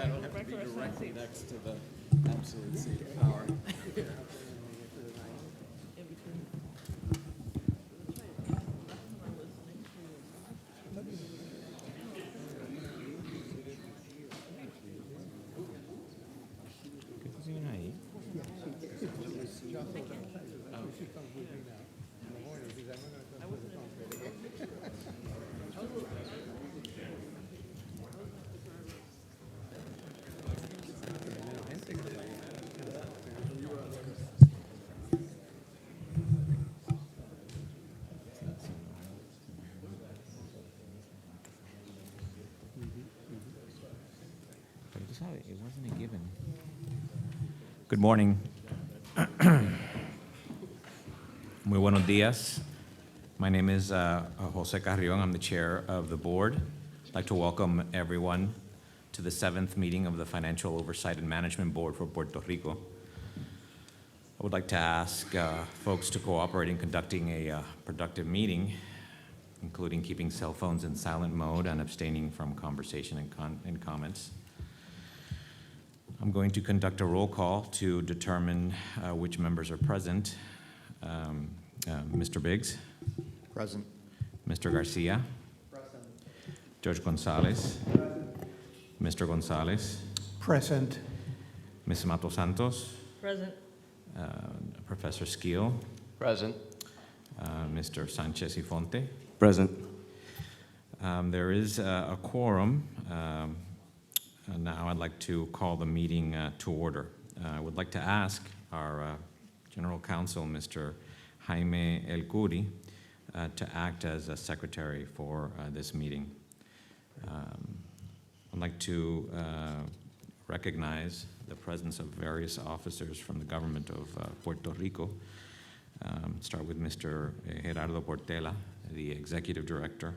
I don't have to be directly next to the absolute seat of power. It wasn't a given. Good morning. Muy buenos días. My name is Jose Carrion. I'm the chair of the board. I'd like to welcome everyone to the 7th meeting of the Financial Oversight and Management Board for Puerto Rico. I would like to ask folks to cooperate in conducting a productive meeting, including keeping cell phones in silent mode and abstaining from conversation and comments. I'm going to conduct a roll call to determine which members are present. Mr. Biggs? Present. Mr. Garcia? Present. Judge Gonzalez? Present. Mr. Gonzalez? Present. Ms. Mato Santos? Present. Professor Skeel? Present. Mr. Sanchez Ifonte? Present. There is a quorum. Now I'd like to call the meeting to order. I would like to ask our General Counsel, Mr. Jaime El Curi, to act as a secretary for this meeting. I'd like to recognize the presence of various officers from the government of Puerto Rico. Start with Mr. Gerardo Portela, the Executive Director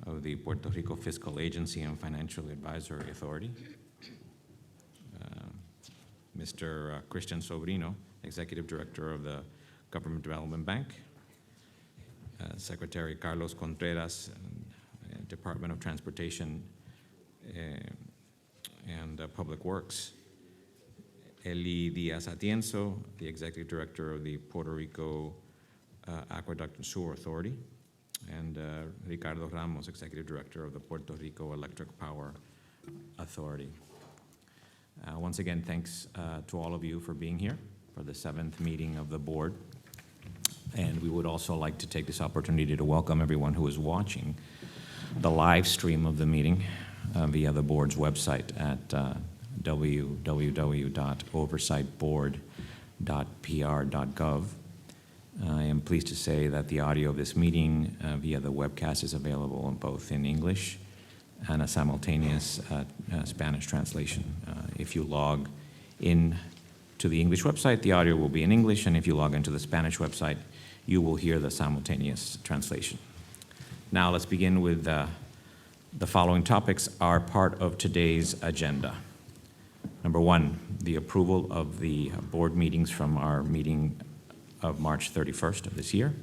of the Puerto Rico Fiscal Agency and Financial Advisory Authority. Mr. Christian Sobrino, Executive Director of the Government Development Bank. Secretary Carlos Contreras, Department of Transportation and Public Works. Eli Diaz Atienzo, the Executive Director of the Puerto Rico Aqueduct and Sewer Authority. And Ricardo Ramos, Executive Director of the Puerto Rico Electric Power Authority. Once again, thanks to all of you for being here for the 7th meeting of the board. And we would also like to take this opportunity to welcome everyone who is watching the live stream of the meeting via the board's website at www.oversightboard.pr.gov. I am pleased to say that the audio of this meeting via the webcast is available both in English and a simultaneous Spanish translation. If you log in to the English website, the audio will be in English, and if you log into the Spanish website, you will hear the simultaneous translation. Now let's begin with the following topics are part of today's agenda. Number 1, the approval of the board meetings from our meeting of March 31st of this year,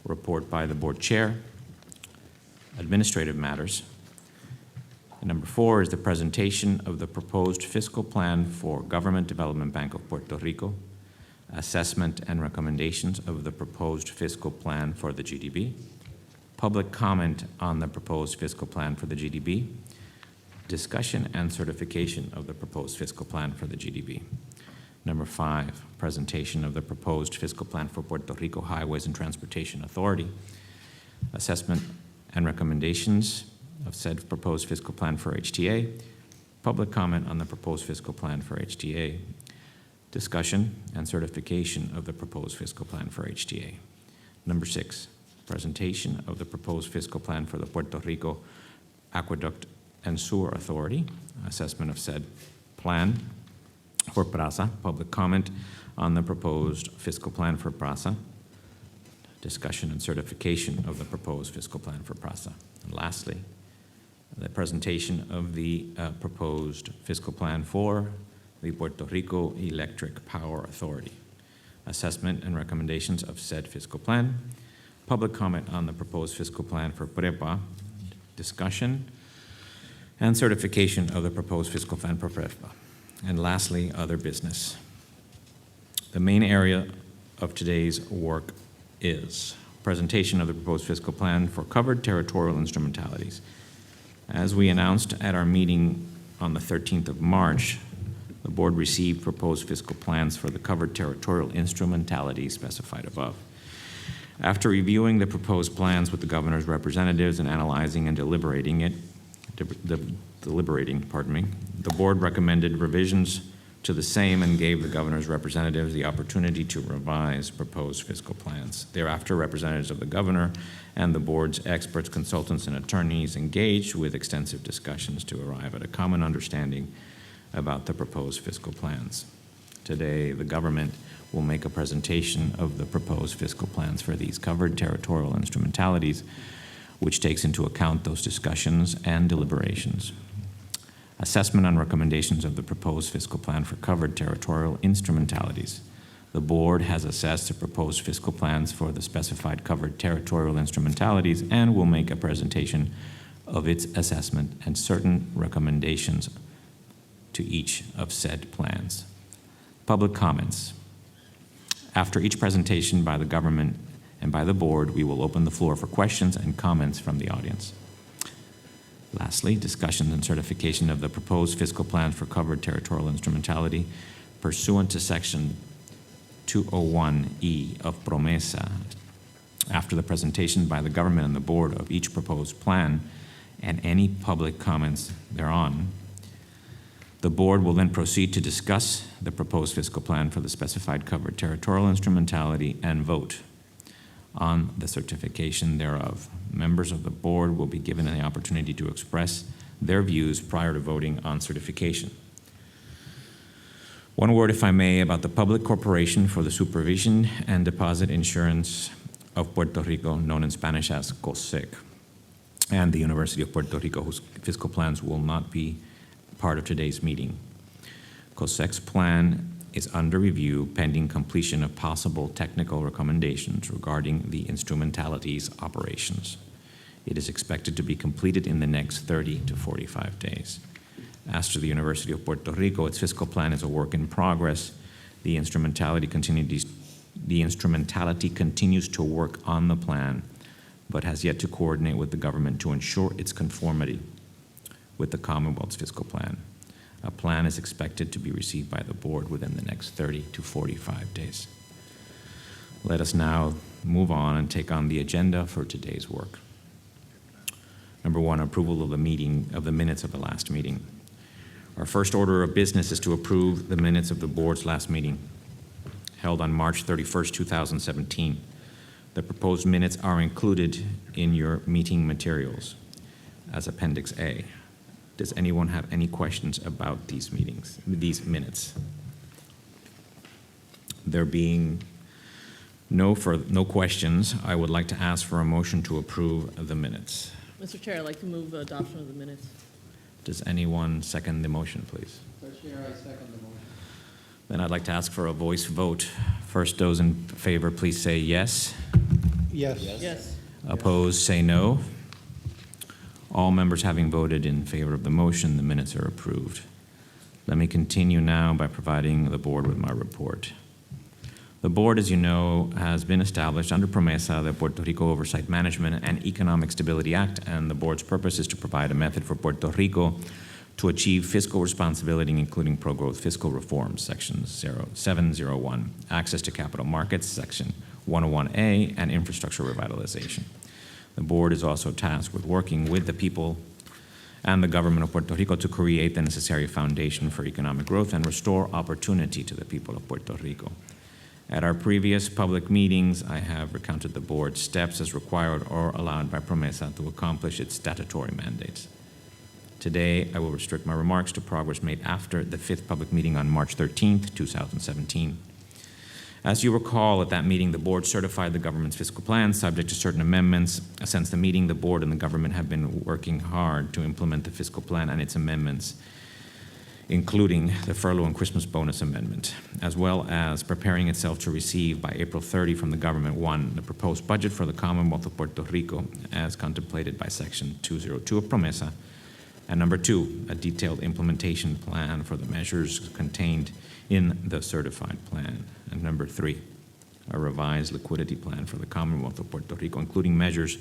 report by the board chair, administrative matters. And number 4 is the presentation of the proposed fiscal plan for Government Development Bank of Puerto Rico, assessment and recommendations of the proposed fiscal plan for the GDB, public comment on the proposed fiscal plan for the GDB, discussion and certification of the proposed fiscal plan for the GDB. Number 5, presentation of the proposed fiscal plan for Puerto Rico Highways and Transportation Authority, assessment and recommendations of said proposed fiscal plan for HTA, public comment on the proposed fiscal plan for HTA, discussion and certification of the proposed fiscal plan for HTA. Number 6, presentation of the proposed fiscal plan for the Puerto Rico Aqueduct and Sewer Authority, assessment of said plan for PRASA, public comment on the proposed fiscal plan for PRASA, discussion and certification of the proposed fiscal plan for PRASA. And lastly, the presentation of the proposed fiscal plan for the Puerto Rico Electric Power Authority, assessment and recommendations of said fiscal plan, public comment on the proposed fiscal plan for PREPA, discussion and certification of the proposed fiscal plan for PREFA. And lastly, other business. The main area of today's work is presentation of the proposed fiscal plan for covered territorial instrumentalities. As we announced at our meeting on the 13th of March, the board received proposed fiscal plans for the covered territorial instrumentalities specified above. After reviewing the proposed plans with the governor's representatives and analyzing and deliberating, the board recommended revisions to the same and gave the governor's representatives the opportunity to revise proposed fiscal plans. Thereafter, representatives of the governor and the board's experts, consultants, and attorneys engaged with extensive discussions to arrive at a common understanding about the proposed fiscal plans. Today, the government will make a presentation of the proposed fiscal plans for these covered territorial instrumentalities, which takes into account those discussions and deliberations. Assessment and recommendations of the proposed fiscal plan for covered territorial instrumentalities. The board has assessed the proposed fiscal plans for the specified covered territorial instrumentalities and will make a presentation of its assessment and certain recommendations to each of said plans. Public comments. After each presentation by the government and by the board, we will open the floor for questions and comments from the audience. Lastly, discussion and certification of the proposed fiscal plan for covered territorial instrumentality pursuant to Section 201E of PROMESA. After the presentation by the government and the board of each proposed plan and any public comments thereon, the board will then proceed to discuss the proposed fiscal plan for the specified covered territorial instrumentality and vote on the certification thereof. Members of the board will be given the opportunity to express their views prior to voting on certification. One word, if I may, about the Public Corporation for the Supervision and Deposit Insurance of Puerto Rico, known in Spanish as COSEC, and the University of Puerto Rico, whose fiscal plans will not be part of today's meeting. COSEC's plan is under review pending completion of possible technical recommendations regarding the instrumentalities operations. It is expected to be completed in the next 30 to 45 days. As to the University of Puerto Rico, its fiscal plan is a work in progress. The instrumentality continues to work on the plan, but has yet to coordinate with the government to ensure its conformity with the Commonwealth's fiscal plan. A plan is expected to be received by the board within the next 30 to 45 days. Let us now move on and take on the agenda for today's work. Number one, approval of the minutes of the last meeting. Our first order of business is to approve the minutes of the board's last meeting, held on March 31st, 2017. The proposed minutes are included in your meeting materials as Appendix A. Does anyone have any questions about these minutes? There being no questions, I would like to ask for a motion to approve the minutes. Mr. Chair, I'd like to move adoption of the minutes. Does anyone second the motion, please? Mr. Chair, I second the motion. Then I'd like to ask for a voice vote. First, those in favor, please say yes. Yes. Yes. Opposed, say no. All members having voted in favor of the motion, the minutes are approved. Let me continue now by providing the board with my report. The board, as you know, has been established under PROMESA, the Puerto Rico Oversight Management and Economic Stability Act, and the board's purpose is to provide a method for Puerto Rico to achieve fiscal responsibility, including pro-growth fiscal reforms, Section 701, access to capital markets, Section 101A, and infrastructure revitalization. The board is also tasked with working with the people and the government of Puerto Rico to create the necessary foundation for economic growth and restore opportunity to the people of Puerto Rico. At our previous public meetings, I have recounted the board's steps as required or allowed by PROMESA to accomplish its statutory mandates. Today, I will restrict my remarks to progress made after the fifth public meeting on March 13th, 2017. As you recall, at that meeting, the board certified the government's fiscal plan subject to certain amendments. Since the meeting, the board and the government have been working hard to implement the fiscal plan and its amendments, including the furlough and Christmas bonus amendment, as well as preparing itself to receive by April 30 from the government, one, the proposed budget for the Commonwealth of Puerto Rico as contemplated by Section 202 of PROMESA, And number 2, a detailed implementation plan for the measures contained in the certified plan. And number 3, a revised liquidity plan for the Commonwealth of Puerto Rico, including measures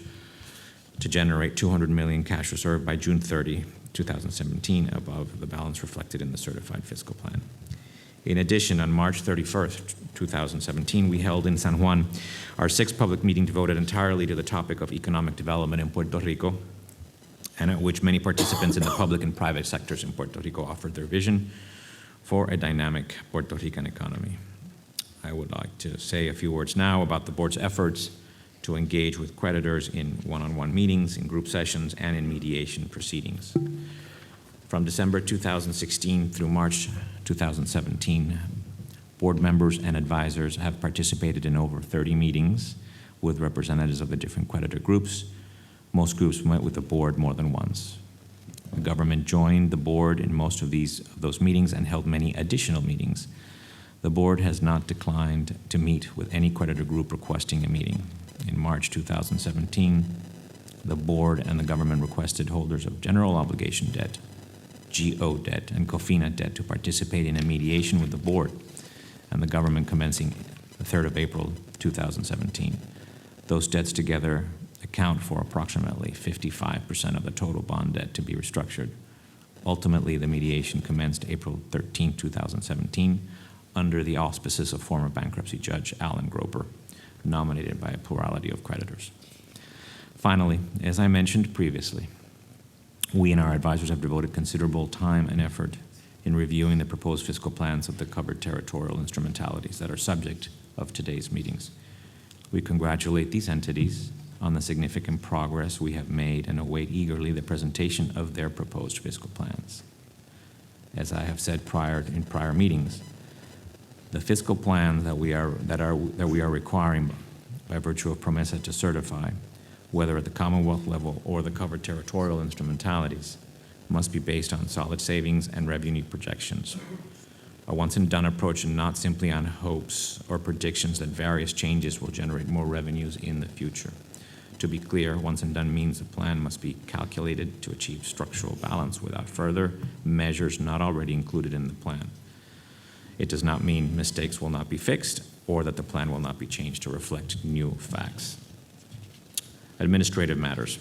to generate $200 million cash reserve by June 30, 2017, above the balance reflected in the certified fiscal plan. In addition, on March 31st, 2017, we held in San Juan our 6th public meeting devoted entirely to the topic of economic development in Puerto Rico, and at which many participants in the public and private sectors in Puerto Rico offered their vision for a dynamic Puerto Rican economy. I would like to say a few words now about the board's efforts to engage with creditors in one-on-one meetings, in group sessions, and in mediation proceedings. From December 2016 through March 2017, board members and advisors have participated in over 30 meetings with representatives of the different creditor groups. Most groups met with the board more than once. The government joined the board in most of those meetings and held many additional meetings. The board has not declined to meet with any creditor group requesting a meeting. In March 2017, the board and the government requested holders of general obligation debt, GO debt, and COFINA debt to participate in a mediation with the board and the government commencing the 3rd of April 2017. Those debts together account for approximately 55% of the total bond debt to be restructured. Ultimately, the mediation commenced April 13, 2017, under the auspices of former bankruptcy judge Alan Groper, nominated by a plurality of creditors. Finally, as I mentioned previously, we and our advisors have devoted considerable time and effort in reviewing the proposed fiscal plans of the covered territorial instrumentalities that are subject of today's meetings. We congratulate these entities on the significant progress we have made and await eagerly the presentation of their proposed fiscal plans. As I have said in prior meetings, the fiscal plan that we are requiring by virtue of PROMESA to certify, whether at the Commonwealth level or the covered territorial instrumentalities, must be based on solid savings and revenue projections. A once-and-done approach and not simply on hopes or predictions that various changes will generate more revenues in the future. To be clear, once-and-done means the plan must be calculated to achieve structural balance without further measures not already included in the plan. It does not mean mistakes will not be fixed or that the plan will not be changed to reflect new facts. Administrative matters.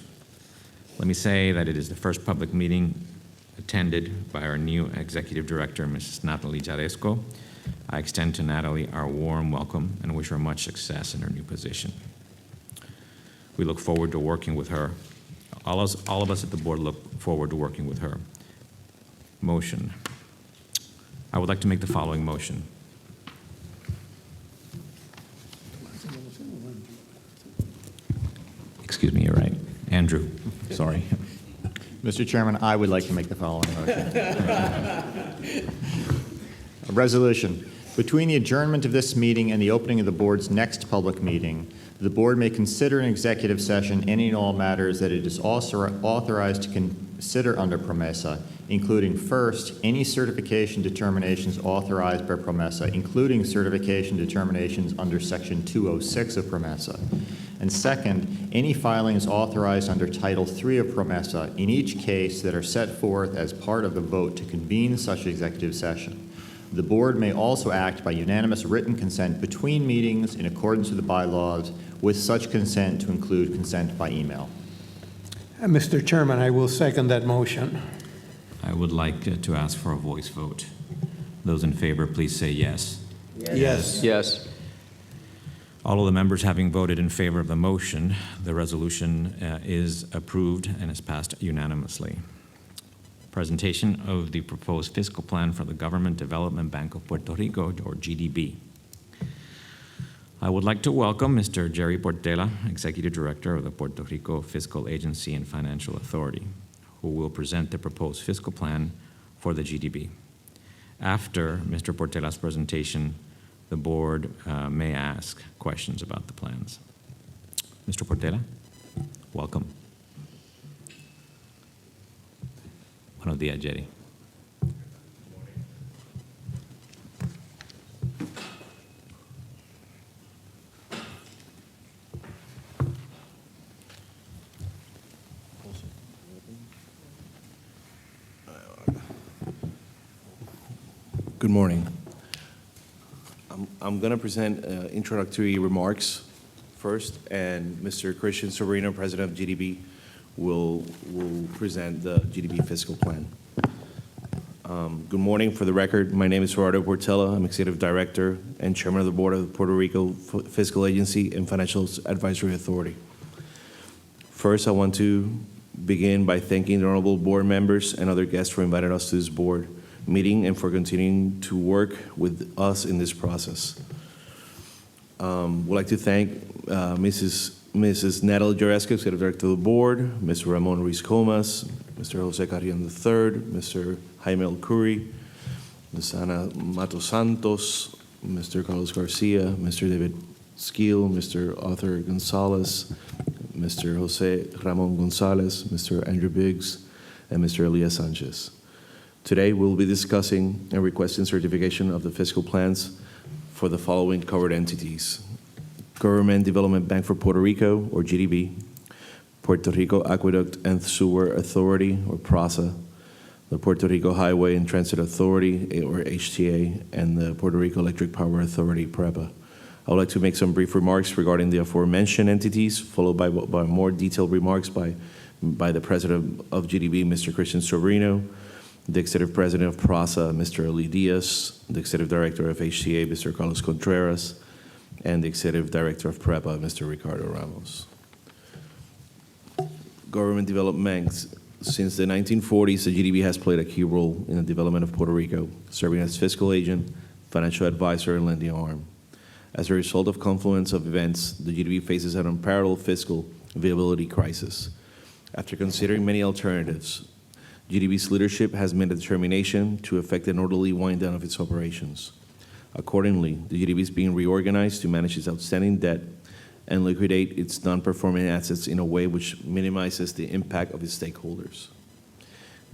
Let me say that it is the first public meeting attended by our new executive director, Mrs. Natalie Jaresco. I extend to Natalie our warm welcome and wish her much success in her new position. We look forward to working with her. All of us at the board look forward to working with her. Motion. I would like to make the following motion. Excuse me, you're right. Andrew, sorry. Mr. Chairman, I would like to make the following motion. A resolution. Between the adjournment of this meeting and the opening of the board's next public meeting, the board may consider in executive session any and all matters that it is also authorized to consider under PROMESA, including first, any certification determinations authorized by PROMESA, including certification determinations under Section 206 of PROMESA. And second, any filings authorized under Title III of PROMESA, in each case that are set forth as part of the vote to convene such executive session. The board may also act by unanimous written consent between meetings in accordance with the bylaws, with such consent to include consent by email. Mr. Chairman, I will second that motion. I would like to ask for a voice vote. Those in favor, please say yes. Yes. Yes. All of the members having voted in favor of the motion, the resolution is approved and is passed unanimously. Presentation of the proposed fiscal plan for the Government Development Bank of Puerto Rico, or GDB. I would like to welcome Mr. Jerry Portela, Executive Director of the Puerto Rico Fiscal Agency and Financial Authority, who will present the proposed fiscal plan for the GDB. After Mr. Portela's presentation, the board may ask questions about the plans. Mr. Portela, welcome. Buenos días, Jerry. Good morning. I'm going to present introductory remarks first, and Mr. Christian Sobrino, President of GDB, will present the GDB fiscal plan. Good morning. For the record, my name is Gerardo Portela. I'm Executive Director and Chairman of the Board of the Puerto Rico Fiscal Agency and Financial Advisory Authority. First, I want to begin by thanking the honorable board members and other guests for inviting us to this board meeting and for continuing to work with us in this process. We'd like to thank Mrs. Natalie Jareska, Executive Director of the Board, Mr. Ramon Ruiz-Comas, Mr. Jose Carrion III, Mr. Jaime El Curry, Ms. Ana Matos Santos, Mr. Carlos Garcia, Mr. David Skeel, Mr. Arthur Gonzalez, Mr. Jose Ramon Gonzalez, Mr. Andrew Biggs, and Mr. Elias Sanchez. Today, we'll be discussing and requesting certification of the fiscal plans for the following covered entities: Government Development Bank for Puerto Rico, or GDB, Puerto Rico Aqueduct and Sewer Authority, or PRASA, the Puerto Rico Highway and Transit Authority, or HTA, and the Puerto Rico Electric Power Authority, PREPA. I would like to make some brief remarks regarding the aforementioned entities, followed by more detailed remarks by the President of GDB, Mr. Christian Sobrino, the Executive President of PRASA, Mr. Eli Diaz, the Executive Director of HCA, Mr. Carlos Contreras, and the Executive Director of PREPA, Mr. Ricardo Ramos. Government development banks. Since the 1940s, the GDB has played a key role in the development of Puerto Rico, serving as fiscal agent, financial advisor, and lending arm. As a result of confluence of events, the GDB faces an unparalleled fiscal availability crisis. After considering many alternatives, GDB's leadership has made a determination to effect an orderly wind down of its operations. Accordingly, the GDB is being reorganized to manage its outstanding debt and liquidate its non-performing assets in a way which minimizes the impact of its stakeholders.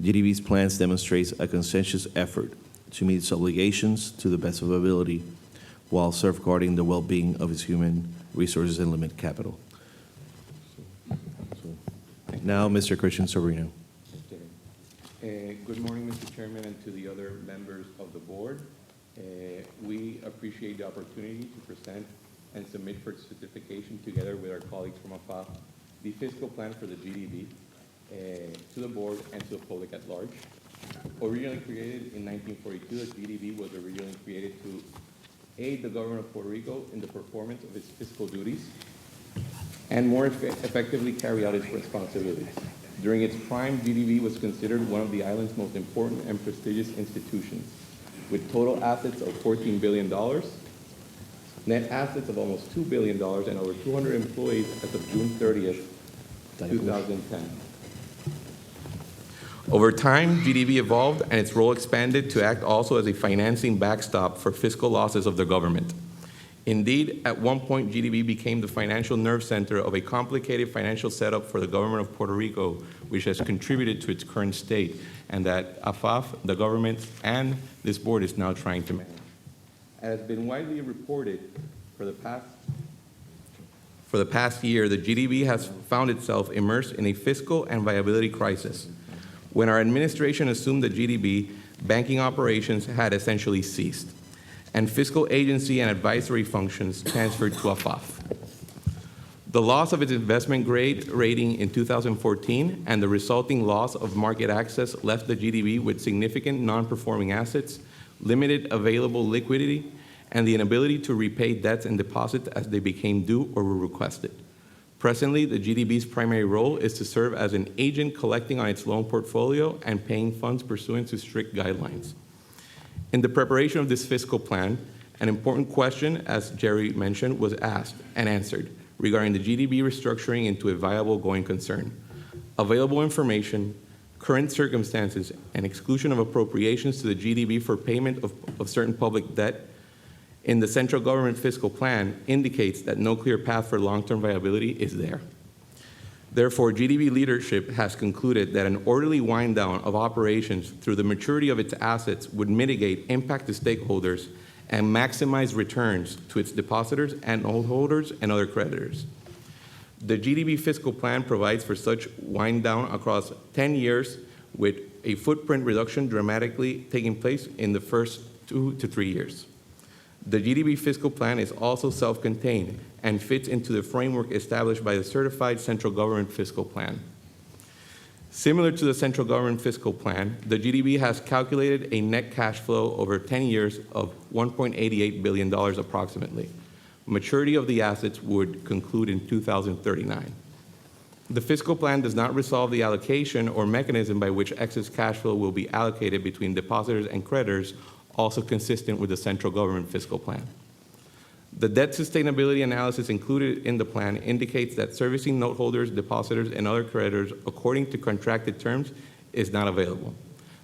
GDB's plans demonstrates a conscientious effort to meet its obligations to the best of ability while safeguarding the well-being of its human resources and limited capital. Now, Mr. Christian Sobrino. Good morning, Mr. Chairman, and to the other members of the board. We appreciate the opportunity to present and submit for certification together with our colleagues from AFAF the fiscal plan for the GDB to the board and to the public at large. Originally created in 1942, the GDB was originally created to aid the government of Puerto Rico in the performance of its fiscal duties and more effectively carry out its responsibilities. During its prime, GDB was considered one of the island's most important and prestigious institutions, with total assets of $14 billion, net assets of almost $2 billion, and over 200 employees as of June 30th, 2010. Over time, GDB evolved and its role expanded to act also as a financing backstop for fiscal losses of the government. Indeed, at one point, GDB became the financial nerve center of a complicated financial setup for the government of Puerto Rico, which has contributed to its current state, and that AFAF, the government, and this board is now trying to manage. As has been widely reported for the past year, the GDB has found itself immersed in a fiscal and viability crisis. When our administration assumed the GDB, banking operations had essentially ceased, and fiscal agency and advisory functions transferred to AFAF. The loss of its investment grade rating in 2014 and the resulting loss of market access left the GDB with significant non-performing assets, limited available liquidity, and the inability to repay debts and deposits as they became due or were requested. Presently, the GDB's primary role is to serve as an agent collecting on its loan portfolio and paying funds pursuant to strict guidelines. In the preparation of this fiscal plan, an important question, as Jerry mentioned, was asked and answered regarding the GDB restructuring into a viable going concern. Available information, current circumstances, and exclusion of appropriations to the GDB for payment of certain public debt in the central government fiscal plan indicates that no clear path for long-term viability is there. Therefore, GDB leadership has concluded that an orderly wind down of operations through the maturity of its assets would mitigate impact to stakeholders and maximize returns to its depositors and note holders and other creditors. The GDB fiscal plan provides for such wind down across 10 years with a footprint reduction dramatically taking place in the first 2 to 3 years. The GDB fiscal plan is also self-contained and fits into the framework established by the certified central government fiscal plan. Similar to the central government fiscal plan, the GDB has calculated a net cash flow over 10 years of $1.88 billion approximately. Maturity of the assets would conclude in 2039. The fiscal plan does not resolve the allocation or mechanism by which excess cash flow will be allocated between depositors and creditors, also consistent with the central government fiscal plan. The debt sustainability analysis included in the plan indicates that servicing note holders, depositors, and other creditors according to contracted terms is not available.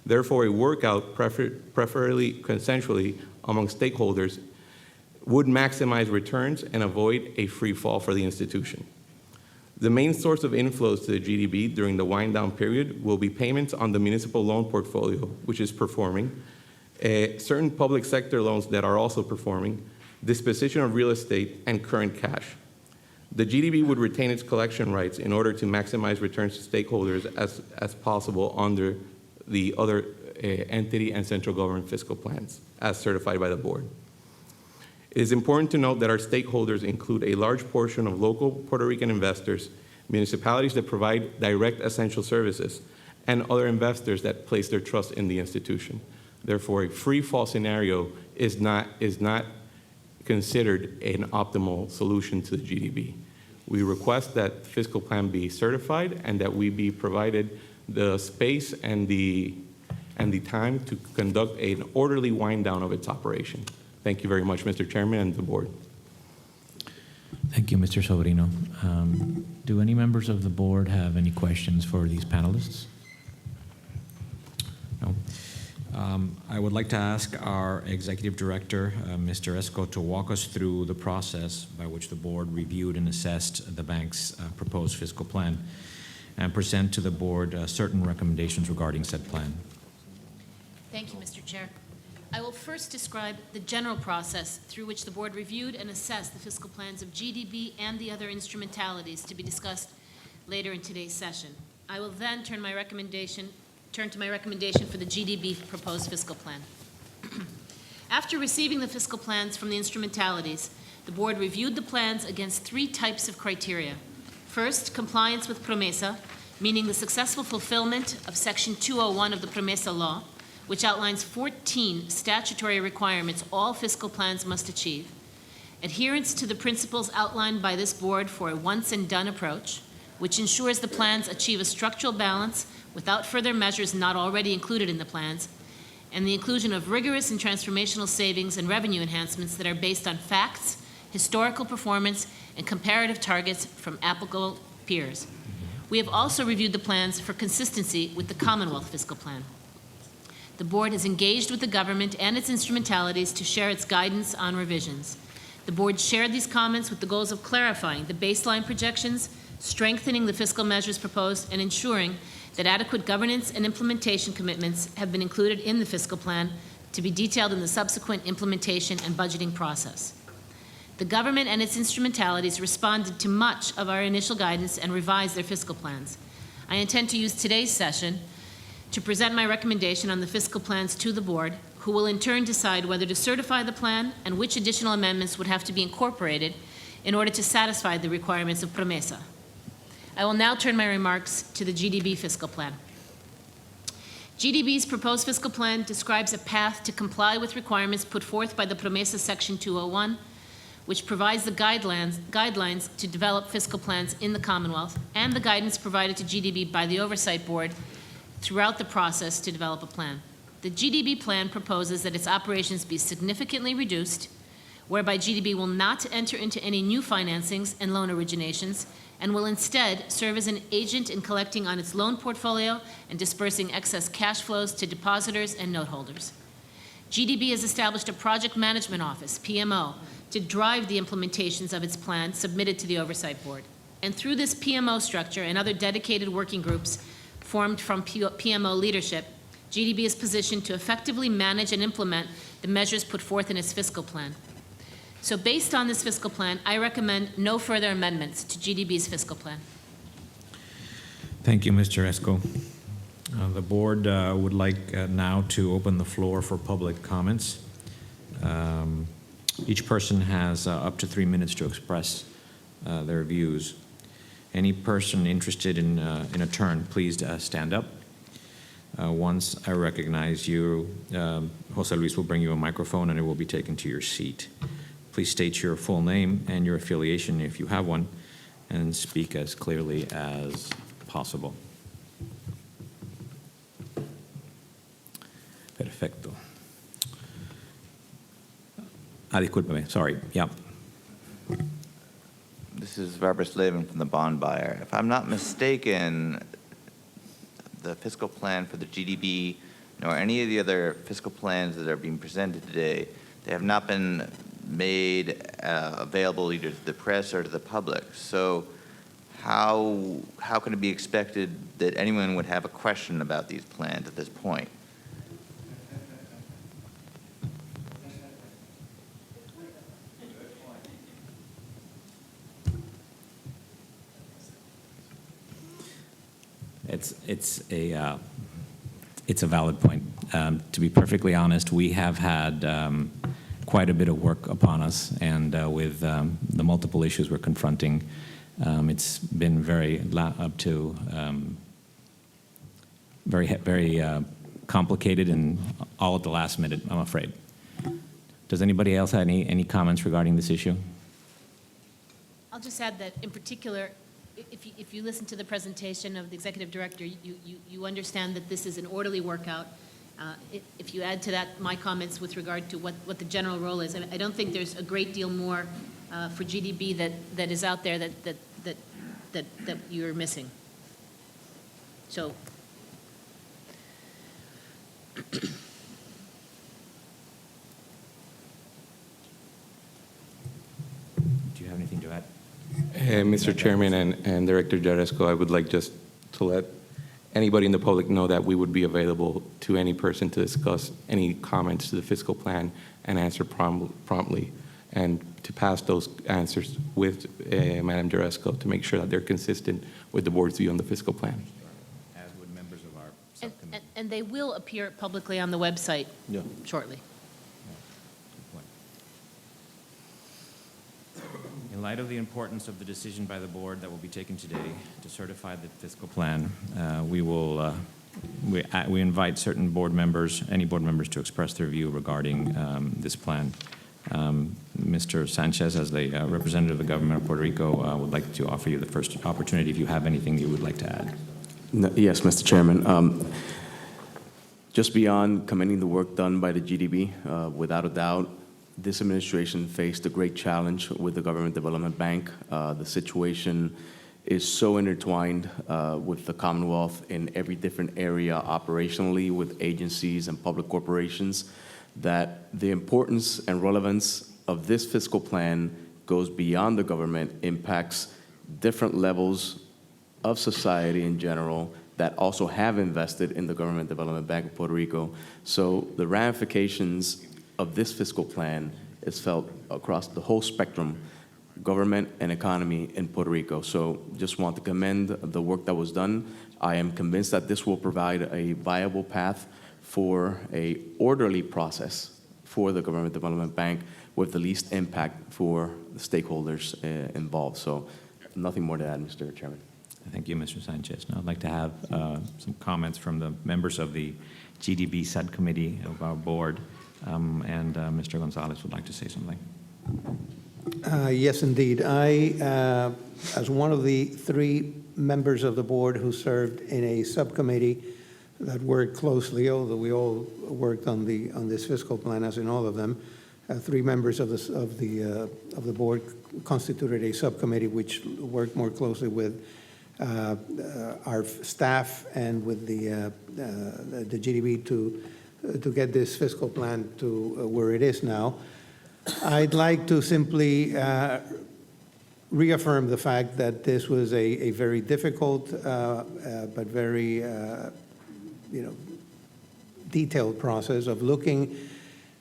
Therefore, a workout, preferably consensually among stakeholders, would maximize returns and avoid a free fall for the institution. The main source of inflows to the GDB during the wind down period will be payments on the municipal loan portfolio, which is performing, certain public sector loans that are also performing, disposition of real estate, and current cash. The GDB would retain its collection rights in order to maximize returns to stakeholders as possible under the other entity and central government fiscal plans, as certified by the board. It is important to note that our stakeholders include a large portion of local Puerto Rican investors, municipalities that provide direct essential services, and other investors that place their trust in the institution. Therefore, a free fall scenario is not considered an optimal solution to the GDB. We request that the fiscal plan be certified and that we be provided the space and the time to conduct an orderly wind down of its operation. Thank you very much, Mr. Chairman and the board. Thank you, Mr. Sobrino. Do any members of the board have any questions for these panelists? No. I would like to ask our Executive Director, Mr. Esco, to walk us through the process by which the board reviewed and assessed the bank's proposed fiscal plan and present to the board certain recommendations regarding said plan. Thank you, Mr. Chair. I will first describe the general process through which the board reviewed and assessed the fiscal plans of GDB and the other instrumentalities to be discussed later in today's session. I will then turn to my recommendation for the GDB proposed fiscal plan. After receiving the fiscal plans from the instrumentalities, the board reviewed the plans against 3 types of criteria. First, compliance with PROMESA, meaning the successful fulfillment of Section 201 of the PROMESA law, which outlines 14 statutory requirements all fiscal plans must achieve. Adherence to the principles outlined by this board for a once-and-done approach, which ensures the plans achieve a structural balance without further measures not already included in the plans, and the inclusion of rigorous and transformational savings and revenue enhancements that are based on facts, historical performance, and comparative targets from applicable peers. We have also reviewed the plans for consistency with the Commonwealth fiscal plan. The board has engaged with the government and its instrumentalities to share its guidance on revisions. The board shared these comments with the goals of clarifying the baseline projections, strengthening the fiscal measures proposed, and ensuring that adequate governance and implementation commitments have been included in the fiscal plan to be detailed in the subsequent implementation and budgeting process. The government and its instrumentalities responded to much of our initial guidance and revised their fiscal plans. I intend to use today's session to present my recommendation on the fiscal plans to the board, who will in turn decide whether to certify the plan and which additional amendments would have to be incorporated in order to satisfy the requirements of PROMESA. I will now turn my remarks to the GDB fiscal plan. GDB's proposed fiscal plan describes a path to comply with requirements put forth by the PROMESA Section 201, which provides the guidelines to develop fiscal plans in the Commonwealth, and the guidance provided to GDB by the Oversight Board throughout the process to develop a plan. The GDB plan proposes that its operations be significantly reduced, whereby GDB will not enter into any new financings and loan originations, and will instead serve as an agent in collecting on its loan portfolio and dispersing excess cash flows to depositors and note holders. GDB has established a project management office, PMO, to drive the implementations of its plan submitted to the Oversight Board. And through this PMO structure and other dedicated working groups formed from PMO leadership, GDB is positioned to effectively manage and implement the measures put forth in its fiscal plan. So based on this fiscal plan, I recommend no further amendments to GDB's fiscal plan. Thank you, Mr. Esco. The board would like now to open the floor for public comments. Each person has up to 3 minutes to express their views. Any person interested in a turn, please stand up. Once I recognize you, Jose Luis will bring you a microphone and it will be taken to your seat. Please state your full name and your affiliation if you have one, and speak as clearly as possible. Perfecto. Discúlpame, sorry, yeah. This is Robert Slavin from the Bond Buyer. If I'm not mistaken, the fiscal plan for the GDB, nor any of the other fiscal plans that are being presented today, they have not been made available either to the press or to the public. So how can it be expected that anyone would have a question about these plans at this point? It's a valid point. To be perfectly honest, we have had quite a bit of work upon us, and with the multiple issues we're confronting, it's been very complicated and all at the last minute, I'm afraid. Does anybody else have any comments regarding this issue? I'll just add that in particular, if you listen to the presentation of the executive director, you understand that this is an orderly workout. If you add to that my comments with regard to what the general role is, I don't think there's a great deal more for GDB that is out there that you're missing. So. Do you have anything to add? Mr. Chairman and Director Jaresco, I would like just to let anybody in the public know that we would be available to any person to discuss any comments to the fiscal plan and answer promptly, and to pass those answers with Madam Jaresco to make sure that they're consistent with the board's view on the fiscal plan. As would members of our subcommittee. And they will appear publicly on the website shortly. In light of the importance of the decision by the board that will be taken today to certify the fiscal plan, we invite certain board members, any board members, to express their view regarding this plan. Mr. Sanchez, as the representative of the government of Puerto Rico, would like to offer you the first opportunity if you have anything you would like to add. Yes, Mr. Chairman. Just beyond commending the work done by the GDB, without a doubt, this administration faced a great challenge with the Government Development Bank. The situation is so intertwined with the Commonwealth in every different area operationally with agencies and public corporations that the importance and relevance of this fiscal plan goes beyond the government, impacts different levels of society in general that also have invested in the Government Development Bank of Puerto Rico. So the ramifications of this fiscal plan is felt across the whole spectrum, government and economy in Puerto Rico. So just want to commend the work that was done. I am convinced that this will provide a viable path for a orderly process for the Government Development Bank with the least impact for the stakeholders involved. So nothing more to add, Mr. Chairman. Thank you, Mr. Sanchez. Now I'd like to have some comments from the members of the GDB subcommittee of our board. And Mr. Gonzalez would like to say something. Yes, indeed. I, as one of the 3 members of the board who served in a subcommittee that worked closely, although we all worked on this fiscal plan, as in all of them, 3 members of the board constituted a subcommittee which worked more closely with our staff and with the GDB to get this fiscal plan to where it is now. I'd like to simply reaffirm the fact that this was a very difficult but very detailed process of looking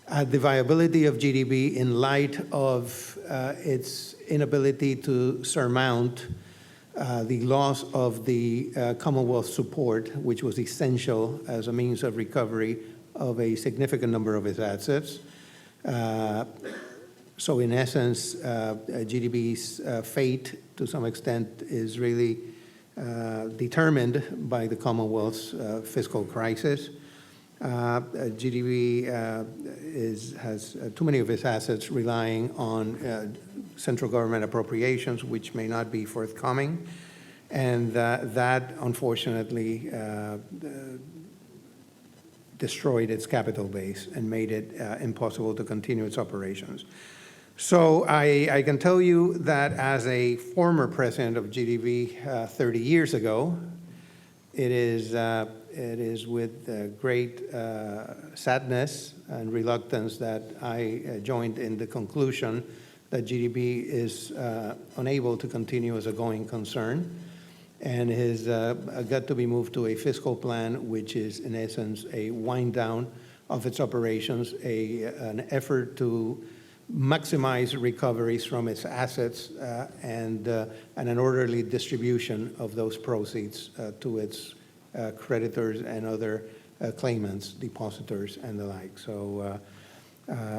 at the viability of GDB in light of its inability to surmount the loss of the Commonwealth support, which was essential as a means of recovery of a significant number of its assets. So in essence, GDB's fate, to some extent, is really determined by the Commonwealth's fiscal crisis. GDB has too many of its assets relying on central government appropriations, which may not be forthcoming, and that unfortunately destroyed its capital base and made it impossible to continue its operations. So I can tell you that as a former president of GDB 30 years ago, it is with great sadness and reluctance that I joined in the conclusion that GDB is unable to continue as a going concern and has got to be moved to a fiscal plan, which is in essence a wind down of its operations, an effort to maximize recoveries from its assets and an orderly distribution of those proceeds to its creditors and other claimants, depositors, and the like. So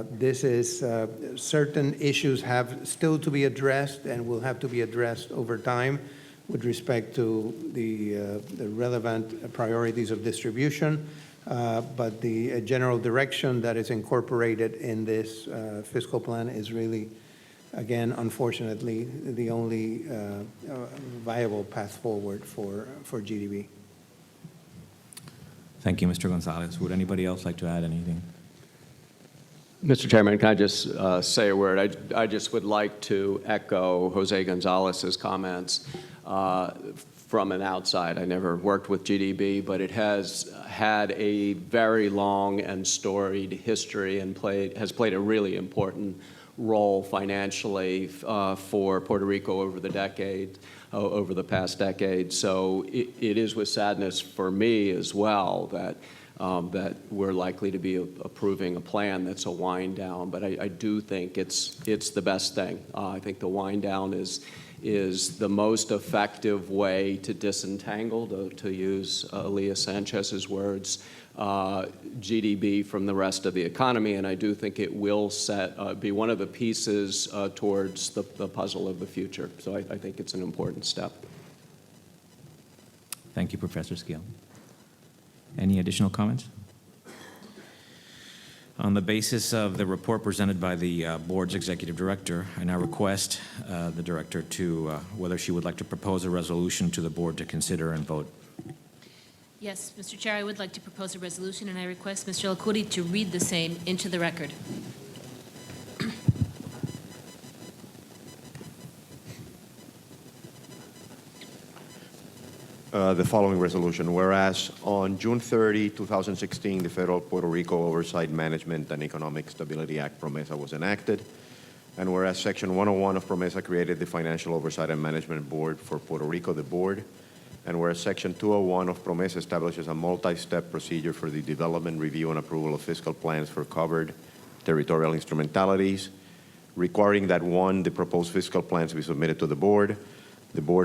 this is certain issues have still to be addressed and will have to be addressed over time with respect to the relevant priorities of distribution. But the general direction that is incorporated in this fiscal plan is really, again, unfortunately, the only viable path forward for GDB. Thank you, Mr. Gonzalez. Would anybody else like to add anything? Mr. Chairman, can I just say a word? I just would like to echo Jose Gonzalez's comments from an outside. I never worked with GDB, but it has had a very long and storied history and has played a really important role financially for Puerto Rico over the past decade. So it is with sadness for me as well that that we're likely to be approving a plan that's a wind down. But I do think it's the best thing. I think the wind down is the most effective way to disentangle, to use Elias Sanchez's words, GDB from the rest of the economy, and I do think it will be one of the pieces towards the puzzle of the future. So I think it's an important step. Thank you, Professor Skill. Any additional comments? On the basis of the report presented by the board's executive director, I now request the director to whether she would like to propose a resolution to the board to consider and vote. Yes, Mr. Chair, I would like to propose a resolution, and I request Mr. Alcuri to read the same into the record. The following resolution. Whereas on June 30, 2016, the Federal Puerto Rico Oversight Management and Economic Stability Act, PROMESA, was enacted. And whereas Section 101 of PROMESA created the Financial Oversight and Management Board for Puerto Rico, the board. And whereas Section 201 of PROMESA establishes a multi-step procedure for the development, review, and approval of fiscal plans for covered territorial instrumentalities, requiring that, one, the proposed fiscal plans be submitted to the board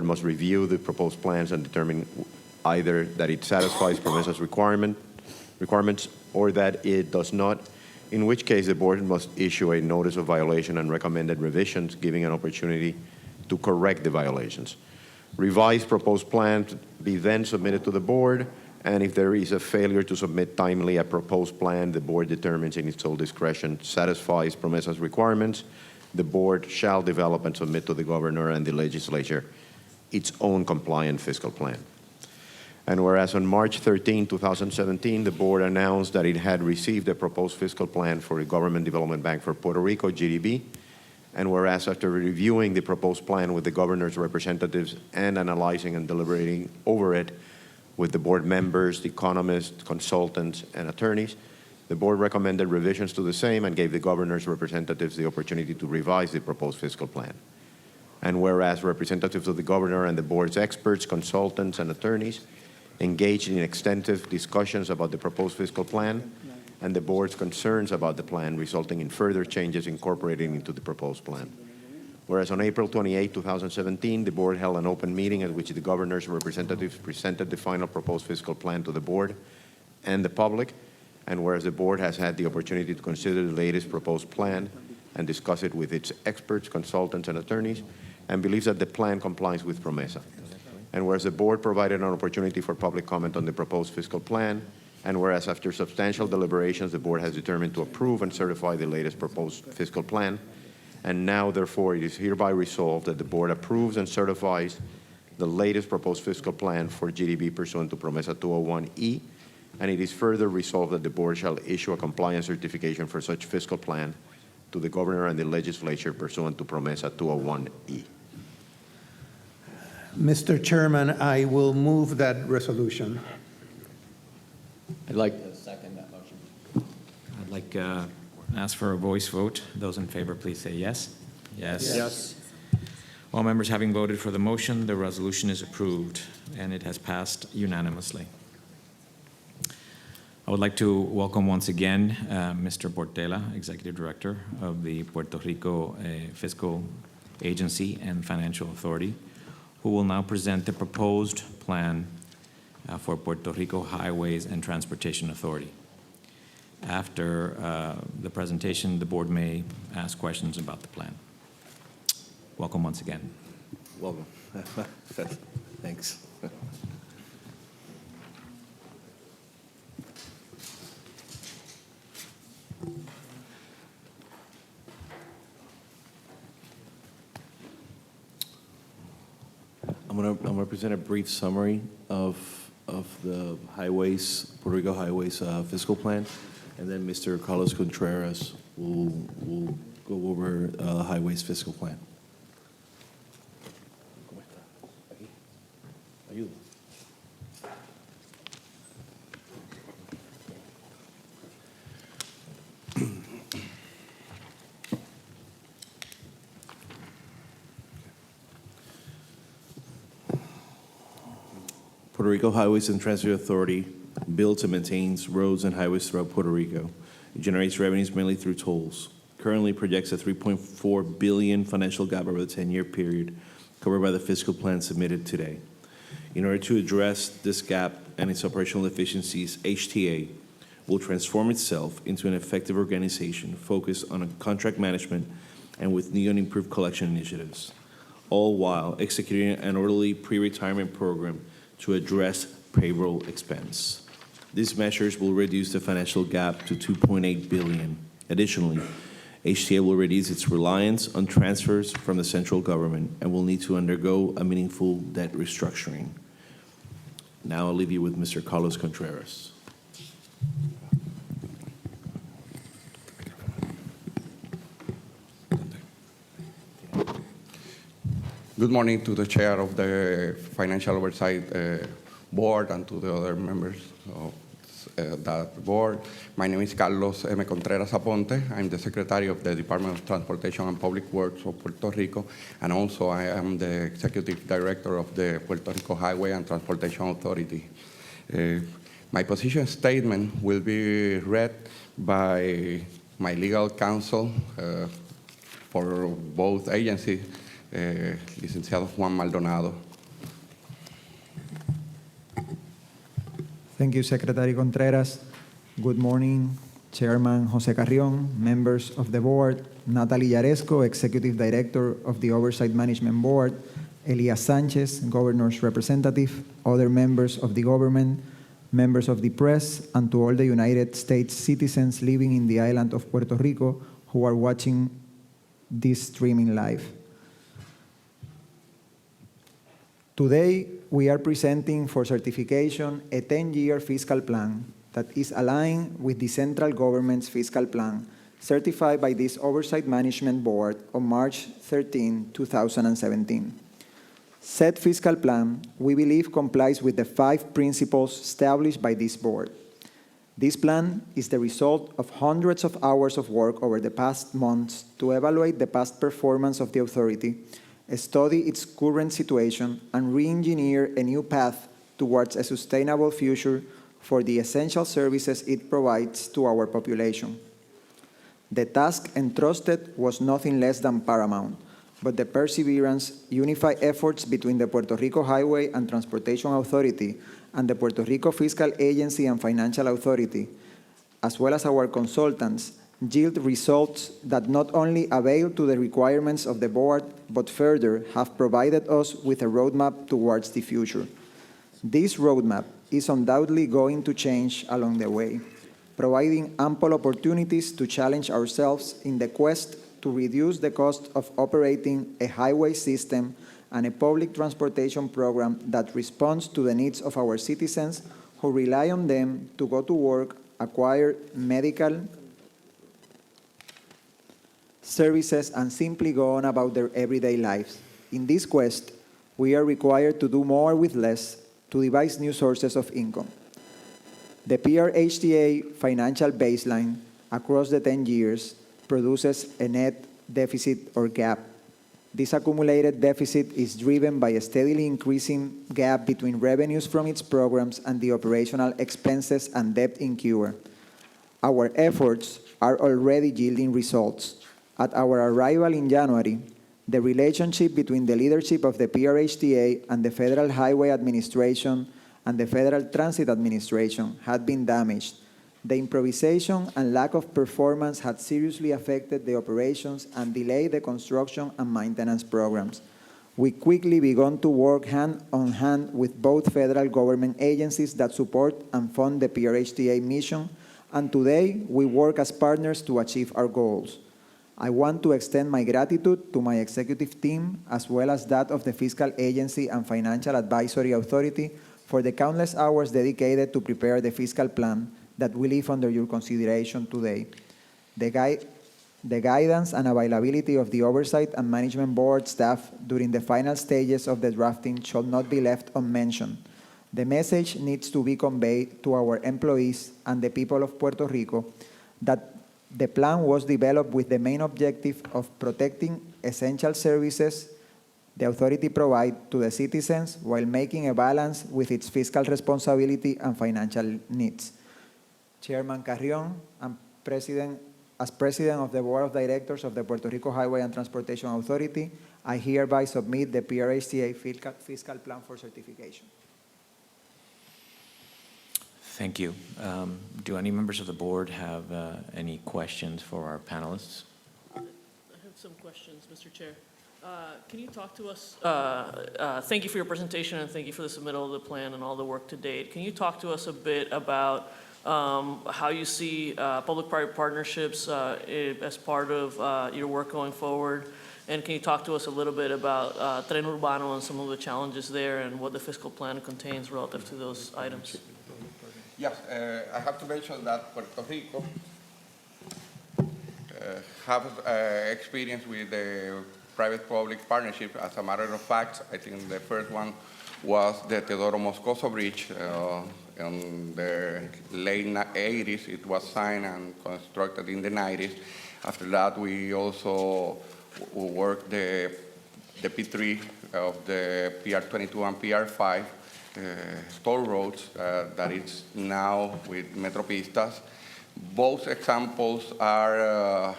must review the proposed plans and determine either that it satisfies PROMESA's requirements or that it does not, in which case the board must issue a notice of violation and recommended revisions, giving an opportunity to correct the violations. Revised proposed plans be then submitted to the board, and if there is a failure to submit timely a proposed plan, the board determines in its sole discretion satisfies PROMESA's requirements, the board shall develop and submit to the governor and the legislature its own compliant fiscal plan. And whereas on March 13, 2017, the board announced that it had received a proposed fiscal plan for the Government Development Bank for Puerto Rico, GDB, and whereas after reviewing the proposed plan with the governor's representatives and analyzing and deliberating over it with the board members, the economists, consultants, and attorneys, the board recommended revisions to the same and gave the governor's representatives the opportunity to revise the proposed fiscal plan. And whereas representatives of the governor and the board's experts, consultants, and attorneys engaged in extensive discussions about the proposed fiscal plan and the board's concerns about the plan, resulting in further changes incorporated into the proposed plan. Whereas on April 28, 2017, the board held an open meeting at which the governor's representatives presented the final proposed fiscal plan to the board and the public, and whereas the board has had the opportunity to consider the latest proposed plan and discuss it with its experts, consultants, and attorneys, and believes that the plan complies with PROMESA. And whereas the board provided an opportunity for public comment on the proposed fiscal plan, and whereas after substantial deliberations, the board has determined to approve and certify the latest proposed fiscal plan, and now, therefore, it is hereby resolved that the board approves and certifies the latest proposed fiscal plan for GDB pursuant to PROMESA 201E, and it is further resolved that the board shall issue a compliance certification for such fiscal plan to the governor and the legislature pursuant to PROMESA 201E. Mr. Chairman, I will move that resolution. I'd like to second that motion. I'd like to ask for a voice vote. Those in favor, please say yes. Yes. Yes. All members having voted for the motion, the resolution is approved, and it has passed unanimously. I would like to welcome once again Mr. Portela, Executive Director of the Puerto Rico Fiscal Agency and Financial Authority, who will now present the proposed plan for Puerto Rico Highways and Transportation Authority. After the presentation, the board may ask questions about the plan. Welcome once again. Welcome. Thanks. I'm gonna present a brief summary of the highways, Puerto Rico Highways fiscal plan, and then Mr. Carlos Contreras will go over highways fiscal plan. Puerto Rico Highways and Transit Authority builds and maintains roads and highways throughout Puerto Rico. It generates revenues mainly through tolls. Currently projects a $3.4 billion financial gap over the 10-year period covered by the fiscal plan submitted today. In order to address this gap and its operational efficiencies, HTA will transform itself into an effective organization focused on contract management and with new and improved collection initiatives, all while executing an orderly pre-retirement program to address payroll expense. These measures will reduce the financial gap to $2.8 billion. Additionally, HTA will reduce its reliance on transfers from the central government and will need to undergo a meaningful debt restructuring. Now I'll leave you with Mr. Carlos Contreras. Good morning to the chair of the Financial Oversight Board and to the other members of that board. My name is Carlos M. Contreras Aponte. I'm the Secretary of the Department of Transportation and Public Works of Puerto Rico, and also I am the Executive Director of the Puerto Rico Highway and Transportation Authority. My position statement will be read by my legal counsel for both agencies, Licenciado Juan Maldonado. Thank you, Secretary Contreras. Good morning, Chairman Jose Carrion, members of the board, Natalie Yaresco, Executive Director of the Oversight Management Board, Elias Sanchez, Governor's Representative, other members of the government, members of the press, and to all the United States citizens living in the island of Puerto Rico who are watching this streaming live. Today, we are presenting for certification a 10-year fiscal plan that is aligned with the central government's fiscal plan, certified by this Oversight Management Board on March 13, 2017. Said fiscal plan, we believe, complies with the 5 principles established by this board. This plan is the result of hundreds of hours of work over the past months to evaluate the past performance of the authority, study its current situation, and re-engineer a new path towards a sustainable future for the essential services it provides to our population. The task entrusted was nothing less than paramount, but the perseverance, unified efforts between the Puerto Rico Highway and Transportation Authority and the Puerto Rico Fiscal Agency and Financial Authority as well as our consultants, yield results that not only avail to the requirements of the board, but further have provided us with a roadmap towards the future. This roadmap is undoubtedly going to change along the way, providing ample opportunities to challenge ourselves in the quest to reduce the cost of operating a highway system and a public transportation program that responds to the needs of our citizens who rely on them to go to work, acquire medical services, and simply go on about their everyday lives. In this quest, we are required to do more with less to devise new sources of income. The PRHTA financial baseline across the 10 years produces a net deficit or gap. This accumulated deficit is driven by a steadily increasing gap between revenues from its programs and the operational expenses and debt incurred. Our efforts are already yielding results. At our arrival in January, the relationship between the leadership of the PRHTA and the Federal Highway Administration and the Federal Transit Administration had been damaged. The improvisation and lack of performance had seriously affected the operations and delayed the construction and maintenance programs. We quickly began to work hand on hand with both federal government agencies that support and fund the PRHTA mission, and today we work as partners to achieve our goals. I want to extend my gratitude to my executive team, as well as that of the Fiscal Agency and Financial Advisory Authority, for the countless hours dedicated to prepare the fiscal plan that we leave under your consideration today. The guidance and availability of the Oversight and Management Board staff during the final stages of the drafting should not be left unmentioned. The message needs to be conveyed to our employees and the people of Puerto Rico that the plan was developed with the main objective of protecting essential services the authority provides to the citizens while making a balance with its fiscal responsibility and financial needs. Chairman Carrion, and as President of the Board of Directors of the Puerto Rico Highway and Transportation Authority, I hereby submit the PRHTA fiscal plan for certification. Thank you. Do any members of the board have any questions for our panelists? I have some questions, Mr. Chair. Can you talk to us, thank you for your presentation and thank you for the submittal of the plan and all the work to date. Can you talk to us a bit about how you see public-private partnerships as part of your work going forward? And can you talk to us a little bit about Tren Urbano and some of the challenges there and what the fiscal plan contains relative to those items? Yes, I have to mention that Puerto Rico have experience with the private-public partnership. As a matter of fact, I think the first one was the Teodoro Moscoso Bridge. In the late 80s, it was signed and constructed in the 90s. After that, we also worked the P3 of the PR22 and PR5 toll roads that is now with Metropistas. Both examples are,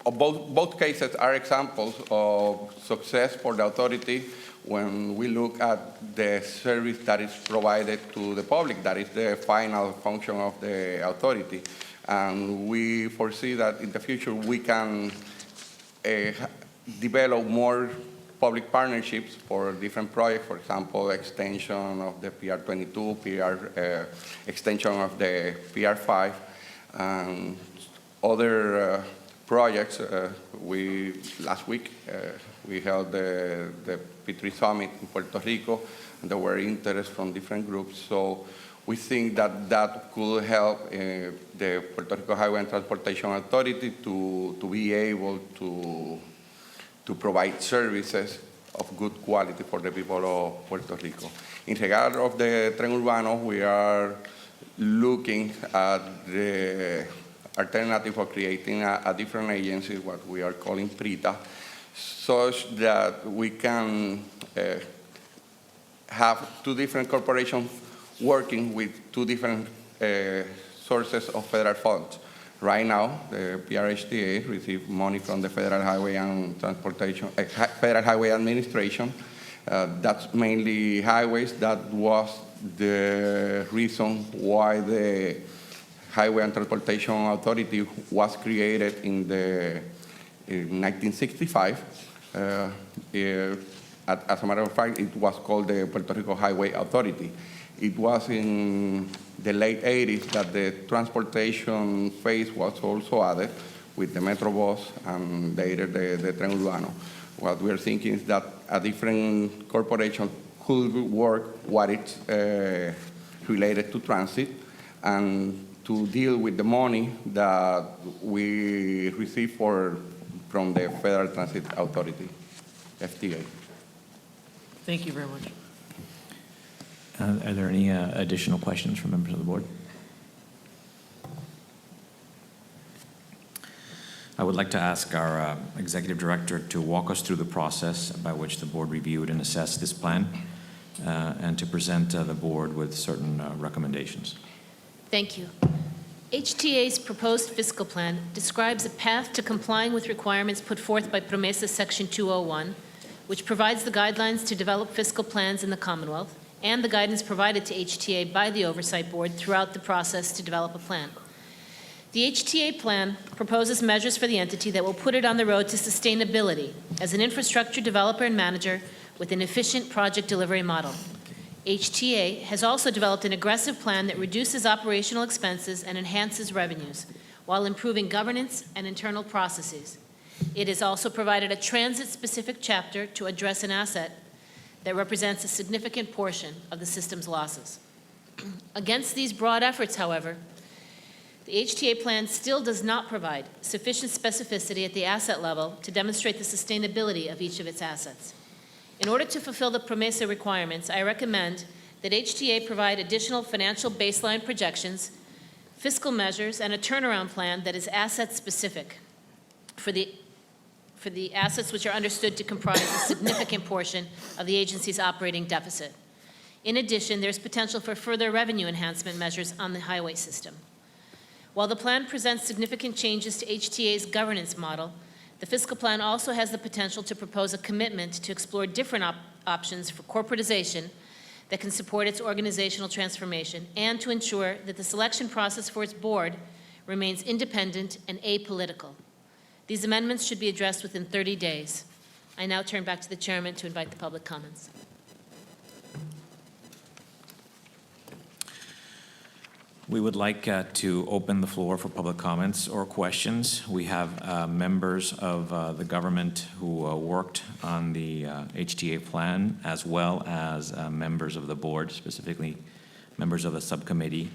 both cases are examples of success for the authority when we look at the service that is provided to the public. That is the final function of the authority. And we foresee that in the future we can develop more public partnerships for different projects, for example, extension of the PR22, extension of the PR5, and other projects. Last week, we held the P3 Summit in Puerto Rico, and there were interest from different groups. So we think that that could help the Puerto Rico Highway and Transportation Authority to be able to provide services of good quality for the people of Puerto Rico. In regard of the Tren Urbano, we are looking at the alternative of creating a different agency, what we are calling PRITA, such that we can have two different corporations working with two different sources of federal funds. Right now, the PRHTA receives money from the Federal Highway and Transportation, Federal Highway Administration. That's mainly highways. That was the reason why the Highway and Transportation Authority was created in 1965. As a matter of fact, it was called the Puerto Rico Highway Authority. It was in the late 80s that the transportation phase was also added with the Metrobus and later the Tren Urbano. What we're thinking is that a different corporation could work what it's related to transit and to deal with the money that we receive from the Federal Transit Authority, FTA. Thank you very much. Are there any additional questions from members of the board? I would like to ask our executive director to walk us through the process by which the board reviewed and assessed this plan and to present the board with certain recommendations. Thank you. HTA's proposed fiscal plan describes a path to complying with requirements put forth by PROMESA Section 201, which provides the guidelines to develop fiscal plans in the Commonwealth and the guidance provided to HTA by the Oversight Board throughout the process to develop a plan. The HTA plan proposes measures for the entity that will put it on the road to sustainability as an infrastructure developer and manager with an efficient project delivery model. HTA has also developed an aggressive plan that reduces operational expenses and enhances revenues while improving governance and internal processes. It has also provided a transit-specific chapter to address an asset that represents a significant portion of the system's losses. Against these broad efforts, however, the HTA plan still does not provide sufficient specificity at the asset level to demonstrate the sustainability of each of its assets. In order to fulfill the PROMESA requirements, I recommend that HTA provide additional financial baseline projections, fiscal measures, and a turnaround plan that is asset-specific for the assets which are understood to comprise a significant portion of the agency's operating deficit. In addition, there's potential for further revenue enhancement measures on the highway system. While the plan presents significant changes to HTA's governance model, the fiscal plan also has the potential to propose a commitment to explore different options for corporatization that can support its organizational transformation and to ensure that the selection process for its board remains independent and apolitical. These amendments should be addressed within 30 days. I now turn back to the chairman to invite the public comments. We would like to open the floor for public comments or questions. We have members of the government who worked on the HTA plan, as well as members of the board, specifically members of the subcommittee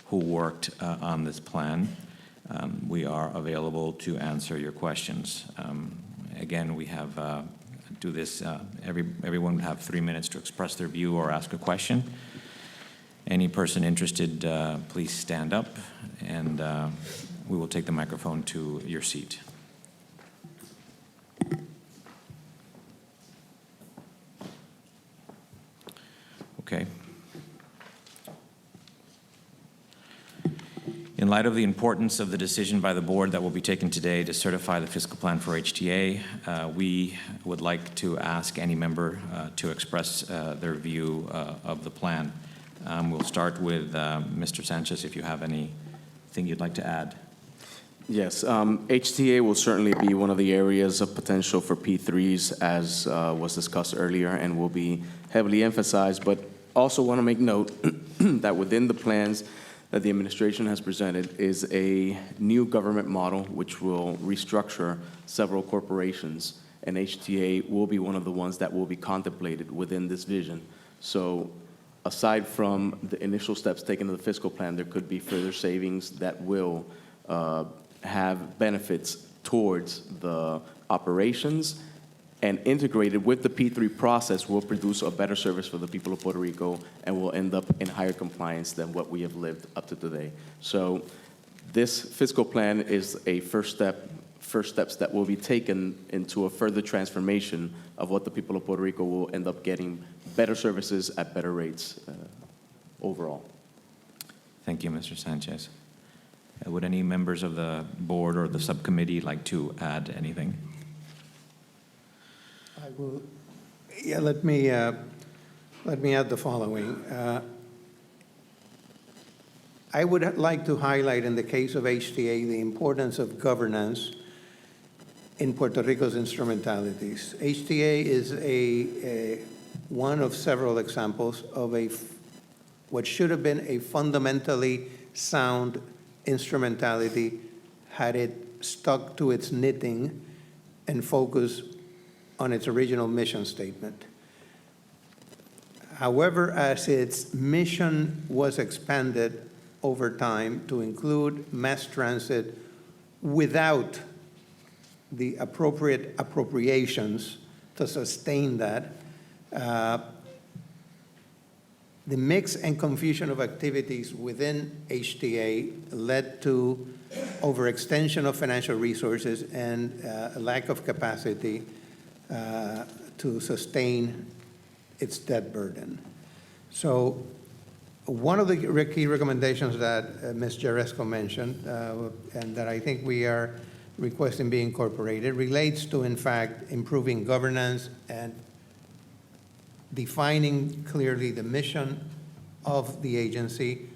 who worked on this plan. We are available to answer your questions. Again, we have do this. Everyone would have 3 minutes to express their view or ask a question. Any person interested, please stand up, and we will take the microphone to your seat. Okay. In light of the importance of the decision by the board that will be taken today to certify the fiscal plan for HTA, we would like to ask any member to express their view of the plan. We'll start with Mr. Sanchez, if you have anything you'd like to add. Yes, HTA will certainly be one of the areas of potential for P3s, as was discussed earlier, and will be heavily emphasized, but also want to make note that within the plans that the administration has presented is a new government model which will restructure several corporations, and HTA will be one of the ones that will be contemplated within this vision. So aside from the initial steps taken in the fiscal plan, there could be further savings that will have benefits towards the operations, and integrated with the P3 process will produce a better service for the people of Puerto Rico and will end up in higher compliance than what we have lived up to today. So this fiscal plan is a first steps that will be taken into a further transformation of what the people of Puerto Rico will end up getting better services at better rates overall. Thank you, Mr. Sanchez. Would any members of the board or the subcommittee like to add anything? I will. Yeah, let me add the following. I would like to highlight in the case of HTA the importance of governance in Puerto Rico's instrumentalities. HTA is one of several examples of what should have been a fundamentally sound instrumentality had it stuck to its knitting and focused on its original mission statement. However, as its mission was expanded over time to include mass transit without the appropriate appropriations to sustain that, the mix and confusion of activities within HTA led to overextension of financial resources and a lack of capacity to sustain its debt burden. So one of the key recommendations that Ms. Jaresco mentioned, and that I think we are requesting be incorporated, relates to, in fact, improving governance and defining clearly the mission of the agency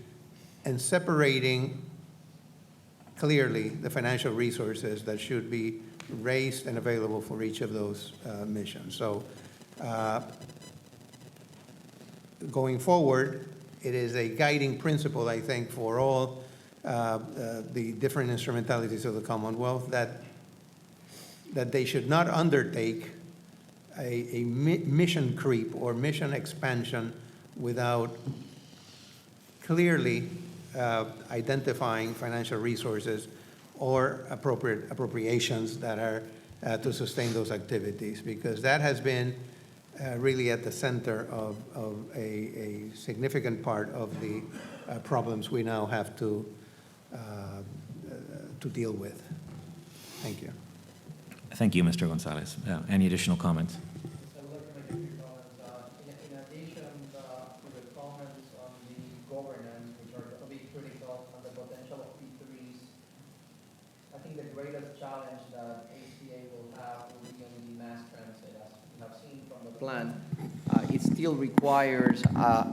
and separating clearly the financial resources that should be raised and available for each of those missions. So going forward, it is a guiding principle, I think, for all the different instrumentalities of the Commonwealth that they should not undertake a mission creep or mission expansion without clearly identifying financial resources or appropriate appropriations that are to sustain those activities, because that has been really at the center of a significant part of the problems we now have to deal with. Thank you. Thank you, Mr. Gonzalez. Any additional comments? I would like to make a few comments. In addition to the comments on the governance, which are going to be critical, on the potential of P3s, I think the greatest challenge that HCA will have will be on the mass transit. As we have seen from the plan, it still requires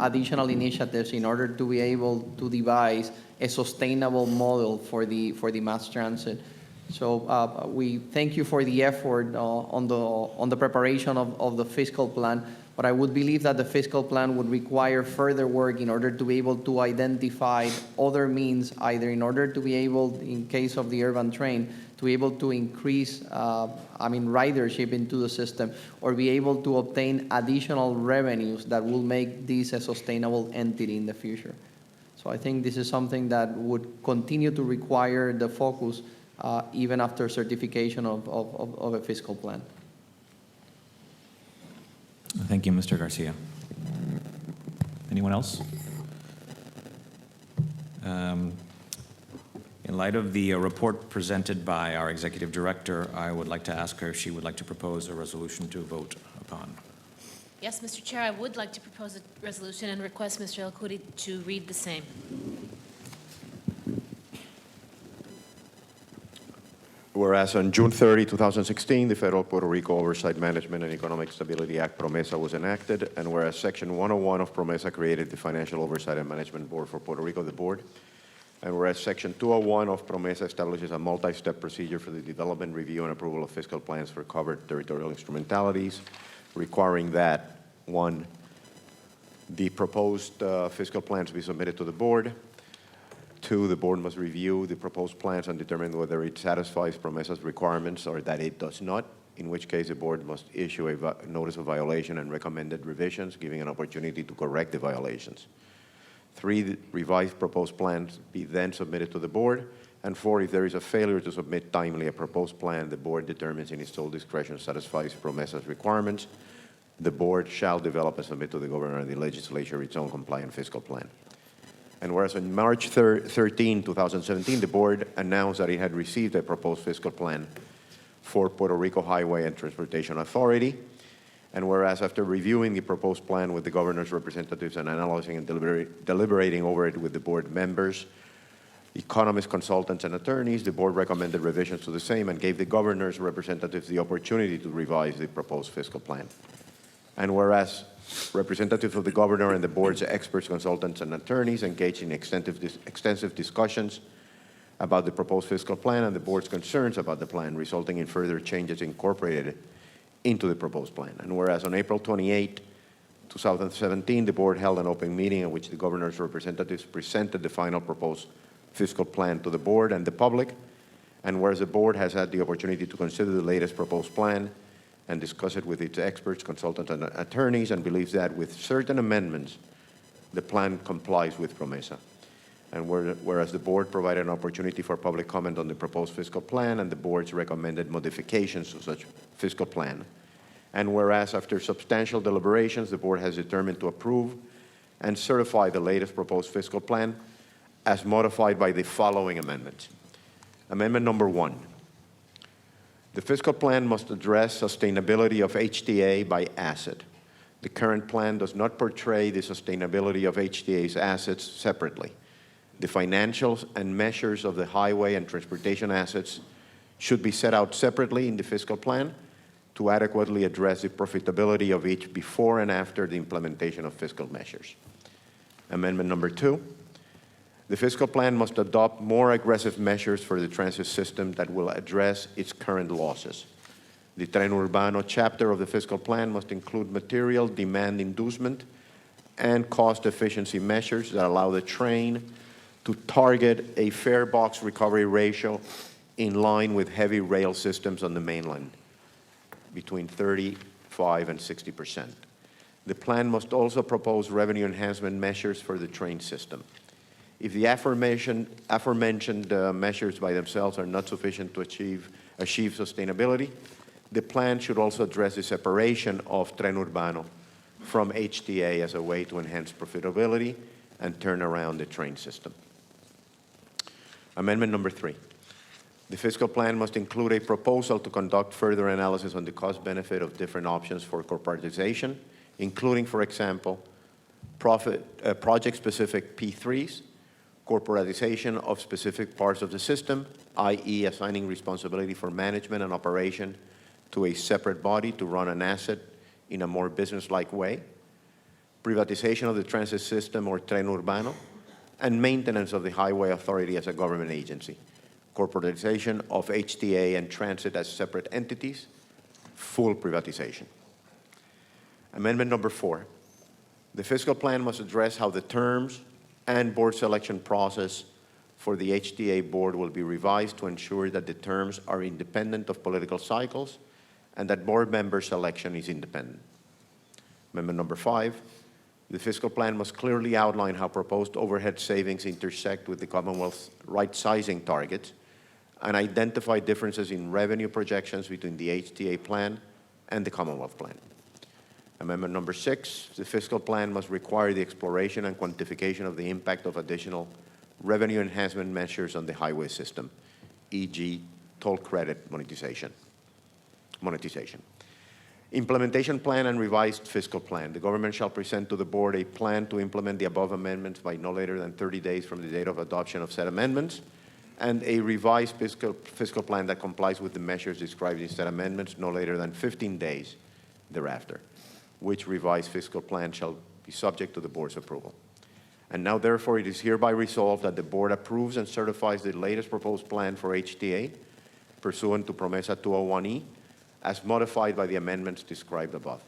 additional initiatives in order to be able to devise a sustainable model for the mass transit. So we thank you for the effort on the preparation of the fiscal plan, but I would believe that the fiscal plan would require further work in order to be able to identify other means, either in order to be able, in case of the urban train, to be able to increase, ridership into the system, or be able to obtain additional revenues that will make this a sustainable entity in the future. So I think this is something that would continue to require the focus even after certification of a fiscal plan. Thank you, Mr. Garcia. Anyone else? In light of the report presented by our executive director, I would like to ask her if she would like to propose a resolution to vote upon. Yes, Mr. Chair, I would like to propose a resolution and request Mr. El Khoury to read the same. Whereas on June 30, 2016, the Federal Puerto Rico Oversight Management and Economic Stability Act, PROMESA, was enacted, and whereas Section 101 of PROMESA created the Financial Oversight and Management Board for Puerto Rico, the board, and whereas Section 201 of PROMESA establishes a multi-step procedure for the development, review, and approval of fiscal plans for covered territorial instrumentalities, requiring that, 1, the proposed fiscal plans be submitted to the board. 2, the board must review the proposed plans and determine whether it satisfies PROMESA's requirements or that it does not, in which case the board must issue a notice of violation and recommended revisions, giving an opportunity to correct the violations. 3, the revised proposed plans be then submitted to the board. And 4, if there is a failure to submit timely a proposed plan, the board determines in its sole discretion satisfies PROMESA's requirements. The board shall develop and submit to the governor and the legislature its own compliant fiscal plan. And whereas on March 13, 2017, the board announced that it had received a proposed fiscal plan for Puerto Rico Highway and Transportation Authority, and whereas after reviewing the proposed plan with the governor's representatives and analyzing and deliberating over it with the board members, economists, consultants, and attorneys, the board recommended revisions to the same and gave the governor's representatives the opportunity to revise the proposed fiscal plan. And whereas representatives of the governor and the board's experts, consultants, and attorneys engaged in extensive discussions about the proposed fiscal plan and the board's concerns about the plan, resulting in further changes incorporated into the proposed plan. And whereas on April 28, 2017, the board held an open meeting in which the governor's representatives presented the final proposed fiscal plan to the board and the public, and whereas the board has had the opportunity to consider the latest proposed plan and discuss it with its experts, consultants, and attorneys, and believes that with certain amendments, the plan complies with PROMESA. And whereas the board provided an opportunity for public comment on the proposed fiscal plan and the board's recommended modifications to such fiscal plan. And whereas after substantial deliberations, the board has determined to approve and certify the latest proposed fiscal plan as modified by the following amendments. Amendment number 1. The fiscal plan must address sustainability of HTA by asset. The current plan does not portray the sustainability of HTA's assets separately. The financials and measures of the highway and transportation assets should be set out separately in the fiscal plan to adequately address the profitability of each before and after the implementation of fiscal measures. Amendment number 2. The fiscal plan must adopt more aggressive measures for the transit system that will address its current losses. The Tren Urbano chapter of the fiscal plan must include material demand inducement and cost efficiency measures that allow the train to target a fare box recovery ratio in line with heavy rail systems on the mainland, between 35% and 60%. The plan must also propose revenue enhancement measures for the train system. If the aforementioned measures by themselves are not sufficient to achieve sustainability, the plan should also address the separation of Tren Urbano from HTA as a way to enhance profitability and turn around the train system. Amendment number 3. The fiscal plan must include a proposal to conduct further analysis on the cost-benefit of different options for corporatization, including, for example, project-specific P3s, corporatization of specific parts of the system, i.e. assigning responsibility for management and operation to a separate body to run an asset in a more business-like way, privatization of the transit system or Tren Urbano, and maintenance of the highway authority as a government agency, corporatization of HTA and transit as separate entities, full privatization. Amendment number 4. The fiscal plan must address how the terms and board selection process for the HTA board will be revised to ensure that the terms are independent of political cycles and that board member selection is independent. Amendment number 5. The fiscal plan must clearly outline how proposed overhead savings intersect with the Commonwealth's right-sizing targets and identify differences in revenue projections between the HTA plan and the Commonwealth plan. Amendment number 6, the fiscal plan must require the exploration and quantification of the impact of additional revenue enhancement measures on the highway system, e.g. toll credit monetization. Implementation plan and revised fiscal plan. The government shall present to the board a plan to implement the above amendments by no later than 30 days from the date of adoption of said amendments, and a revised fiscal plan that complies with the measures described in said amendments no later than 15 days thereafter, which revised fiscal plan shall be subject to the board's approval. And now, therefore, it is hereby resolved that the board approves and certifies the latest proposed plan for HTA pursuant to PROMESA 201E as modified by the amendments described above.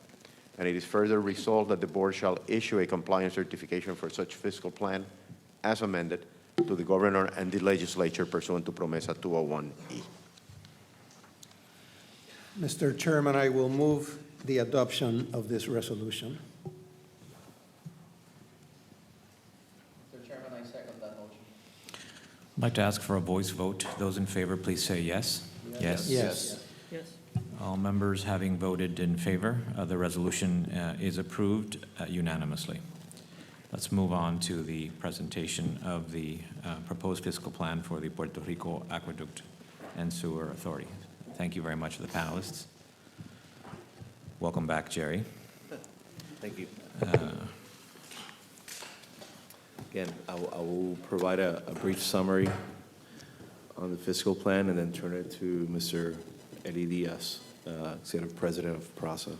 And it is further resolved that the board shall issue a compliance certification for such fiscal plan as amended to the governor and the legislature pursuant to PROMESA 201E. Mr. Chairman, I will move the adoption of this resolution. Mr. Chairman, I second that motion. I'd like to ask for a voice vote. Those in favor, please say yes. Yes. Yes. Yes. All members having voted in favor, the resolution is approved unanimously. Let's move on to the presentation of the proposed fiscal plan for the Puerto Rico Aqueduct and Sewer Authority. Thank you very much to the panelists. Welcome back, Jerry. Thank you. Again, I will provide a brief summary on the fiscal plan and then turn it to Mr. Eli Diaz, Executive President of PRASA.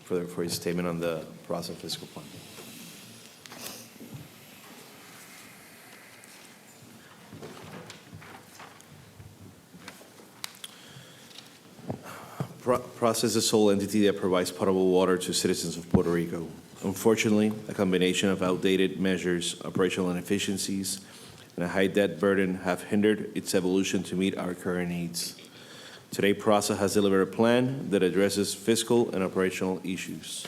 for his statement on the PRASA fiscal plan. PRASA is the sole entity that provides potable water to citizens of Puerto Rico. Unfortunately, a combination of outdated measures, operational inefficiencies, and a high debt burden have hindered its evolution to meet our current needs. Today, PRASA has delivered a plan that addresses fiscal and operational issues.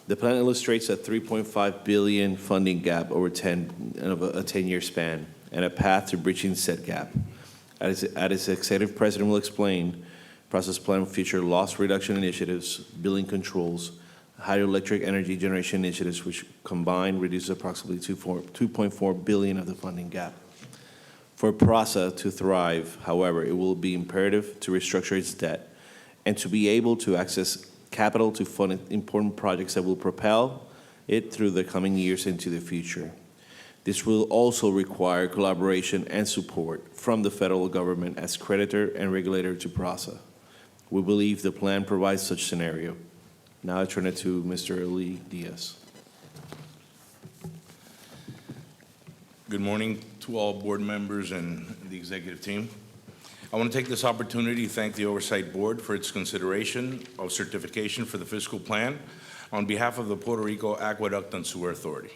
The plan illustrates a $3.5 billion funding gap over a 10-year span and a path to breaching said gap. As its executive president will explain, PRASA's plan will feature loss reduction initiatives, billing controls, hydroelectric energy generation initiatives, which combined reduce approximately $2.4 billion of the funding gap. For PRASA to thrive, however, it will be imperative to restructure its debt and to be able to access capital to fund important projects that will propel it through the coming years into the future. This will also require collaboration and support from the federal government as creditor and regulator to PRASA. We believe the plan provides such scenario. Now I turn it to Mr. Eli Diaz. Good morning to all board members and the executive team. I want to take this opportunity to thank the Oversight Board for its consideration of certification for the fiscal plan on behalf of the Puerto Rico Aqueduct and Sewer Authority.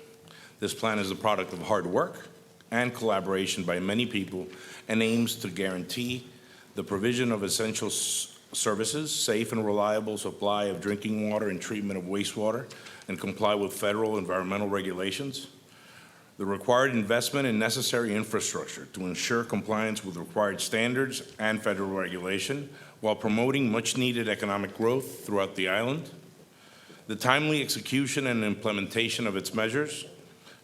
This plan is the product of hard work and collaboration by many people and aims to guarantee the provision of essential services, safe and reliable supply of drinking water and treatment of wastewater, and comply with federal environmental regulations. The required investment in necessary infrastructure to ensure compliance with required standards and federal regulation while promoting much-needed economic growth throughout the island. The timely execution and implementation of its measures,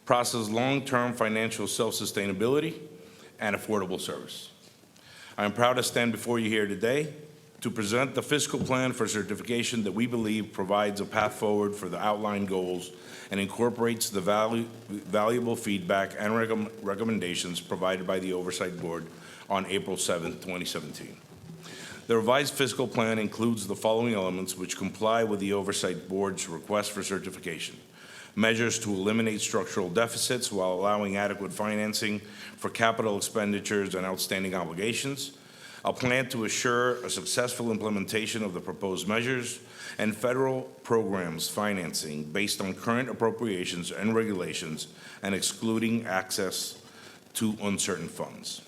PRASA's long-term financial self-sustainability, and affordable service. I am proud to stand before you here today to present the fiscal plan for certification that we believe provides a path forward for the outlined goals and incorporates the valuable feedback and recommendations provided by the Oversight Board on April 7, 2017. The revised fiscal plan includes the following elements which comply with the Oversight Board's request for certification. Measures to eliminate structural deficits while allowing adequate financing for capital expenditures and outstanding obligations, a plan to assure a successful implementation of the proposed measures, and federal programs financing based on current appropriations and regulations and excluding access to uncertain funds.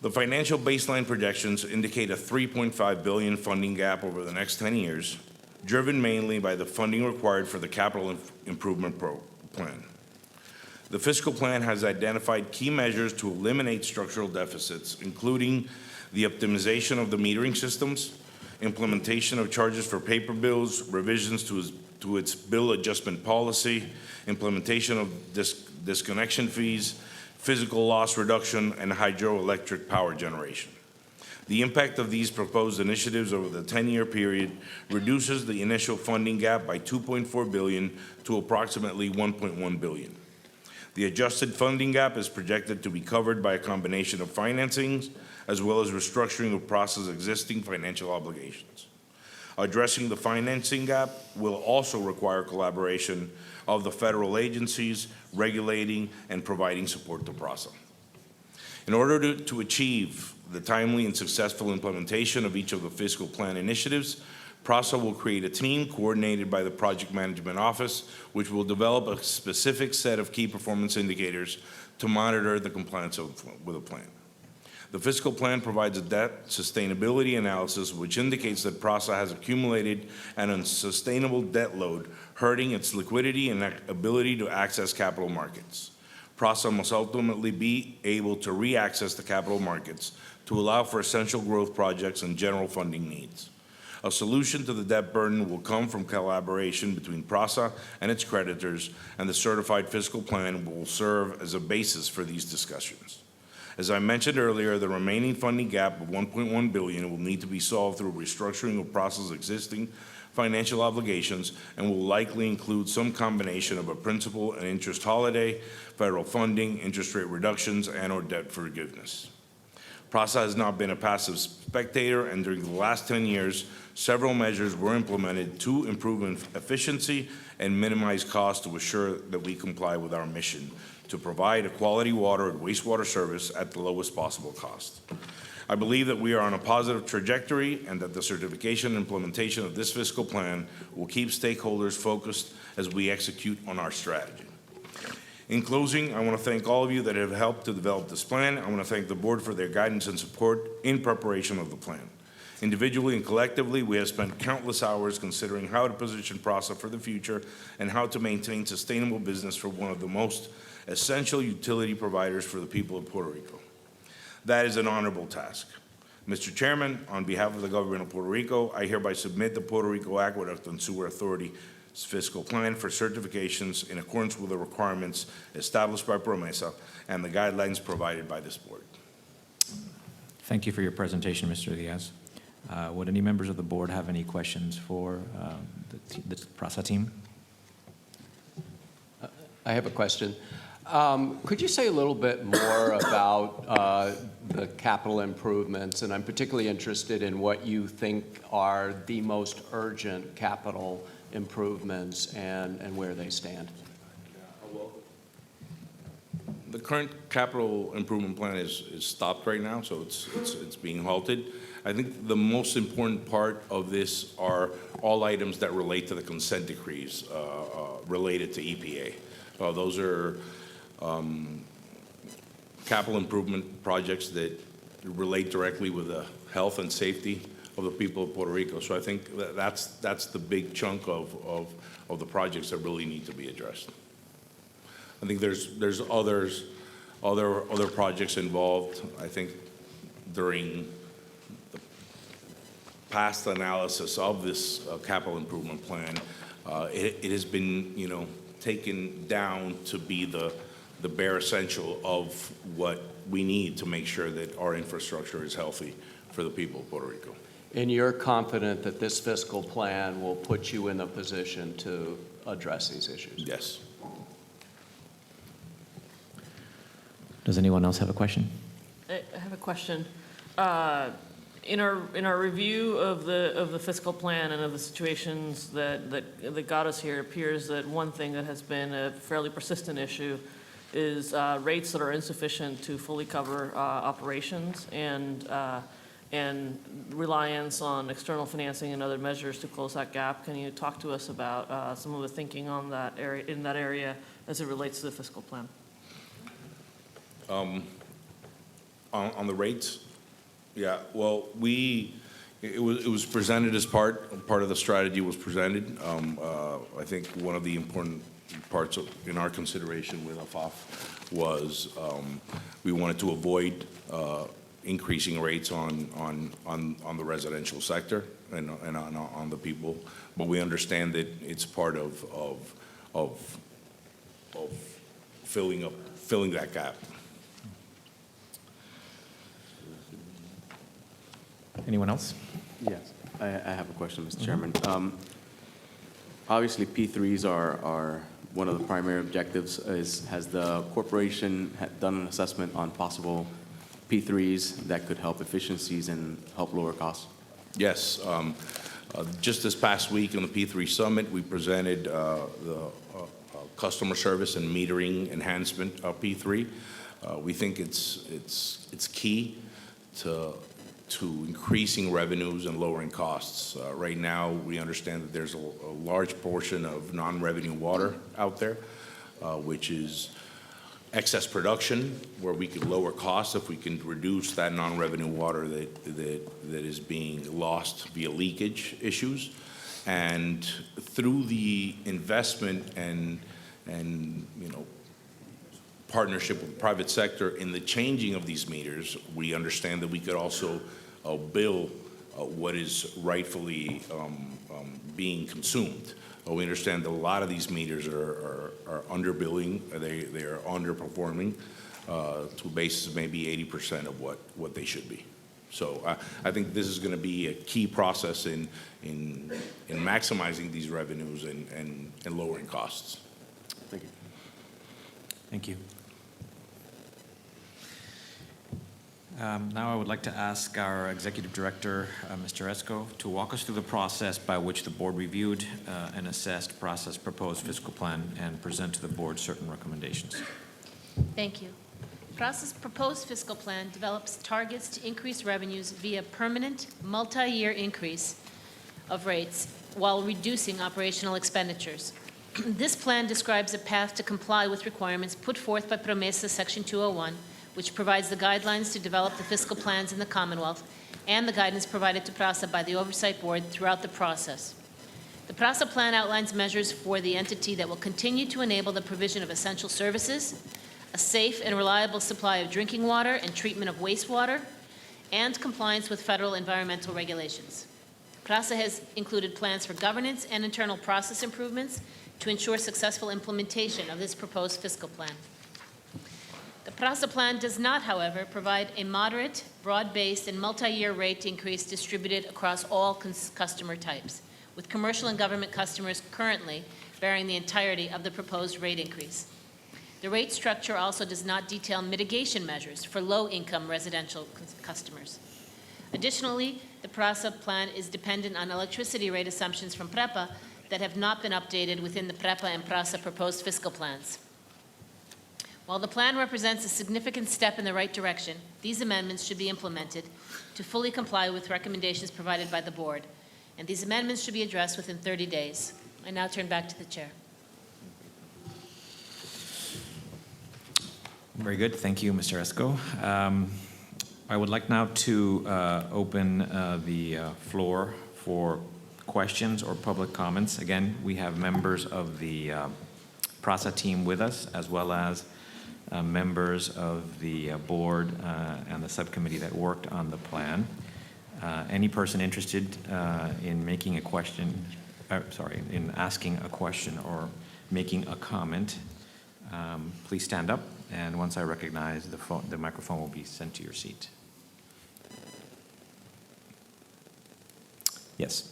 The financial baseline projections indicate a $3.5 billion funding gap over the next 10 years, driven mainly by the funding required for the capital improvement plan. The fiscal plan has identified key measures to eliminate structural deficits, including the optimization of the metering systems, implementation of charges for paper bills, revisions to its bill adjustment policy, implementation of disconnection fees, physical loss reduction, and hydroelectric power generation. The impact of these proposed initiatives over the 10-year period reduces the initial funding gap by $2.4 billion to approximately $1.1 billion. The adjusted funding gap is projected to be covered by a combination of financings as well as restructuring of PRASA's existing financial obligations. Addressing the financing gap will also require collaboration of the federal agencies regulating and providing support to PRASA. In order to achieve the timely and successful implementation of each of the fiscal plan initiatives, PRASA will create a team coordinated by the Project Management Office, which will develop a specific set of key performance indicators to monitor the compliance with the plan. The fiscal plan provides a debt sustainability analysis which indicates that PRASA has accumulated an unsustainable debt load, hurting its liquidity and ability to access capital markets. PRASA must ultimately be able to re-access the capital markets to allow for essential growth projects and general funding needs. A solution to the debt burden will come from collaboration between PRASA and its creditors, and the certified fiscal plan will serve as a basis for these discussions. As I mentioned earlier, the remaining funding gap of $1.1 billion will need to be solved through restructuring of PRASA's existing financial obligations and will likely include some combination of a principal and interest holiday, federal funding, interest rate reductions, and/or debt forgiveness. PRASA has not been a passive spectator, and during the last 10 years, several measures were implemented to improve efficiency and minimize costs to assure that we comply with our mission to provide a quality water and wastewater service at the lowest possible cost. I believe that we are on a positive trajectory and that the certification and implementation of this fiscal plan will keep stakeholders focused as we execute on our strategy. In closing, I want to thank all of you that have helped to develop this plan. I want to thank the board for their guidance and support in preparation of the plan. Individually and collectively, we have spent countless hours considering how to position PRASA for the future and how to maintain sustainable business for one of the most essential utility providers for the people of Puerto Rico. That is an honorable task. Mr. Chairman, on behalf of the government of Puerto Rico, I hereby submit the Puerto Rico Aqueduct and Sewer Authority's fiscal plan for certifications in accordance with the requirements established by PROMESA and the guidelines provided by this board. Thank you for your presentation, Mr. Diaz. Would any members of the board have any questions for the PRASA team? I have a question. Could you say a little bit more about the capital improvements? And I'm particularly interested in what you think are the most urgent capital improvements and where they stand. The current capital improvement plan is stopped right now, so it's being halted. I think the most important part of this are all items that relate to the consent decrees related to EPA. Those are capital improvement projects that relate directly with the health and safety of the people of Puerto Rico. So I think that's the big chunk of the projects that really need to be addressed. I think there's other projects involved. I think during the past analysis of this capital improvement plan, it has been taken down to be the bare essential of what we need to make sure that our infrastructure is healthy for the people of Puerto Rico. And you're confident that this fiscal plan will put you in a position to address these issues? Yes. Does anyone else have a question? I have a question. In our review of the fiscal plan and of the situations that got us here, it appears that one thing that has been a fairly persistent issue is rates that are insufficient to fully cover operations and reliance on external financing and other measures to close that gap. Can you talk to us about some of the thinking on that area as it relates to the fiscal plan? On the rates, yeah. Well, it was presented as part of the strategy was presented. I think one of the important parts in our consideration with FOMB was we wanted to avoid increasing rates on the residential sector and on the people, but we understand that it's part of filling that gap. Anyone else? Yes, I have a question, Mr. Chairman. Obviously, P3s are one of the primary objectives. Has the corporation done an assessment on possible P3s that could help efficiencies and help lower costs? Yes. Just this past week in the P3 Summit, we presented the customer service and metering enhancement of P3. We think it's key to increasing revenues and lowering costs. Right now, we understand that there's a large portion of non-revenue water out there, which is excess production, where we could lower costs if we can reduce that non-revenue water that is being lost via leakage issues. And through the investment and partnership with the private sector in the changing of these meters, we understand that we could also bill what is rightfully being consumed. We understand that a lot of these meters are underbilling, they are underperforming to a basis of maybe 80% of what they should be. So I think this is going to be a key process in maximizing these revenues and lowering costs. Thank you. Thank you. Now I would like to ask our Executive Director, Mr. Esco, to walk us through the process by which the board reviewed and assessed process proposed fiscal plan and present to the board certain recommendations. Thank you. Process proposed fiscal plan develops targets to increase revenues via permanent, multi-year increase of rates while reducing operational expenditures. This plan describes a path to comply with requirements put forth by PROMESA Section 201, which provides the guidelines to develop the fiscal plans in the Commonwealth, and the guidance provided to PRASA by the Oversight Board throughout the process. The PRASA plan outlines measures for the entity that will continue to enable the provision of essential services, a safe and reliable supply of drinking water and treatment of wastewater, and compliance with federal environmental regulations. PRASA has included plans for governance and internal process improvements to ensure successful implementation of this proposed fiscal plan. The PRASA plan does not, however, provide a moderate, broad-based, and multi-year rate increase distributed across all customer types, with commercial and government customers currently bearing the entirety of the proposed rate increase. The rate structure also does not detail mitigation measures for low-income residential customers. Additionally, the PRASA plan is dependent on electricity rate assumptions from PREPA that have not been updated within the PREPA and PRASA proposed fiscal plans. While the plan represents a significant step in the right direction, these amendments should be implemented to fully comply with recommendations provided by the board, and these amendments should be addressed within 30 days. I now turn back to the chair. Very good. Thank you, Mr. Esco. I would like now to open the floor for questions or public comments. Again, we have members of the PRASA team with us, as well as members of the board and the subcommittee that worked on the plan. Any person interested in making a question, in asking a question or making a comment, please stand up, and once I recognize the microphone will be sent to your seat. Yes.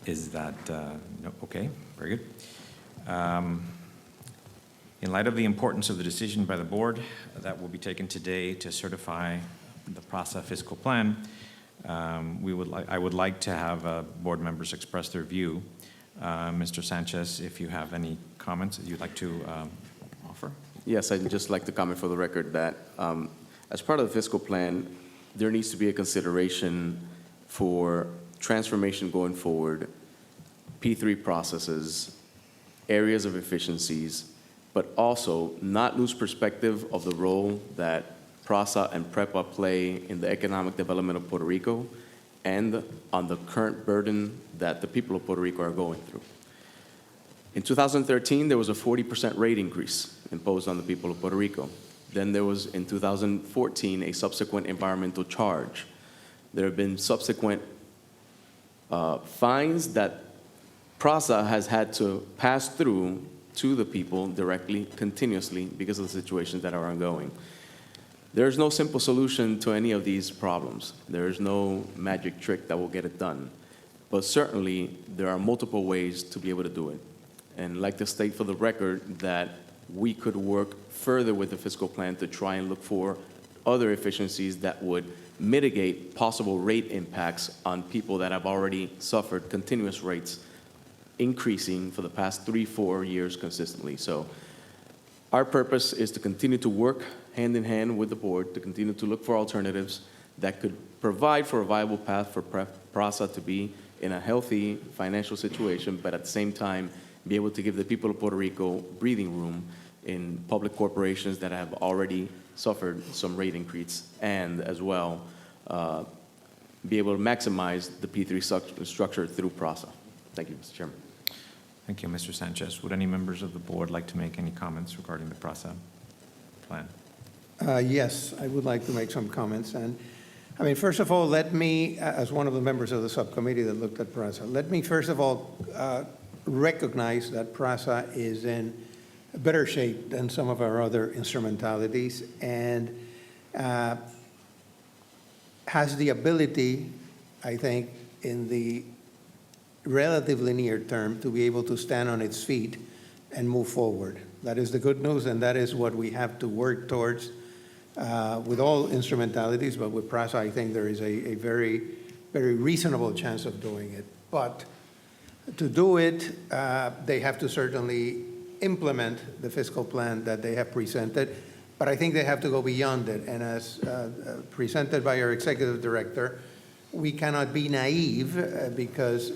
Is that, no, okay, very good. In light of the importance of the decision by the board that will be taken today to certify the PRASA fiscal plan, I would like to have board members express their view. Mr. Sanchez, if you have any comments that you'd like to offer? Yes, I'd just like to comment for the record that as part of the fiscal plan, there needs to be a consideration for transformation going forward, P3 processes, areas of efficiencies, but also not lose perspective of the role that PRASA and PREPA play in the economic development of Puerto Rico and on the current burden that the people of Puerto Rico are going through. In 2013, there was a 40% rate increase imposed on the people of Puerto Rico. Then there was, in 2014, a subsequent environmental charge. There have been subsequent fines that PRASA has had to pass through to the people directly, continuously, because of the situations that are ongoing. There's no simple solution to any of these problems. There is no magic trick that will get it done. But certainly, there are multiple ways to be able to do it. And I'd like to state for the record that we could work further with the fiscal plan to try and look for other efficiencies that would mitigate possible rate impacts on people that have already suffered continuous rates increasing for the past 3-4 years consistently. So our purpose is to continue to work hand in hand with the board to continue to look for alternatives that could provide for a viable path for PRASA to be in a healthy financial situation, but at the same time be able to give the people of Puerto Rico breathing room in public corporations that have already suffered some rate increase, and as well be able to maximize the P3 structure through PRASA. Thank you, Mr. Chairman. Thank you, Mr. Sanchez. Would any members of the board like to make any comments regarding the PRASA plan? Yes, I would like to make some comments. And I mean, first of all, let me, as one of the members of the subcommittee that looked at PRASA, let me first of all recognize that PRASA is in better shape than some of our other instrumentalities, and has the ability, I think, in the relatively near term to be able to stand on its feet and move forward. That is the good news, and that is what we have to work towards with all instrumentalities, but with PRASA, I think there is a very, very reasonable chance of doing it. But to do it, they have to certainly implement the fiscal plan that they have presented, but I think they have to go beyond it. And as presented by our executive director, we cannot be naive because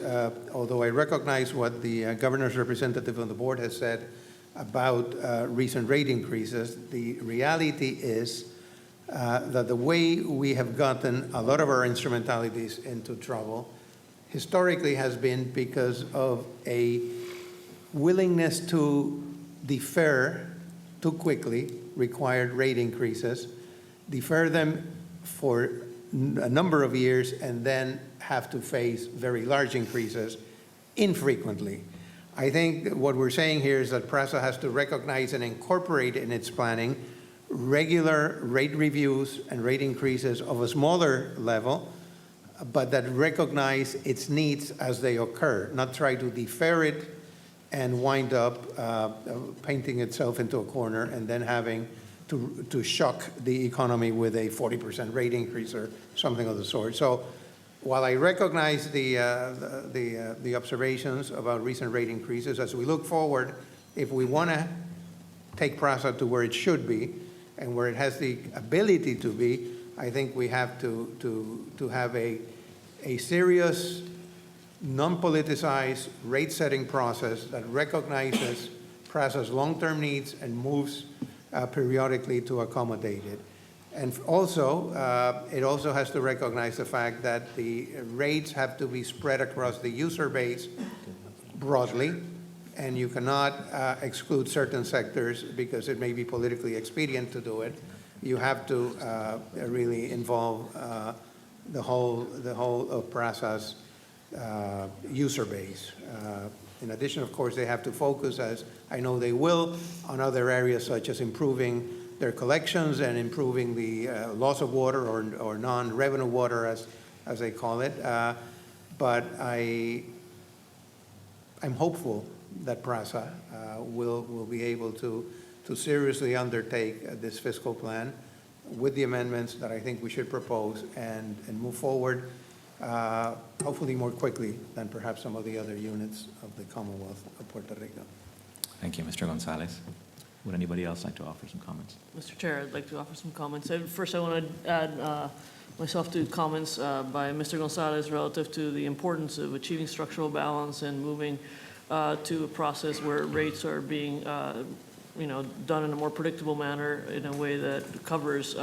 although I recognize what the governor's representative on the board has said about recent rate increases, the reality is that the way we have gotten a lot of our instrumentalities into trouble historically has been because of a willingness to defer too quickly required rate increases, defer them for a number of years, and then have to face very large increases infrequently. I think what we're saying here is that PRASA has to recognize and incorporate in its planning regular rate reviews and rate increases of a smaller level, but that recognize its needs as they occur, not try to defer it and wind up painting itself into a corner and then having to shock the economy with a 40% rate increase or something of the sort. So while I recognize the observations about recent rate increases, as we look forward, if we want to take PRASA to where it should be and where it has the ability to be, I think we have to have a serious, non-politicized rate-setting process that recognizes PRASA's long-term needs and moves periodically to accommodate it. And also, it also has to recognize the fact that the rates have to be spread across the user base broadly, and you cannot exclude certain sectors because it may be politically expedient to do it. You have to really involve the whole of PRASA's user base. In addition, of course, they have to focus, as I know they will, on other areas such as improving their collections and improving the loss of water or non-revenue water, as they call it. But I'm hopeful that PRASA will be able to seriously undertake this fiscal plan with the amendments that I think we should propose and move forward, hopefully more quickly than perhaps some of the other units of the Commonwealth of Puerto Rico. Thank you, Mr. Gonzalez. Would anybody else like to offer some comments? Mr. Chair, I'd like to offer some comments. First, I want to add myself to comments by Mr. Gonzalez relative to the importance of achieving structural balance and moving to a process where rates are being done in a more predictable manner in a way that covers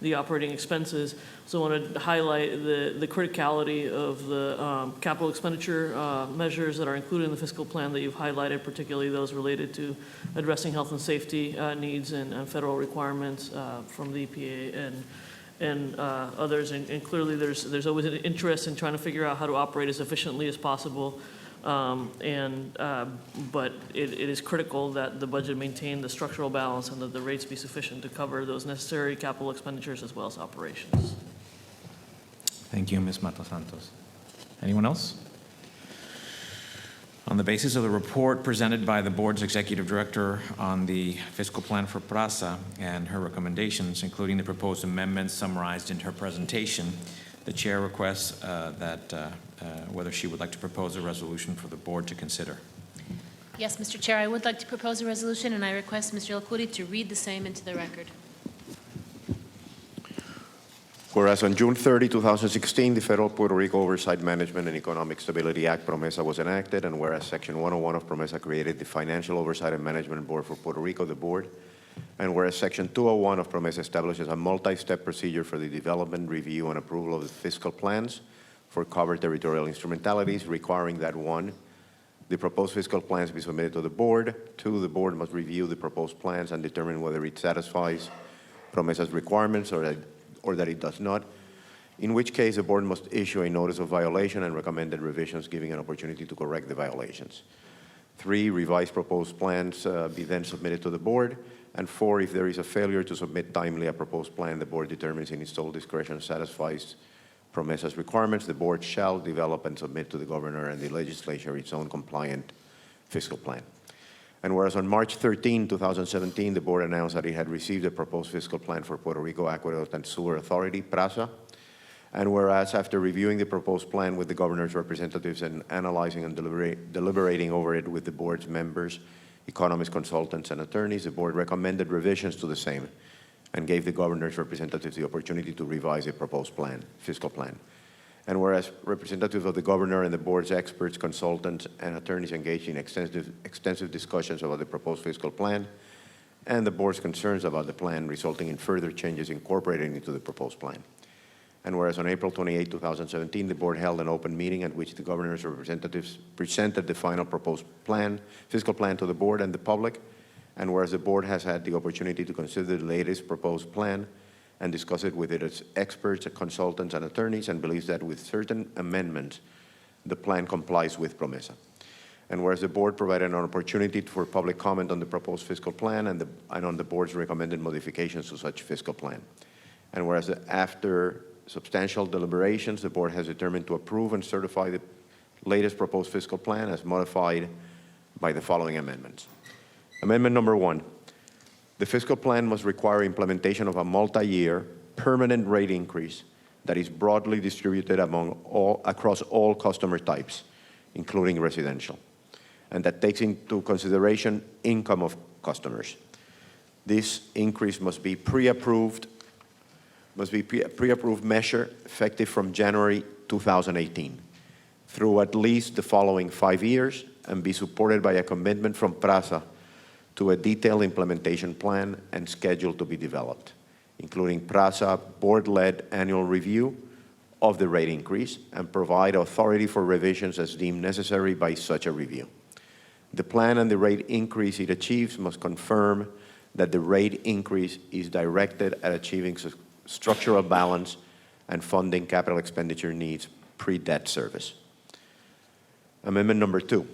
the operating expenses. So I want to highlight the criticality of the capital expenditure measures that are included in the fiscal plan that you've highlighted, particularly those related to addressing health and safety needs and federal requirements from the EPA and others. And clearly there's always an interest in trying to figure out how to operate as efficiently as possible. But it is critical that the budget maintain the structural balance and that the rates be sufficient to cover those necessary capital expenditures as well as operations. Thank you, Ms. Matos Santos. Anyone else? On the basis of the report presented by the board's executive director on the fiscal plan for PRASA and her recommendations, including the proposed amendments summarized in her presentation, the chair requests whether she would like to propose a resolution for the board to consider. Yes, Mr. Chair, I would like to propose a resolution, and I request Mr. Alcuri to read the same into the record. Whereas on June 30, 2016, the Federal Puerto Rico Oversight Management and Economic Stability Act, PROMESA, was enacted, and whereas Section 101 of PROMESA created the Financial Oversight and Management Board for Puerto Rico, the board, and whereas Section 201 of PROMESA establishes a multi-step procedure for the development, review, and approval of the fiscal plans for covered territorial instrumentalities, requiring that 1, the proposed fiscal plans be submitted to the board, 2, the board must review the proposed plans and determine whether it satisfies PROMESA's requirements or that it does not, in which case the board must issue a notice of violation and recommended revisions giving an opportunity to correct the violations. 3, revised proposed plans be then submitted to the board, and 4, if there is a failure to submit timely a proposed plan, the board determines in its sole discretion satisfies PROMESA's requirements, the board shall develop and submit to the governor and the legislature its own compliant fiscal plan. And whereas on March 13, 2017, the board announced that it had received a proposed fiscal plan for Puerto Rico Aqueduct and Sewer Authority, PRASA, and whereas after reviewing the proposed plan with the governor's representatives and analyzing and deliberating over it with the board's members, economists, consultants, and attorneys, the board recommended revisions to the same and gave the governor's representatives the opportunity to revise a proposed plan, fiscal plan. And whereas representatives of the governor and the board's experts, consultants, and attorneys engaged in extensive discussions about the proposed fiscal plan and the board's concerns about the plan resulting in further changes incorporated into the proposed plan. And whereas on April 28, 2017, the board held an open meeting at which the governor's representatives presented the final proposed plan, fiscal plan to the board and the public, and whereas the board has had the opportunity to consider the latest proposed plan and discuss it with its experts, consultants, and attorneys, and believes that with certain amendments, the plan complies with PROMESA. And whereas the board provided an opportunity for public comment on the proposed fiscal plan and on the board's recommended modifications to such fiscal plan. And whereas after substantial deliberations, the board has determined to approve and certify the latest proposed fiscal plan as modified by the following amendments. Amendment number 1, the fiscal plan must require implementation of a multi-year permanent rate increase that is broadly distributed across all customer types, including residential, and that takes into consideration income of customers. This increase must be pre-approved measure effective from January 2018 through at least the following 5 years and be supported by a commitment from PRASA to a detailed implementation plan and schedule to be developed, including PRASA board-led annual review of the rate increase and provide authority for revisions as deemed necessary by such a review. The plan and the rate increase it achieves must confirm that the rate increase is directed at achieving structural balance and funding capital expenditure needs pre-debt service. Amendment number 2.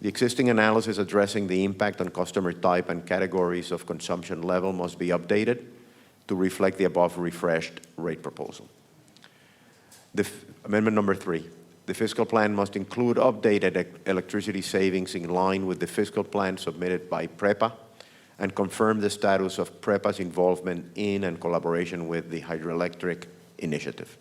The existing analysis addressing the impact on customer type and categories of consumption level must be updated to reflect the above refreshed rate proposal. Amendment number 3. The fiscal plan must include updated electricity savings in line with the fiscal plan submitted by PREPA and confirm the status of PREPA's involvement in and collaboration with the hydroelectric initiative.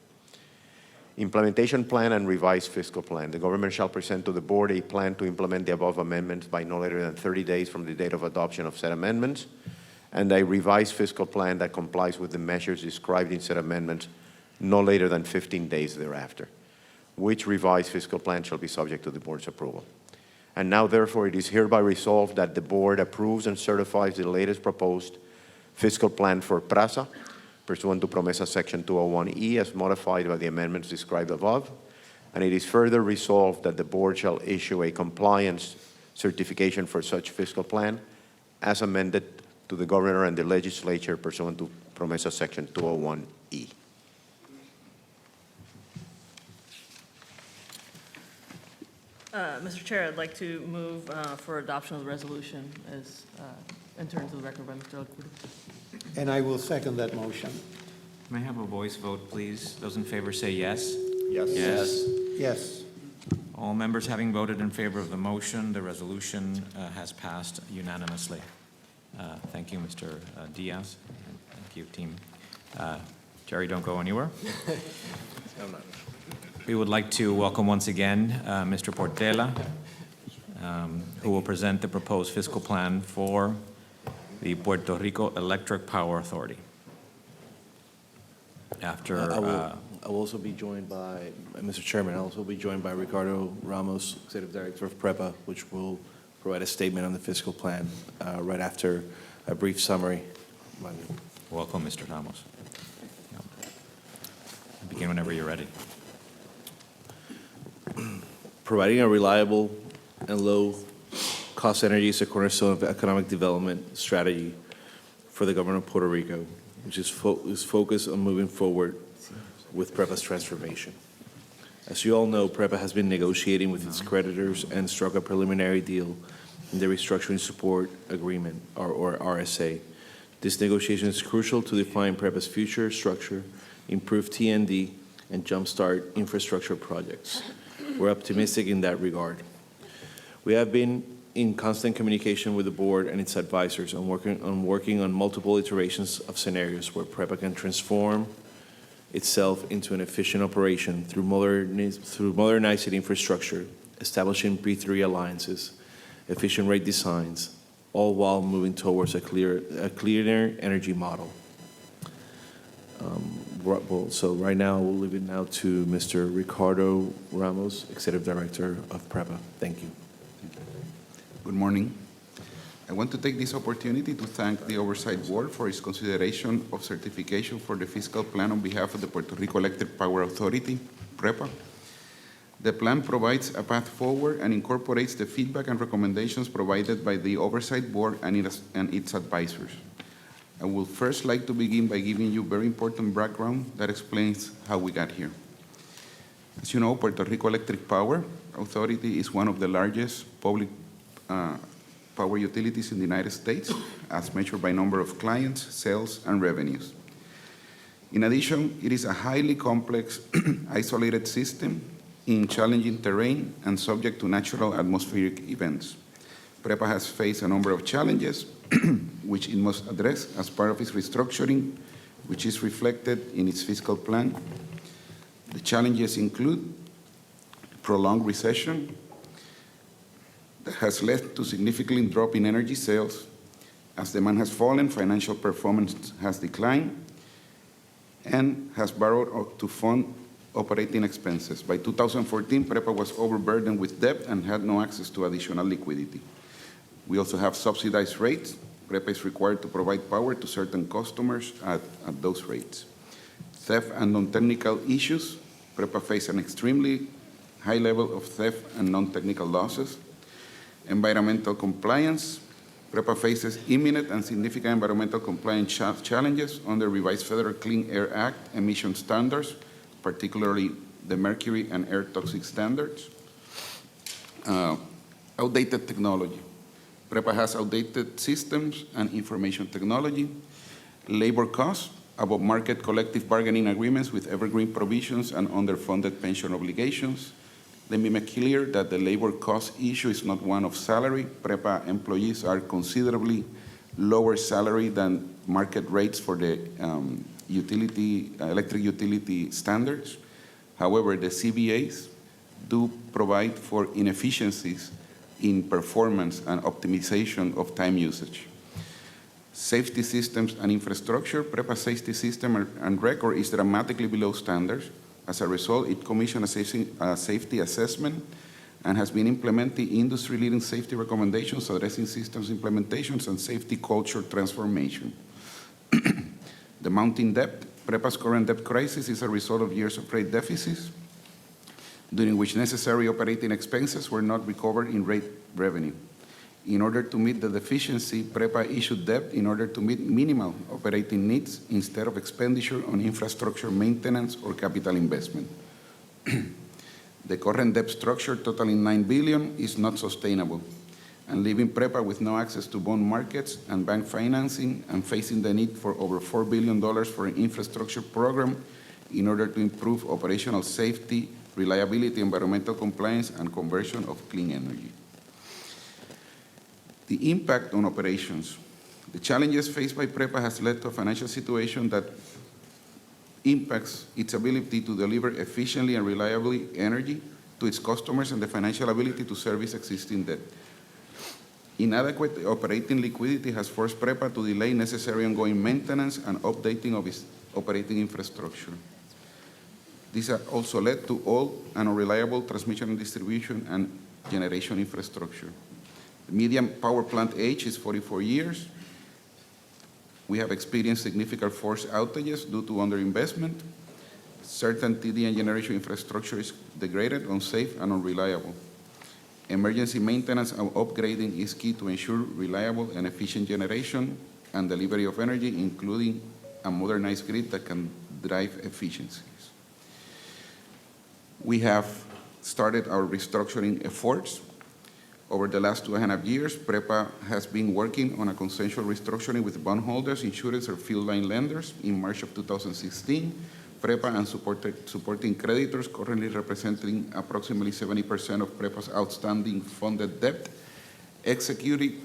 Implementation plan and revised fiscal plan. The government shall present to the board a plan to implement the above amendments by no later than 30 days from the date of adoption of said amendments, and a revised fiscal plan that complies with the measures described in said amendments no later than 15 days thereafter, which revised fiscal plan shall be subject to the board's approval. And now, therefore, it is hereby resolved that the board approves and certifies the latest proposed fiscal plan for PRASA, pursuant to PROMESA Section 201E as modified by the amendments described above, and it is further resolved that the board shall issue a compliance certification for such fiscal plan as amended to the governor and the legislature pursuant to PROMESA Section 201E. Mr. Chair, I'd like to move for adoption of the resolution as entered into the record by Mr. Alcudo. And I will second that motion. May I have a voice vote, please? Those in favor say yes. Yes. Yes. Yes. All members having voted in favor of the motion, the resolution has passed unanimously. Thank you, Mr. Diaz. And thank you, team. Jerry, don't go anywhere. We would like to welcome once again Mr. Portela, who will present the proposed fiscal plan for the Puerto Rico Electric Power Authority. After I will also be joined by, Mr. Chairman, I'll also be joined by Ricardo Ramos, Executive Director of PREPA, which will provide a statement on the fiscal plan right after a brief summary. Welcome, Mr. Ramos. Begin whenever you're ready. Providing a reliable and low-cost energy is a cornerstone of economic development strategy for the government of Puerto Rico, which is focused on moving forward with PREPA's transformation. As you all know, PREPA has been negotiating with its creditors and struck a preliminary deal in the Restructuring Support Agreement, or RSA. This negotiation is crucial to define PREPA's future structure, improve T&D, and jumpstart infrastructure projects. We're optimistic in that regard. We have been in constant communication with the board and its advisors on working on multiple iterations of scenarios where PREPA can transform itself into an efficient operation through modernizing infrastructure, establishing P3 alliances, efficient rate designs, all while moving towards a cleaner energy model. So right now, we'll leave it now to Mr. Ricardo Ramos, Executive Director of PREPA. Thank you. Good morning. I want to take this opportunity to thank the Oversight Board for its consideration of certification for the fiscal plan on behalf of the Puerto Rico Electric Power Authority, PREPA. The plan provides a path forward and incorporates the feedback and recommendations provided by the Oversight Board and its advisors. I would first like to begin by giving you very important background that explains how we got here. As you know, Puerto Rico Electric Power Authority is one of the largest public power utilities in the United States, as measured by number of clients, sales, and revenues. In addition, it is a highly complex, isolated system in challenging terrain and subject to natural atmospheric events. PREPA has faced a number of challenges which it must address as part of its restructuring, which is reflected in its fiscal plan. The challenges include prolonged recession that has led to significant drop in energy sales. As demand has fallen, financial performance has declined, and has borrowed to fund operating expenses. By 2014, PREPA was overburdened with debt and had no access to additional liquidity. We also have subsidized rates. PREPA is required to provide power to certain customers at those rates. Theft and non-technical issues. PREPA faces an extremely high level of theft and non-technical losses. Environmental compliance. PREPA faces imminent and significant environmental compliance challenges under revised Federal Clean Air Act emission standards, particularly the mercury and air toxic standards. Outdated technology. PREPA has outdated systems and information technology. Labor costs, above market collective bargaining agreements with evergreen provisions and underfunded pension obligations. Let me make clear that the labor cost issue is not one of salary. PREPA employees are considerably lower salary than market rates for the electric utility standards. However, the CBAs do provide for inefficiencies in performance and optimization of time usage. Safety systems and infrastructure. PREPA safety system and record is dramatically below standards. As a result, it commissioned a safety assessment and has been implementing industry-leading safety recommendations addressing systems implementations and safety culture transformation. The mounting debt. PREPA's current debt crisis is a result of years of rate deficits, during which necessary operating expenses were not recovered in rate revenue. In order to meet the deficiency, PREPA issued debt in order to meet minimal operating needs instead of expenditure on infrastructure maintenance or capital investment. The current debt structure, totaling $9 billion, is not sustainable, and leaving PREPA with no access to bond markets and bank financing and facing the need for over $4 billion for an infrastructure program in order to improve operational safety, reliability, environmental compliance, and conversion of clean energy. The impact on operations. The challenges faced by PREPA has led to a financial situation that impacts its ability to deliver efficiently and reliably energy to its customers and the financial ability to service existing debt. Inadequate operating liquidity has forced PREPA to delay necessary ongoing maintenance and updating of its operating infrastructure. This has also led to old and unreliable transmission and distribution and generation infrastructure. The median power plant age is 44 years. We have experienced significant forced outages due to underinvestment. Certain TDN generation infrastructure is degraded, unsafe, and unreliable. Emergency maintenance and upgrading is key to ensure reliable and efficient generation and delivery of energy, including a modernized grid that can drive efficiencies. We have started our restructuring efforts. Over the last 2.5 years, PREPA has been working on a consensual restructuring with bondholders, insurers, or field line lenders. In March of 2016, PREPA and supporting creditors currently representing approximately 70% of PREPA's outstanding funded debt, executed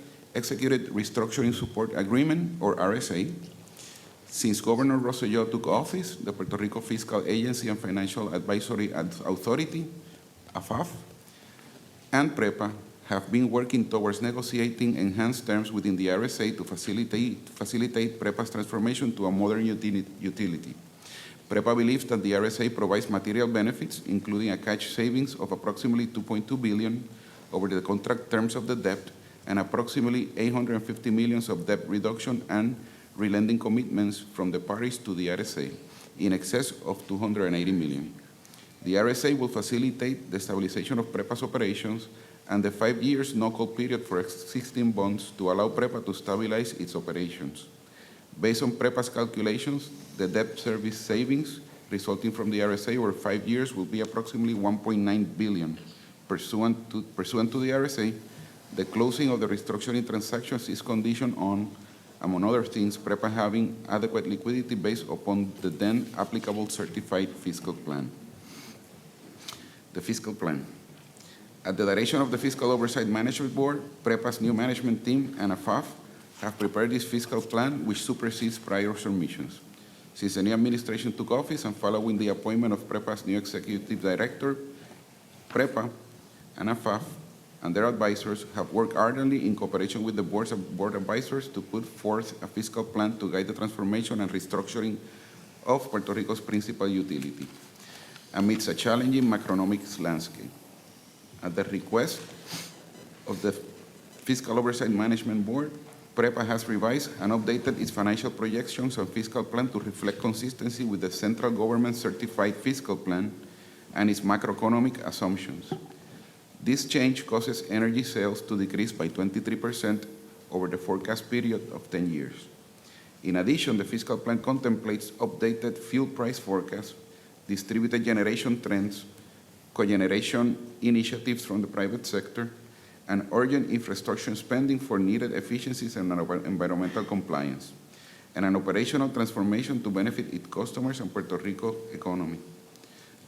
restructuring support agreement, or RSA. Since Governor Rosselló took office, the Puerto Rico Fiscal Agency and Financial Advisory Authority, AFAF, and PREPA have been working towards negotiating enhanced terms within the RSA to facilitate PREPA's transformation to a modern utility. PREPA believes that the RSA provides material benefits, including a cash savings of approximately $2.2 billion over the contract terms of the debt and approximately $850 million of debt reduction and relending commitments from the parties to the RSA, in excess of $280 million. The RSA will facilitate the stabilization of PREPA's operations and the 5 years no-call period for existing bonds to allow PREPA to stabilize its operations. Based on PREPA's calculations, the debt service savings resulting from the RSA over 5 years will be approximately $1.9 billion. Pursuant to the RSA, the closing of the restructuring transactions is conditioned on, among other things, PREPA having adequate liquidity based upon the then applicable certified fiscal plan. The fiscal plan. At the direction of the Fiscal Oversight Management Board, PREPA's new management team and AFAF have prepared this fiscal plan, which supersedes prior submissions. Since the new administration took office and following the appointment of PREPA's new executive director, PREPA and AFAF and their advisors have worked ardently in cooperation with the board advisors to put forth a fiscal plan to guide the transformation and restructuring of Puerto Rico's principal utility amidst a challenging macroeconomic landscape. At the request of the Fiscal Oversight Management Board, PREPA has revised and updated its financial projections and fiscal plan to reflect consistency with the central government certified fiscal plan and its macroeconomic assumptions. This change causes energy sales to decrease by 23% over the forecast period of 10 years. In addition, the fiscal plan contemplates updated fuel price forecasts, distributed generation trends, cogeneration initiatives from the private sector, and urgent infrastructure spending for needed efficiencies and environmental compliance, and an operational transformation to benefit its customers and Puerto Rico economy.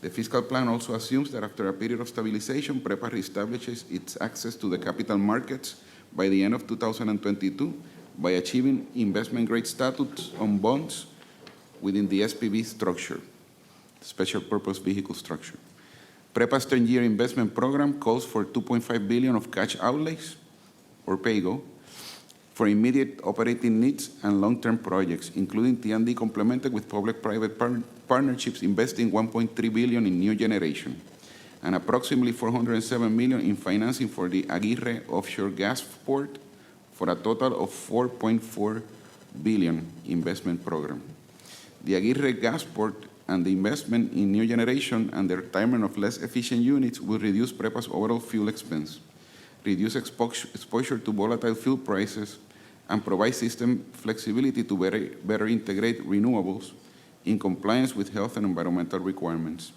The fiscal plan also assumes that after a period of stabilization, PREPA reestablishes its access to the capital markets by the end of 2022 by achieving investment-grade status on bonds within the SPV structure, Special Purpose Vehicle structure. PREPA's 10-year investment program calls for $2.5 billion of cash outlays, or PAYGO, for immediate operating needs and long-term projects, including T&D complemented with public-private partnerships investing $1.3 billion in new generation, and approximately $407 million in financing for the Aguirre offshore gas port, for a total of $4.4 billion investment program. The Aguirre gas port and the investment in new generation and the retirement of less efficient units will reduce PREPA's overall fuel expense, reduce exposure to volatile fuel prices, and provide system flexibility to better integrate renewables in compliance with health and environmental requirements.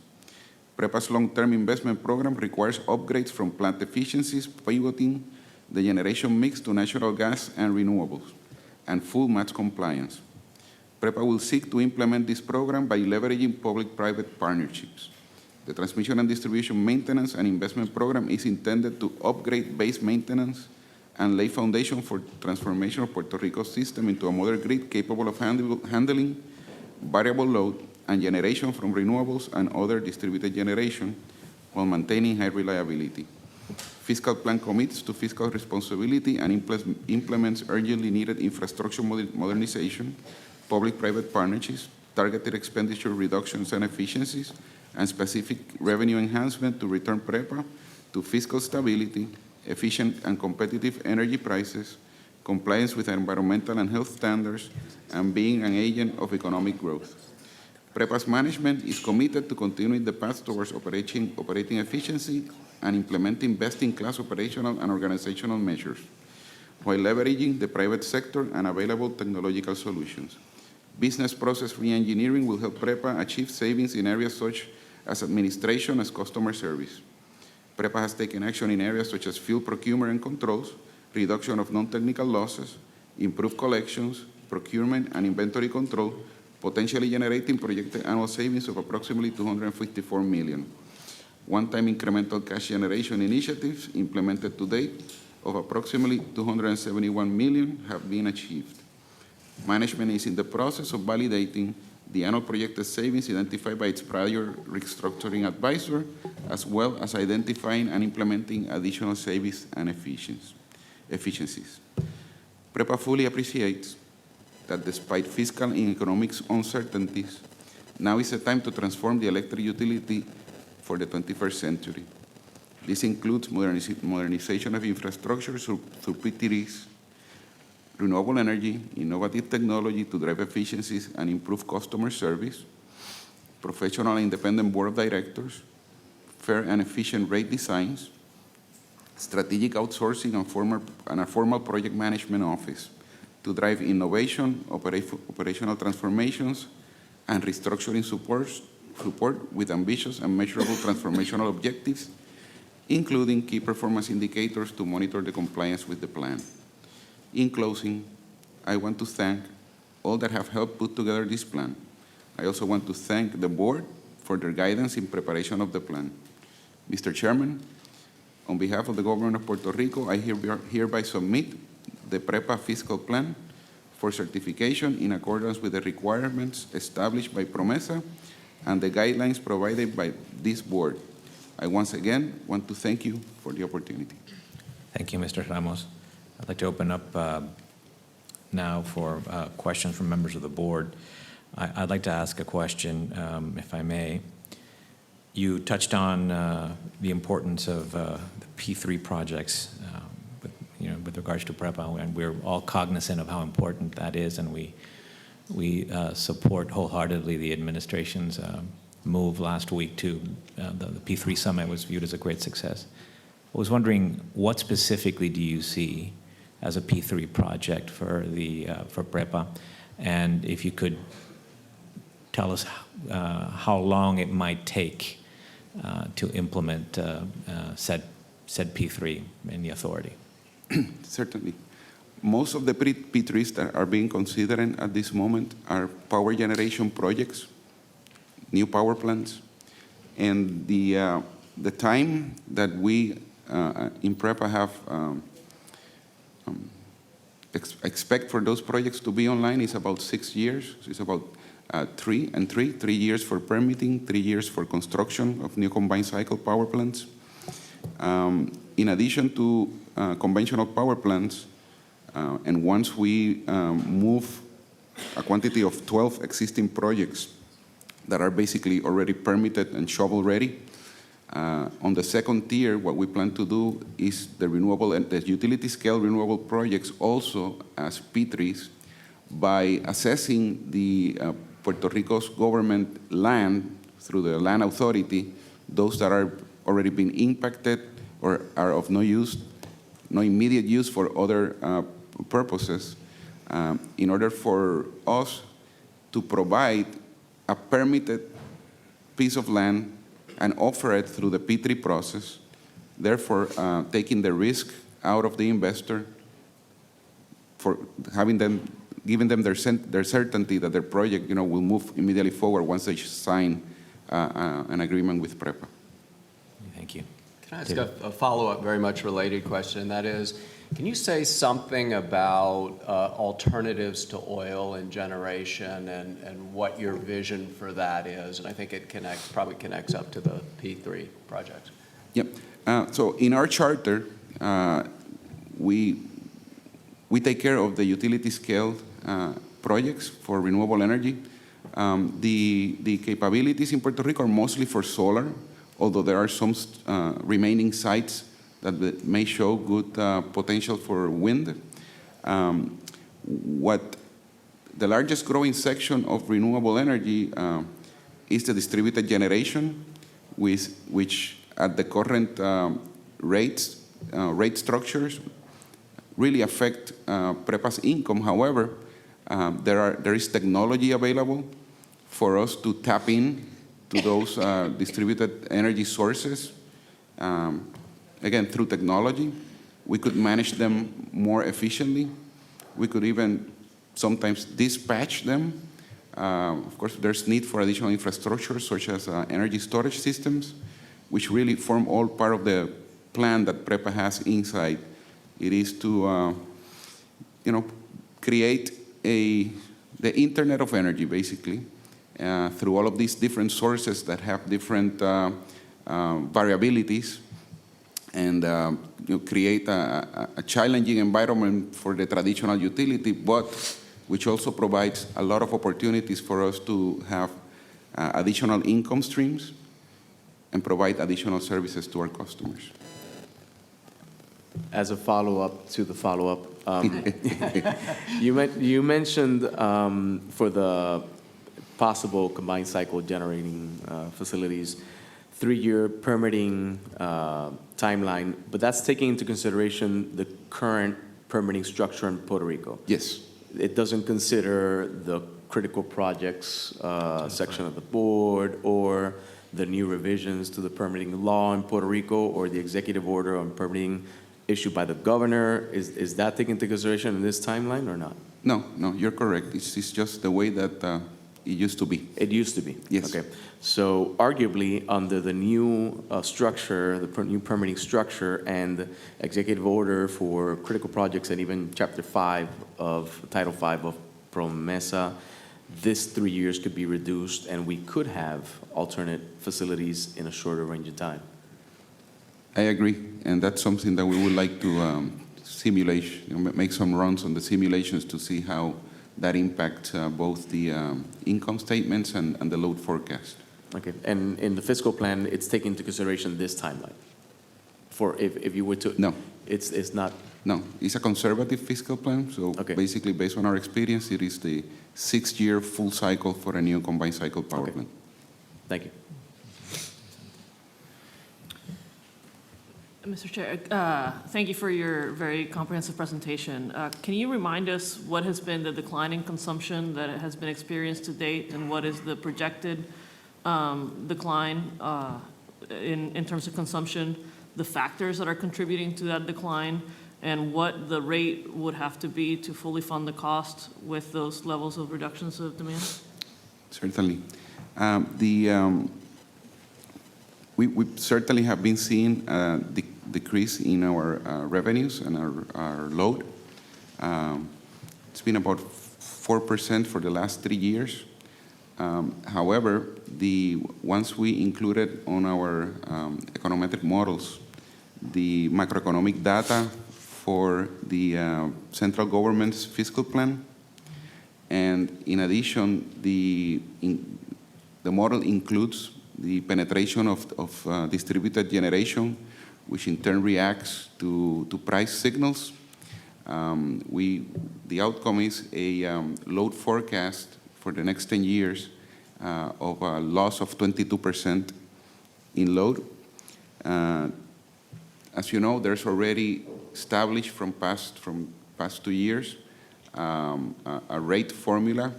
PREPA's long-term investment program requires upgrades from plant efficiencies, pivoting the generation mix to natural gas and renewables, and full match compliance. PREPA will seek to implement this program by leveraging public-private partnerships. The transmission and distribution maintenance and investment program is intended to upgrade base maintenance and lay foundation for transformation of Puerto Rico's system into a modern grid capable of handling variable load and generation from renewables and other distributed generation while maintaining high reliability. Fiscal plan commits to fiscal responsibility and implements urgently needed infrastructure modernization, public-private partnerships, targeted expenditure reductions and efficiencies, and specific revenue enhancement to return PREPA to fiscal stability, efficient and competitive energy prices, compliance with environmental and health standards, and being an agent of economic growth. PREPA's management is committed to continuing the path towards operating efficiency and implementing best-in-class operational and organizational measures, while leveraging the private sector and available technological solutions. Business process reengineering will help PREPA achieve savings in areas such as administration and customer service. PREPA has taken action in areas such as fuel procurement and controls, reduction of non-technical losses, improved collections, procurement and inventory control, potentially generating projected annual savings of approximately $254 million. One-time incremental cash generation initiatives implemented to date of approximately $271 million have been achieved. Management is in the process of validating the annual projected savings identified by its prior restructuring advisor, as well as identifying and implementing additional savings and efficiencies. PREPA fully appreciates that despite fiscal and economic uncertainties, now is the time to transform the electric utility for the 21st century. This includes modernization of infrastructure through PTRs, renewable energy, innovative technology to drive efficiencies and improve customer service, professional and independent board of directors, fair and efficient rate designs, strategic outsourcing and a formal project management office to drive innovation, operational transformations, and restructuring support with ambitious and measurable transformational objectives, including key performance indicators to monitor the compliance with the plan. In closing, I want to thank all that have helped put together this plan. I also want to thank the board for their guidance in preparation of the plan. Mr. Chairman, on behalf of the government of Puerto Rico, I hereby submit the PREPA fiscal plan for certification in accordance with the requirements established by PROMESA and the guidelines provided by this board. I once again want to thank you for the opportunity. Thank you, Mr. Ramos. I'd like to open up now for questions from members of the board. I'd like to ask a question, if I may. You touched on the importance of the P3 projects with regards to PREPA, and we're all cognizant of how important that is, and we support wholeheartedly the administration's move last week to the P3 summit was viewed as a great success. I was wondering, what specifically do you see as a P3 project for PREPA, and if you could tell us how long it might take to implement said P3 in the authority. Certainly. Most of the P3s that are being considered at this moment are power generation projects, new power plants, and the time that we in PREPA have expect for those projects to be online is about 6 years. So it's about 3 years for permitting, 3 years for construction of new combined cycle power plants. In addition to conventional power plants, and once we move a quantity of 12 existing projects that are basically already permitted and shovel-ready, on the second tier, what we plan to do is the utility-scale renewable projects also as P3s by assessing the Puerto Rico's government land through the land authority, those that are already been impacted or are of no immediate use for other purposes, in order for us to provide a permitted piece of land and offer it through the P3 process, therefore taking the risk out of the investor for giving them their certainty that their project will move immediately forward once they sign an agreement with PREPA. Thank you. Can I ask a follow-up, very much related question? And that is, can you say something about alternatives to oil and generation and what your vision for that is? And I think it probably connects up to the P3 project. Yep. So in our charter, we take care of the utility-scale projects for renewable energy. The capabilities in Puerto Rico are mostly for solar, although there are some remaining sites that may show good potential for wind. What the largest growing section of renewable energy is the distributed generation, which at the current rate structures really affect PREPA's income. However, there is technology available for us to tap in to those distributed energy sources. Again, through technology, we could manage them more efficiently. We could even sometimes dispatch them Of course, there's need for additional infrastructure, such as energy storage systems, which really form all part of the plan that PREPA has inside. It is to, create the Internet of Energy, basically, through all of these different sources that have different variabilities, and create a challenging environment for the traditional utility, but which also provides a lot of opportunities for us to have additional income streams and provide additional services to our customers. As a follow-up to the follow-up, you mentioned for the possible combined cycle generating facilities, 3-year permitting timeline, but that's taking into consideration the current permitting structure in Puerto Rico. Yes. It doesn't consider the critical projects section of the board or the new revisions to the permitting law in Puerto Rico or the executive order on permitting issued by the governor. Is that taken into consideration in this timeline or not? No, you're correct. It's just the way that it used to be. It used to be? Yes. Okay. So arguably, under the new structure, the new permitting structure and the executive order for critical projects and even Chapter 5 of Title 5 of PROMESA, this 3 years could be reduced and we could have alternate facilities in a shorter range of time. I agree, and that's something that we would like to simulate, make some runs on the simulations to see how that impacts both the income statements and the load forecast. Okay, and in the fiscal plan, it's taken into consideration this timeline? For if you were to... No. It's not... No, it's a conservative fiscal plan, so basically based on our experience, it is the 6-year full cycle for a new combined cycle power plant. Thank you. Mr. Chair, thank you for your very comprehensive presentation. Can you remind us what has been the decline in consumption that has been experienced to date, and what is the projected decline in terms of consumption, the factors that are contributing to that decline, and what the rate would have to be to fully fund the cost with those levels of reductions of demand? Certainly. We certainly have been seeing the decrease in our revenues and our load. It's been about 4% for the last 3 years. However, once we included on our econometric models the macroeconomic data for the central government's fiscal plan, and in addition, the model includes the penetration of distributed generation, which in turn reacts to price signals. The outcome is a load forecast for the next 10 years of a loss of 22% in load. As you know, there's already established from past 2 years a rate formula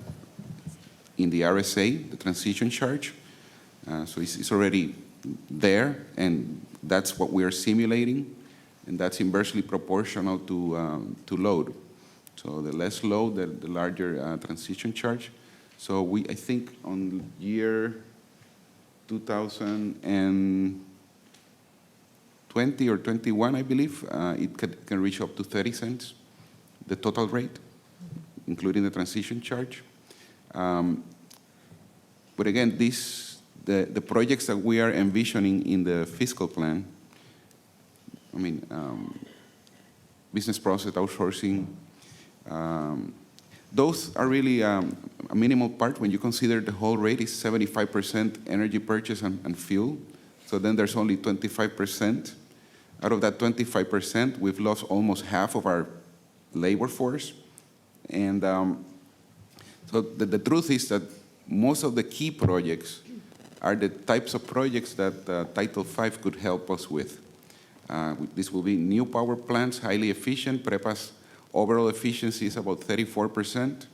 in the RSA, the transition charge. So it's already there, and that's what we are simulating, and that's inversely proportional to load. So the less load, the larger transition charge. So I think on year 2020 or 21, I believe, it can reach up to 30 cents, the total rate, including the transition charge. But again, the projects that we are envisioning in the fiscal plan, business process outsourcing, those are really a minimal part when you consider the whole rate is 75% energy purchase and fuel. So then there's only 25%. Out of that 25%, we've lost almost half of our labor force. And so the truth is that most of the key projects are the types of projects that Title V could help us with. This will be new power plants, highly efficient. PREPA's overall efficiency is about 34%.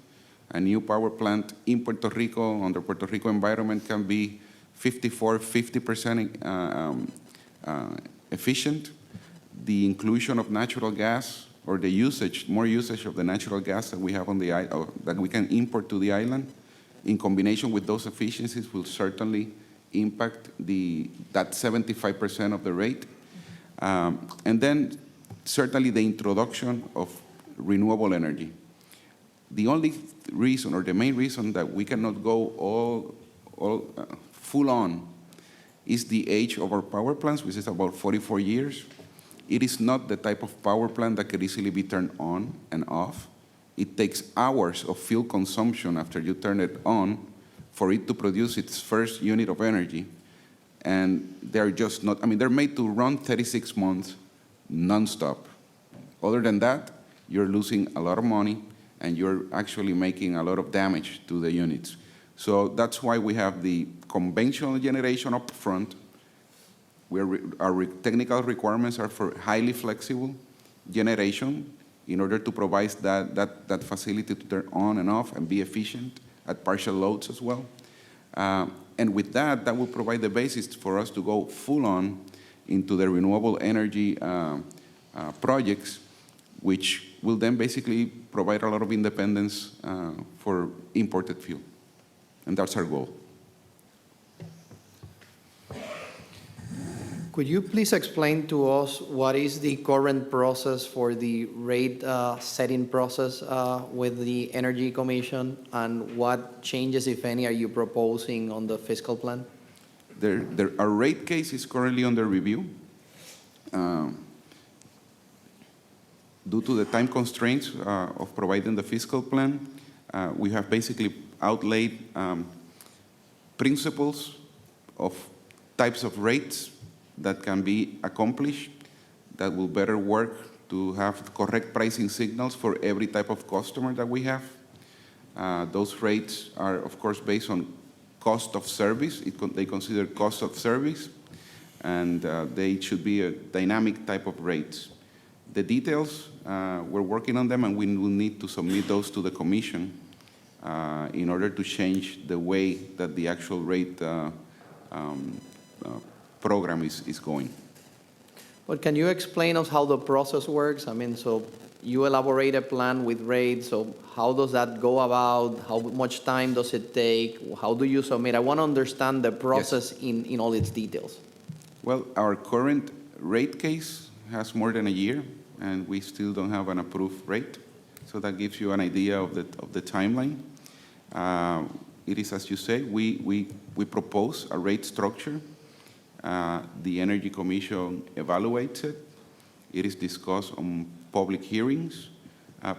A new power plant in Puerto Rico, under Puerto Rico environment, can be 50% efficient. The inclusion of natural gas, or the more usage of the natural gas that we have on the that we can import to the island, in combination with those efficiencies, will certainly impact that 75% of the rate. And then certainly the introduction of renewable energy. The only reason, or the main reason, that we cannot go all full on is the age of our power plants, which is about 44 years. It is not the type of power plant that could easily be turned on and off. It takes hours of fuel consumption after you turn it on for it to produce its first unit of energy. And they're just not, I mean, they're made to run 36 months nonstop. Other than that, you're losing a lot of money and you're actually making a lot of damage to the units. So that's why we have the conventional generation up front, where our technical requirements are for highly flexible generation in order to provide that facility to turn on and off and be efficient at partial loads as well. And with that will provide the basis for us to go full on into the renewable energy projects, which will then basically provide a lot of independence for imported fuel. And that's our goal. Could you please explain to us what is the current process for the rate setting process with the Energy Commission, and what changes, if any, are you proposing on the fiscal plan? Our rate case is currently under review. Due to the time constraints of providing the fiscal plan, we have basically outlaid principles of types of rates that can be accomplished that will better work to have correct pricing signals for every type of customer that we have. Those rates are, of course, based on cost of service. They consider cost of service, and they should be a dynamic type of rates. The details, we're working on them, and we will need to submit those to the Commission in order to change the way that the actual rate program is going. But can you explain us how the process works? I mean, so you elaborate a plan with rates, so how does that go about? How much time does it take? How do you submit? I want to understand the process in all its details. Well, our current rate case has more than a year, and we still don't have an approved rate. So that gives you an idea of the timeline. It is, as you say, we propose a rate structure. The Energy Commission evaluates it. It is discussed on public hearings.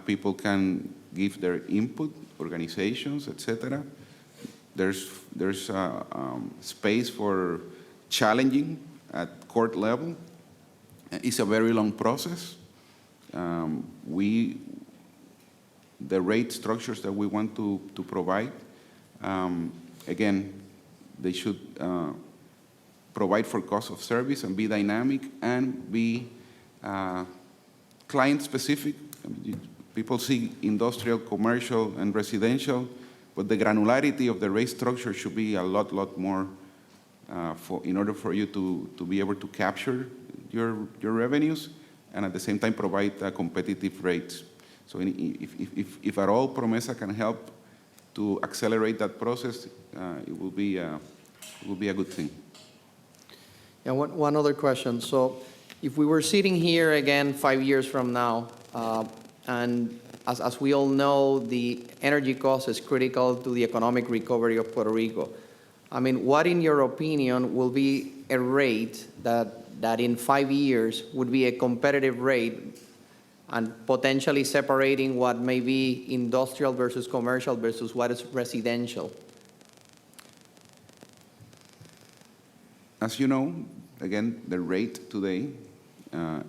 People can give their input, organizations, etc. There's space for challenging at court level. It's a very long process. The rate structures that we want to provide, again, they should provide for cost of service and be dynamic and be client-specific. People see industrial, commercial, and residential, but the granularity of the rate structure should be a lot more in order for you to be able to capture your revenues and at the same time provide competitive rates. So if at all PROMESA can help to accelerate that process, it will be a good thing. Yeah, one other question. So if we were sitting here again 5 years from now, and as we all know, the energy cost is critical to the economic recovery of Puerto Rico. I mean, what, in your opinion, will be a rate that in 5 years would be a competitive rate and potentially separating what may be industrial versus commercial versus what is residential? As you know, again, the rate today,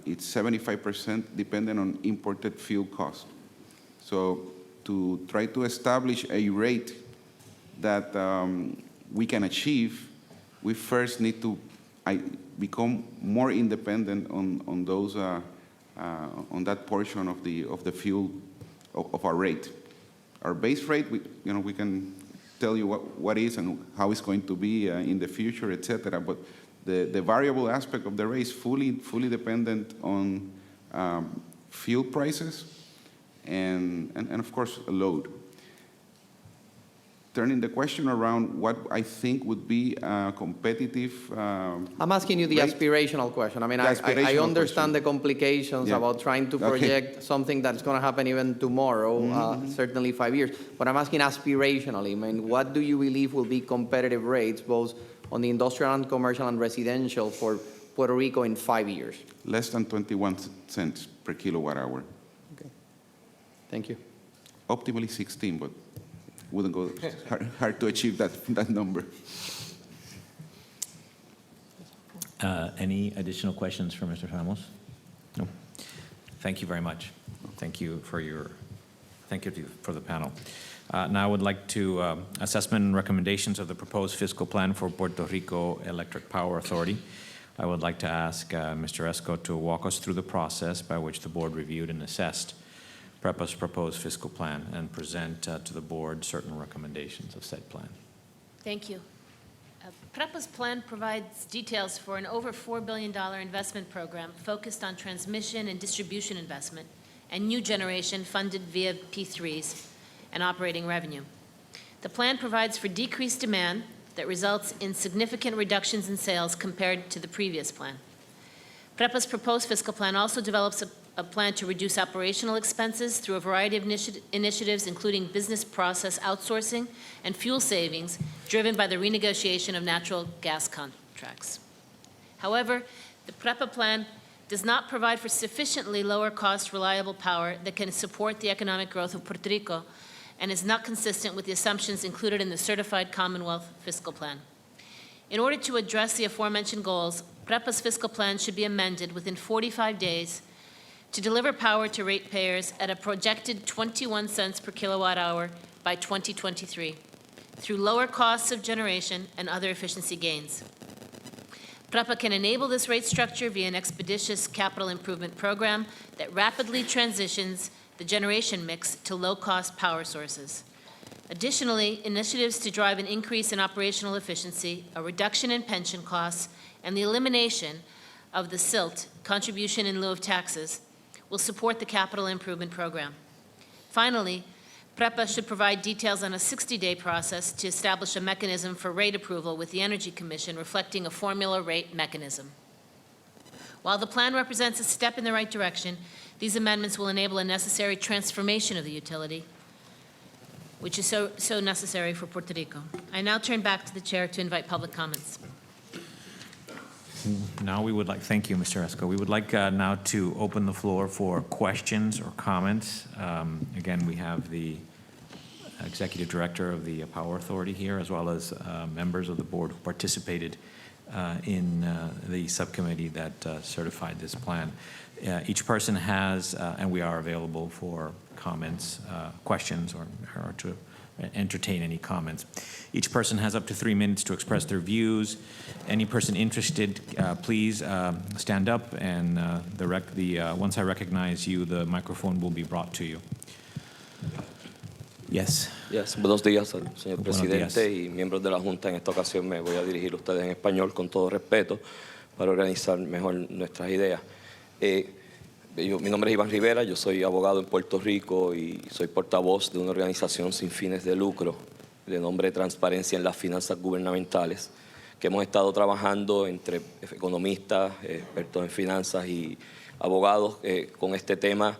it's 75% dependent on imported fuel cost. So to try to establish a rate that we can achieve, we first need to become more independent on those on that portion of the fuel of our rate. Our base rate, we can tell you what is and how it's going to be in the future, etc. But the variable aspect of the rate is fully dependent on fuel prices and of course load. turning the question around what I think would be competitive. I'm asking you the rate. aspirational question. I mean, The I aspirational understand question. the complications Yeah. about trying to Okay. project something that's going to happen even tomorrow, certainly 5 years. But I'm asking aspirationally. I mean, what do you believe will be competitive rates, both on the industrial and commercial and residential, for Puerto Rico in 5 years? Less than 21 cents per kilowatt hour. Okay. Thank you. Optimally 16, but wouldn't go hard to achieve that number. Any additional questions for Mr. Ramos? No. Thank you very much. Thank you for the panel. Now I would like to assessment and recommendations of the proposed fiscal plan for Puerto Rico Electric Power Authority. I would like to ask Mr. Esco to walk us through the process by which the board reviewed and assessed PREPA's proposed fiscal plan and present to the board certain recommendations of said plan. Thank you. PREPA's plan provides details for an over $4 billion investment program focused on transmission and distribution investment and new generation funded via P3s and operating revenue. The plan provides for decreased demand that results in significant reductions in sales compared to the previous plan. PREPA's proposed fiscal plan also develops a plan to reduce operational expenses through a variety of initiatives, including business process outsourcing and fuel savings driven by the renegotiation of natural gas contracts. However, the PREPA plan does not provide for sufficiently lower cost, reliable power that can support the economic growth of Puerto Rico and is not consistent with the assumptions included in the Certified Commonwealth Fiscal Plan. In order to address the aforementioned goals, PREPA's fiscal plan should be amended within 45 days to deliver power to ratepayers at a projected 21 cents per kilowatt hour by 2023 through lower costs of generation and other efficiency gains. PREPA can enable this rate structure via an expeditious capital improvement program that rapidly transitions the generation mix to low-cost power sources. Additionally, initiatives to drive an increase in operational efficiency, a reduction in pension costs, and the elimination of the SILT, contribution in lieu of taxes, will support the capital improvement program. Finally, PREPA should provide details on a 60-day process to establish a mechanism for rate approval with the Energy Commission reflecting a formula rate mechanism. While the plan represents a step in the right direction, these amendments will enable a necessary transformation of the utility, which is so necessary for Puerto Rico. I now turn back to the chair to invite public comments. Now we would like, thank you, Mr. Esco. We would like now to open the floor for questions or comments. Again, we have the Executive Director of the Power Authority here, as well as members of the board who participated in the subcommittee that certified this plan. Each person has, and we are available for comments, questions, or to entertain any comments. Each person has up to 3 minutes to express their views. Any person interested, please stand up, and once I recognize you, the microphone will be brought to you. Yes. Yes. Buenos días, señor Buenos presidente días. y miembros de la Junta. En esta ocasión me voy a dirigir a ustedes en español con todo respeto para organizar mejor nuestras ideas. Mi nombre es Iván Rivera, yo soy abogado en Puerto Rico y soy portavoz de una organización sin fines de lucro de nombre Transparencia en las Finanzas Gubernamentales, que hemos estado trabajando entre economistas, expertos en finanzas y abogados con este tema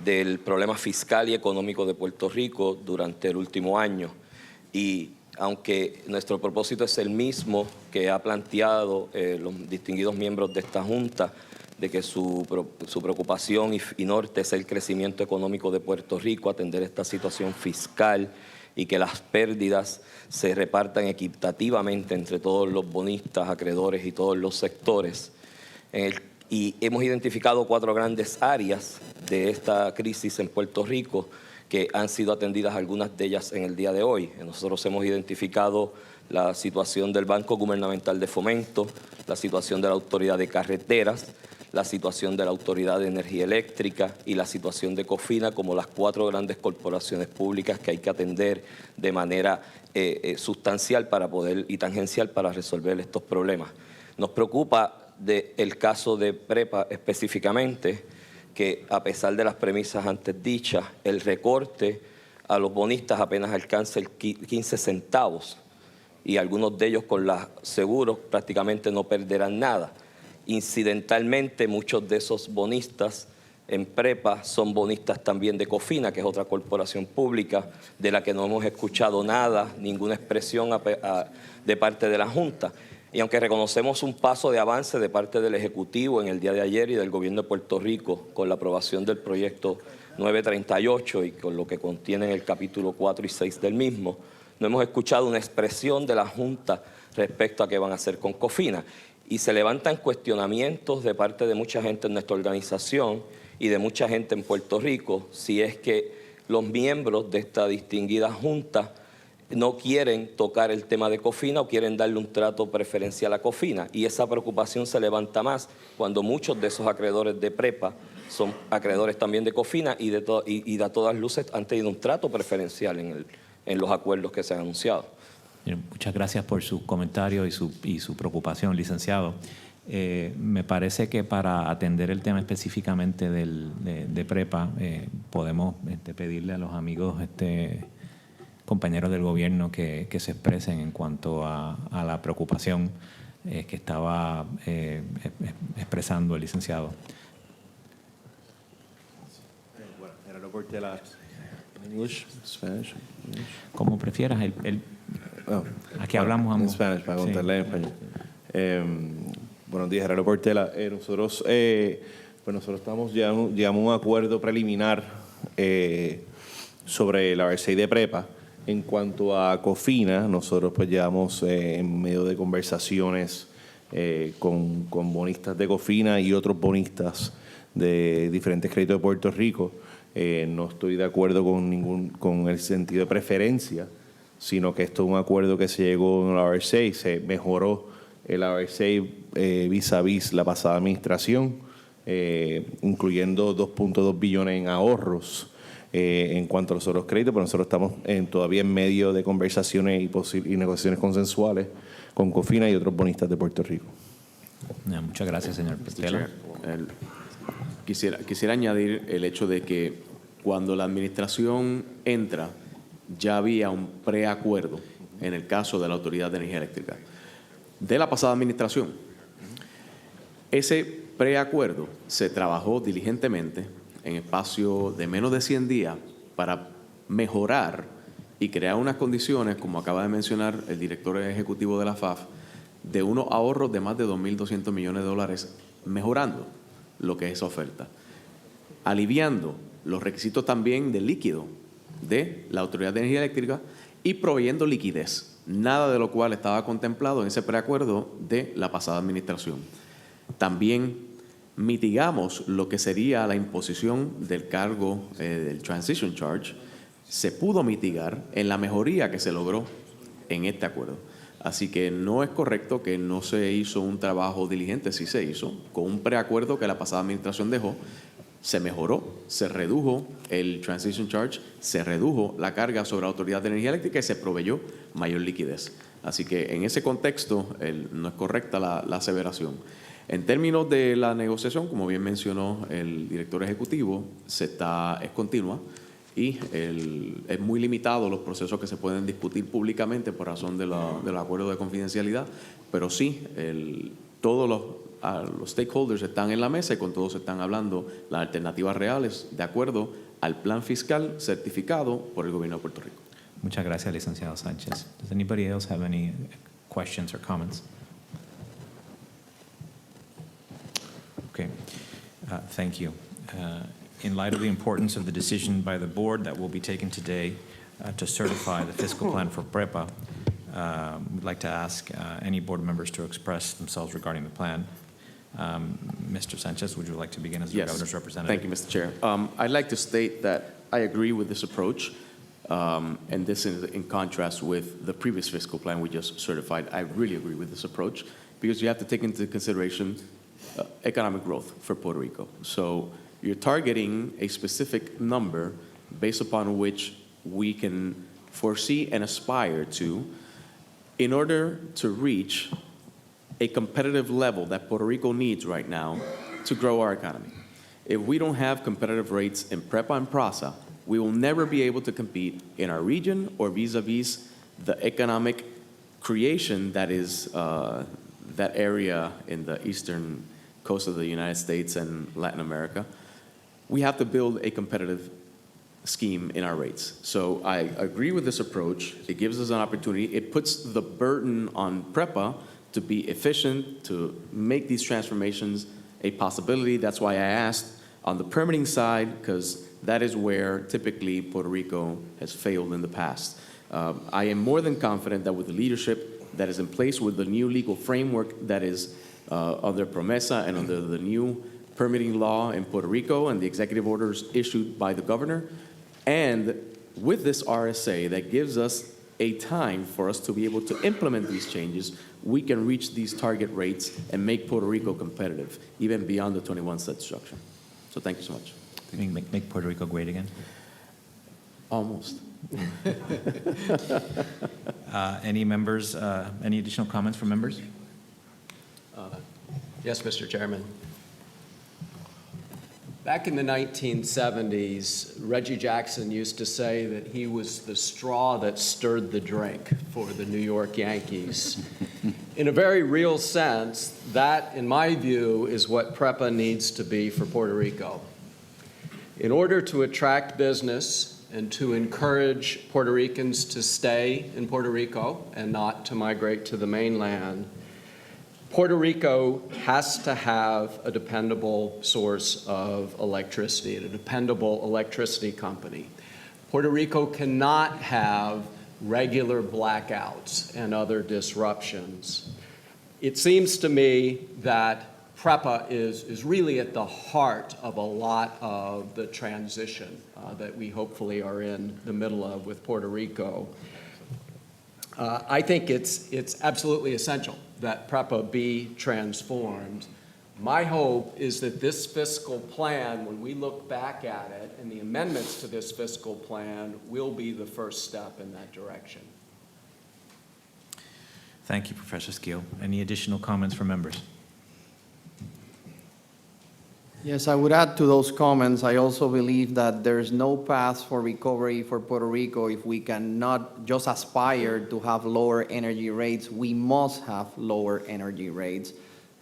del problema fiscal y económico de Puerto Rico durante el último año. Y aunque nuestro propósito es el mismo que ha planteado los distinguidos miembros de esta Junta, de que su preocupación y norte es el crecimiento económico de Puerto Rico, atender esta situación fiscal y que las pérdidas se repartan equitativamente entre todos los bonistas, acreedores y todos los sectores. Y hemos identificado 4 grandes áreas de esta crisis en Puerto Rico que han sido atendidas, algunas de ellas en el día de hoy. Nosotros hemos identificado la situación del Banco Gubernamental de Fomento, la situación de la Autoridad de Carreteras, la situación de la Autoridad de Energía Eléctrica y la situación de COFINA como las 4 grandes corporaciones públicas que hay que atender de manera sustancial para poder y tangencial para resolver estos problemas. Nos preocupa el caso de PREPA específicamente, que a pesar de las premisas antes dichas, el recorte a los bonistas apenas alcanza el 15 centavos y algunos de ellos con los seguros prácticamente no perderán nada. Incidentalmente, muchos de esos bonistas en prepa son bonistas también de Cofina, que es otra corporación pública de la que no hemos escuchado nada, ninguna expresión de parte de la Junta. Y aunque reconocemos un paso de avance de parte del Ejecutivo en el día de ayer y del Gobierno de Puerto Rico con la aprobación del proyecto 938 y con lo que contiene en el capítulo 4 y 6 del mismo, no hemos escuchado una expresión de la Junta respecto a qué van a hacer con Cofina. Y se levantan cuestionamientos de parte de mucha gente en nuestra organización y de mucha gente en Puerto Rico si es que los miembros de esta distinguida Junta no quieren tocar el tema de Cofina o quieren darle un trato preferencial a Cofina. Y esa preocupación se levanta más cuando muchos de esos acreedores de prepa son acreedores también de Cofina y a todas luces han tenido un trato preferencial en los acuerdos que se han anunciado. Bien, muchas gracias por su comentario y su preocupación, licenciado. Me parece que para atender el tema específicamente de prepa, podemos pedirle a los amigos compañeros del gobierno que se expresen en cuanto a la preocupación que estaba expresando el licenciado. Bueno, Gerardo Portela, English, Spanish. Como prefieras, aquí hablamos ambos. En Spanish, para contarle en español. Buenos días, Gerardo Portela. Nosotros estamos llegamos a un acuerdo preliminar sobre la RSA de prepa. En cuanto a Cofina, nosotros pues llevamos en medio de conversaciones con bonistas de Cofina y otros bonistas de diferentes créditos de Puerto Rico. No estoy de acuerdo con el sentido de preferencia, sino que esto es un acuerdo que se llegó en la RSA, se mejoró el RSA vis a vis la pasada administración, incluyendo 2.2 billones en ahorros. En cuanto a los otros créditos, pero nosotros estamos todavía en medio de conversaciones y negociaciones consensuales con Cofina y otros bonistas de Puerto Rico. Muchas gracias, señor Portela. Quisiera añadir el hecho de que cuando la administración entra, ya había un preacuerdo en el caso de la Autoridad de Energía Eléctrica de la pasada administración. Ese preacuerdo se trabajó diligentemente en espacio de menos de 100 días para mejorar y crear unas condiciones, como acaba de mencionar el director ejecutivo de la FAF, de unos ahorros de más de 2.200 millones de dólares, mejorando lo que es esa oferta, aliviando los requisitos también del líquido de la Autoridad de Energía Eléctrica y proveyendo liquidez, nada de lo cual estaba contemplado en ese preacuerdo de la pasada administración. También mitigamos lo que sería la imposición del cargo del Transition Charge, se pudo mitigar en la mejoría que se logró en este acuerdo. Así que no es correcto que no se hizo un trabajo diligente, sí se hizo, con un preacuerdo que la pasada administración dejó, se mejoró, se redujo el Transition Charge, se redujo la carga sobre la Autoridad de Energía Eléctrica y se proveyó mayor liquidez. Así que en ese contexto no es correcta la aseveración. En términos de la negociación, como bien mencionó el director ejecutivo, es continua y es muy limitado los procesos que se pueden discutir públicamente por razón de los acuerdos de confidencialidad, pero sí, todos los stakeholders están en la mesa y con todos están hablando las alternativas reales de acuerdo al plan fiscal certificado por el gobierno de Puerto Rico. Muchas gracias, licenciado Sánchez. Does anybody else have any questions or comments? Okay, thank you. In light of the importance of the decision by the board that will be taken today to certify the fiscal plan for PREPA, we'd like to ask any board members to express themselves regarding the plan. Mr. Sanchez, would you like to begin as the governor's representative? Thank you, Mr. Chair. I'd like to state that I agree with this approach, and this is in contrast with the previous fiscal plan we just certified. I really agree with this approach because you have to take into consideration economic growth for Puerto Rico. So you're targeting a specific number based upon which we can foresee and aspire to in order to reach a competitive level that Puerto Rico needs right now to grow our economy. If we don't have competitive rates in PREPA and PRASA, we will never be able to compete in our region or vis-a-vis the economic creation that is that area in the eastern coast of the United States and Latin America. We have to build a competitive scheme in our rates. So I agree with this approach. It gives us an opportunity. It puts the burden on PREPA to be efficient, to make these transformations a possibility. That's why I asked on the permitting side, because that is where typically Puerto Rico has failed in the past. I am more than confident that with the leadership that is in place, with the new legal framework that is under PROMESA and under the new permitting law in Puerto Rico and the executive orders issued by the governor, and with this RSA that gives us a time for us to be able to implement these changes, we can reach these target rates and make Puerto Rico competitive, even beyond the 21-state structure. So thank you so much. Make Puerto Rico great again? Almost. Any members, any additional comments from members? Yes, Mr. Chairman. Back in the 1970s, Reggie Jackson used to say that he was the straw that stirred the drink for the New York Yankees. In a very real sense, that, in my view, is what PREPA needs to be for Puerto Rico. In order to attract business and to encourage Puerto Ricans to stay in Puerto Rico and not to migrate to the mainland, Puerto Rico has to have a dependable source of electricity, and a dependable electricity company. Puerto Rico cannot have regular blackouts and other disruptions. It seems to me that PREPA is really at the heart of a lot of the transition that we hopefully are in the middle of with Puerto Rico. I think it's absolutely essential that PREPA be transformed. My hope is that this fiscal plan, when we look back at it, and the amendments to this fiscal plan will be the first step in that direction. Thank you, Professor Skill. Any additional comments from members? Yes, I would add to those comments. I also believe that there's no path for recovery for Puerto Rico if we cannot just aspire to have lower energy rates. We must have lower energy rates.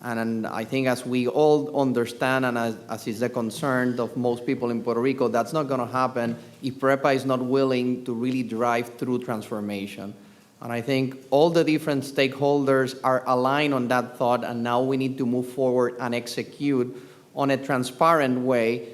And I think as we all understand, and as is the concern of most people in Puerto Rico, that's not going to happen if PREPA is not willing to really drive through transformation. And I think all the different stakeholders are aligned on that thought, and now we need to move forward and execute on a transparent way,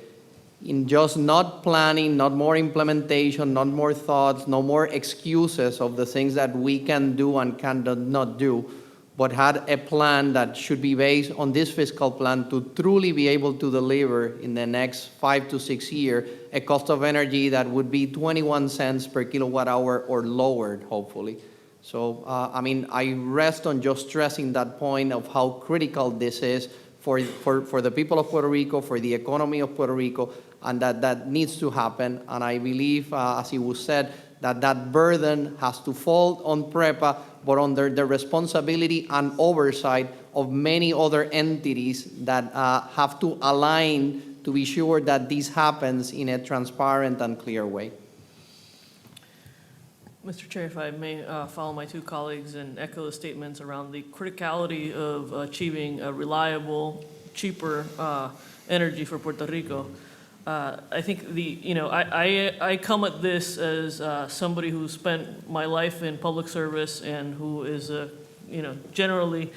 in just not planning, not more implementation, not more thoughts, no more excuses of the things that we can do and cannot do, but had a plan that should be based on this fiscal plan to truly be able to deliver in the next 5 to 6 years a cost of energy that would be 21 cents per kilowatt hour or lowered, hopefully. So, I mean, I rest on just stressing that point of how critical this is for the people of Puerto Rico, for the economy of Puerto Rico, and that needs to happen. And I believe, as it was said, that burden has to fall on PREPA, but under the responsibility and oversight of many other entities that have to align to be sure that this happens in a transparent and clear way. Mr. Chair, if I may follow my two colleagues and echo the statements around the criticality of achieving a reliable, cheaper energy for Puerto Rico. I think I come at this as somebody who spent my life in public service and who is generally,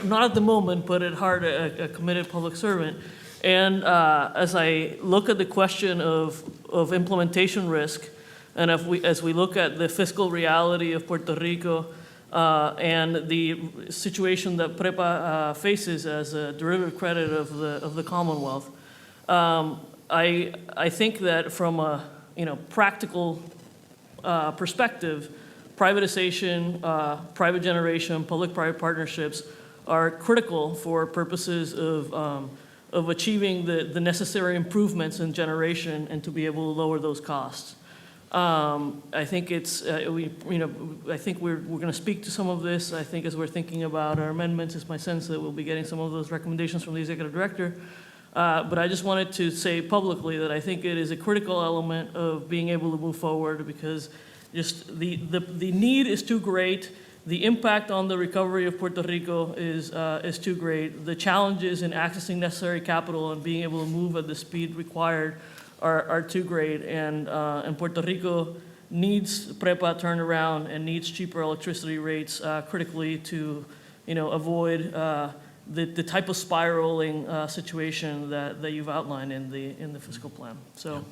not at the moment, but at heart, a committed public servant. And as I look at the question of implementation risk, and as we look at the fiscal reality of Puerto Rico and the situation that PREPA faces as a derivative credit of the Commonwealth, I think that from a practical perspective, privatization, private generation, public-private partnerships are critical for purposes of achieving the necessary improvements in generation and to be able to lower those costs. I think it's I think we're going to speak to some of this. I think as we're thinking about our amendments, it's my sense that we'll be getting some of those recommendations from the executive director. But I just wanted to say publicly that I think it is a critical element of being able to move forward because just the need is too great. The impact on the recovery of Puerto Rico is too great. The challenges in accessing necessary capital and being able to move at the speed required are too great. And Puerto Rico needs PREPA turnaround and needs cheaper electricity rates critically to, avoid the type of spiraling situation that you've outlined in the fiscal plan. So,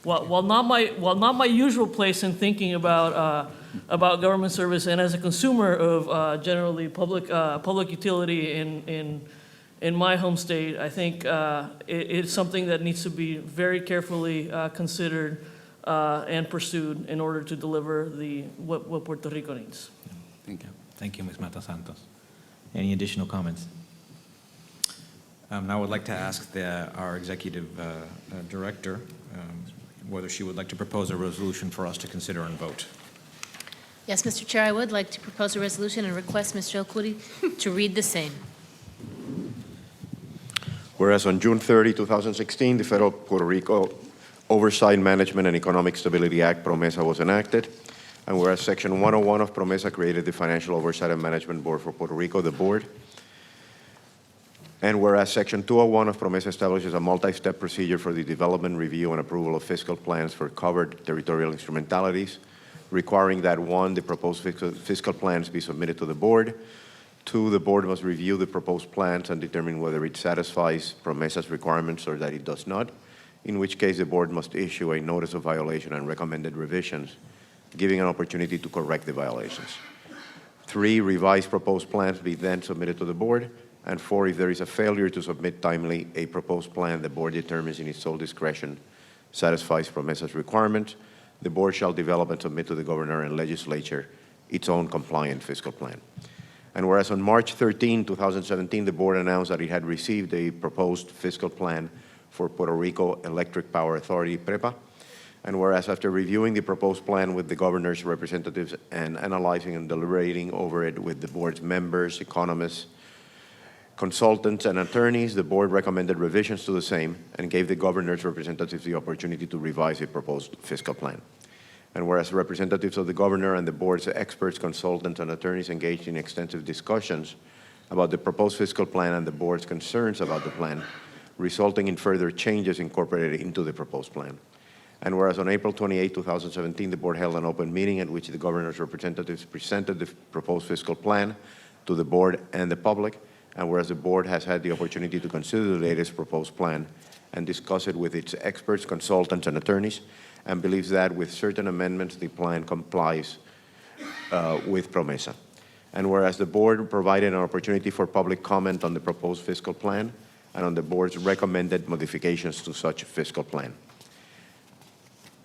while not my usual place in thinking about government service, and as a consumer of generally public utility in my home state, I think it's something that needs to be very carefully considered and pursued in order to deliver what Puerto Rico needs. Thank you. Thank you, Ms. Mata Santos. Any additional comments? Now I would like to ask our executive director whether she would like to propose a resolution for us to consider and vote. Yes, Mr. Chair, I would like to propose a resolution and request Mr. Alcuri to read the same. Whereas on June 30, 2016, the Federal Puerto Rico Oversight, Management, and Economic Stability Act, PROMESA, was enacted, and whereas Section 101 of PROMESA created the Financial Oversight and Management Board for Puerto Rico, the board, and whereas Section 201 of PROMESA establishes a multi-step procedure for the development, review, and approval of fiscal plans for covered territorial instrumentalities, requiring that 1, the proposed fiscal plans be submitted to the board, 2, the board must review the proposed plans and determine whether it satisfies PROMESA's requirements or that it does not, in which case the board must issue a notice of violation and recommended revisions, giving an opportunity to correct the violations. 3, revised proposed plans be then submitted to the board, and 4, if there is a failure to submit timely a proposed plan, the board determines in its sole discretion satisfies PROMESA's requirements, the board shall develop and submit to the governor and legislature its own compliant fiscal plan. And whereas on March 13, 2017, the board announced that it had received a proposed fiscal plan for Puerto Rico Electric Power Authority, PREPA, and whereas after reviewing the proposed plan with the governor's representatives and analyzing and deliberating over it with the board's members, economists, consultants, and attorneys, the board recommended revisions to the same and gave the governor's representatives the opportunity to revise a proposed fiscal plan. And whereas representatives of the governor and the board's experts, consultants, and attorneys engaged in extensive discussions about the proposed fiscal plan and the board's concerns about the plan, resulting in further changes incorporated into the proposed plan. And whereas on April 28, 2017, the board held an open meeting at which the governor's representatives presented the proposed fiscal plan to the board and the public, and whereas the board has had the opportunity to consider the latest proposed plan and discuss it with its experts, consultants, and attorneys, and believes that with certain amendments, the plan complies with PROMESA. And whereas the board provided an opportunity for public comment on the proposed fiscal plan and on the board's recommended modifications to such fiscal plan.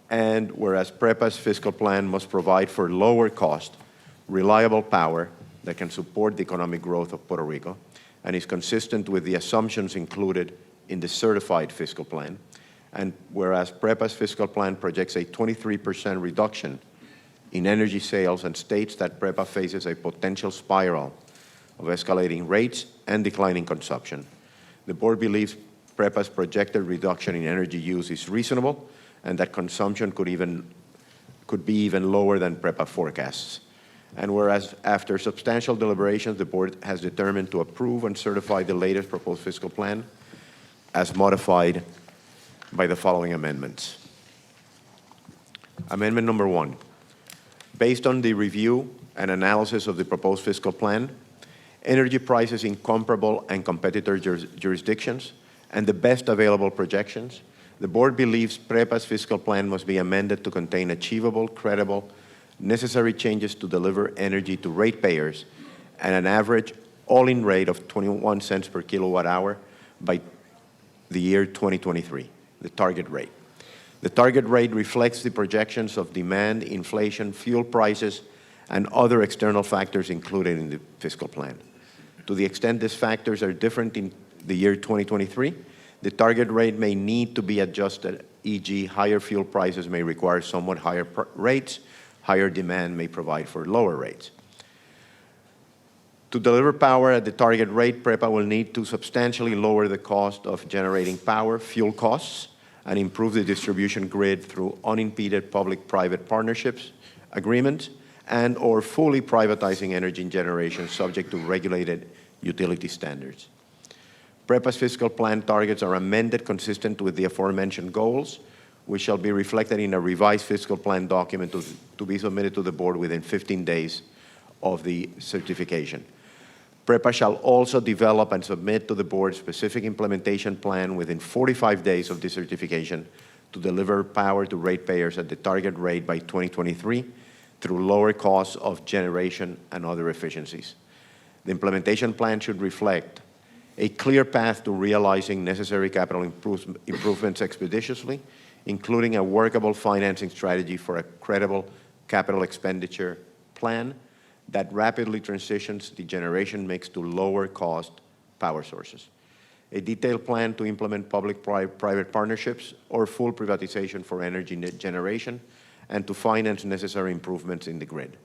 And whereas PREPA's fiscal plan must provide for lower cost, reliable power that can support the economic growth of Puerto Rico, and is consistent with the assumptions included in the certified fiscal plan. And whereas PREPA's fiscal plan projects a 23% reduction in energy sales and states that PREPA faces a potential spiral of escalating rates and declining consumption, the board believes PREPA's projected reduction in energy use is reasonable and that consumption could be even lower than PREPA forecasts. And whereas after substantial deliberations, the board has determined to approve and certify the latest proposed fiscal plan as modified by the following amendments. Amendment number 1. Based on the review and analysis of the proposed fiscal plan, energy prices in comparable and competitor jurisdictions, and the best available projections, the board believes PREPA's fiscal plan must be amended to contain achievable, credible, necessary changes to deliver energy to ratepayers at an average all-in rate of 21 cents per kilowatt hour by the year 2023, the target rate. The target rate reflects the projections of demand, inflation, fuel prices, and other external factors included in the fiscal plan. To the extent these factors are different in the year 2023, the target rate may need to be adjusted, e.g. higher fuel prices may require somewhat higher rates, higher demand may provide for lower rates. To deliver power at the target rate, PREPA will need to substantially lower the cost of generating power, fuel costs, and improve the distribution grid through unimpeded public-private partnerships, agreements, and/or fully privatizing energy generation subject to regulated utility standards. PREPA's fiscal plan targets are amended consistent with the aforementioned goals, which shall be reflected in a revised fiscal plan document to be submitted to the board within 15 days of the certification. PREPA shall also develop and submit to the board specific implementation plan within 45 days of the certification to deliver power to ratepayers at the target rate by 2023 through lower costs of generation and other efficiencies. The implementation plan should reflect a clear path to realizing necessary capital improvements expeditiously, including a workable financing strategy for a credible capital expenditure plan that rapidly transitions the generation mix to lower-cost power sources. A detailed plan to implement public-private partnerships or full privatization for energy generation and to finance necessary improvements in the grid.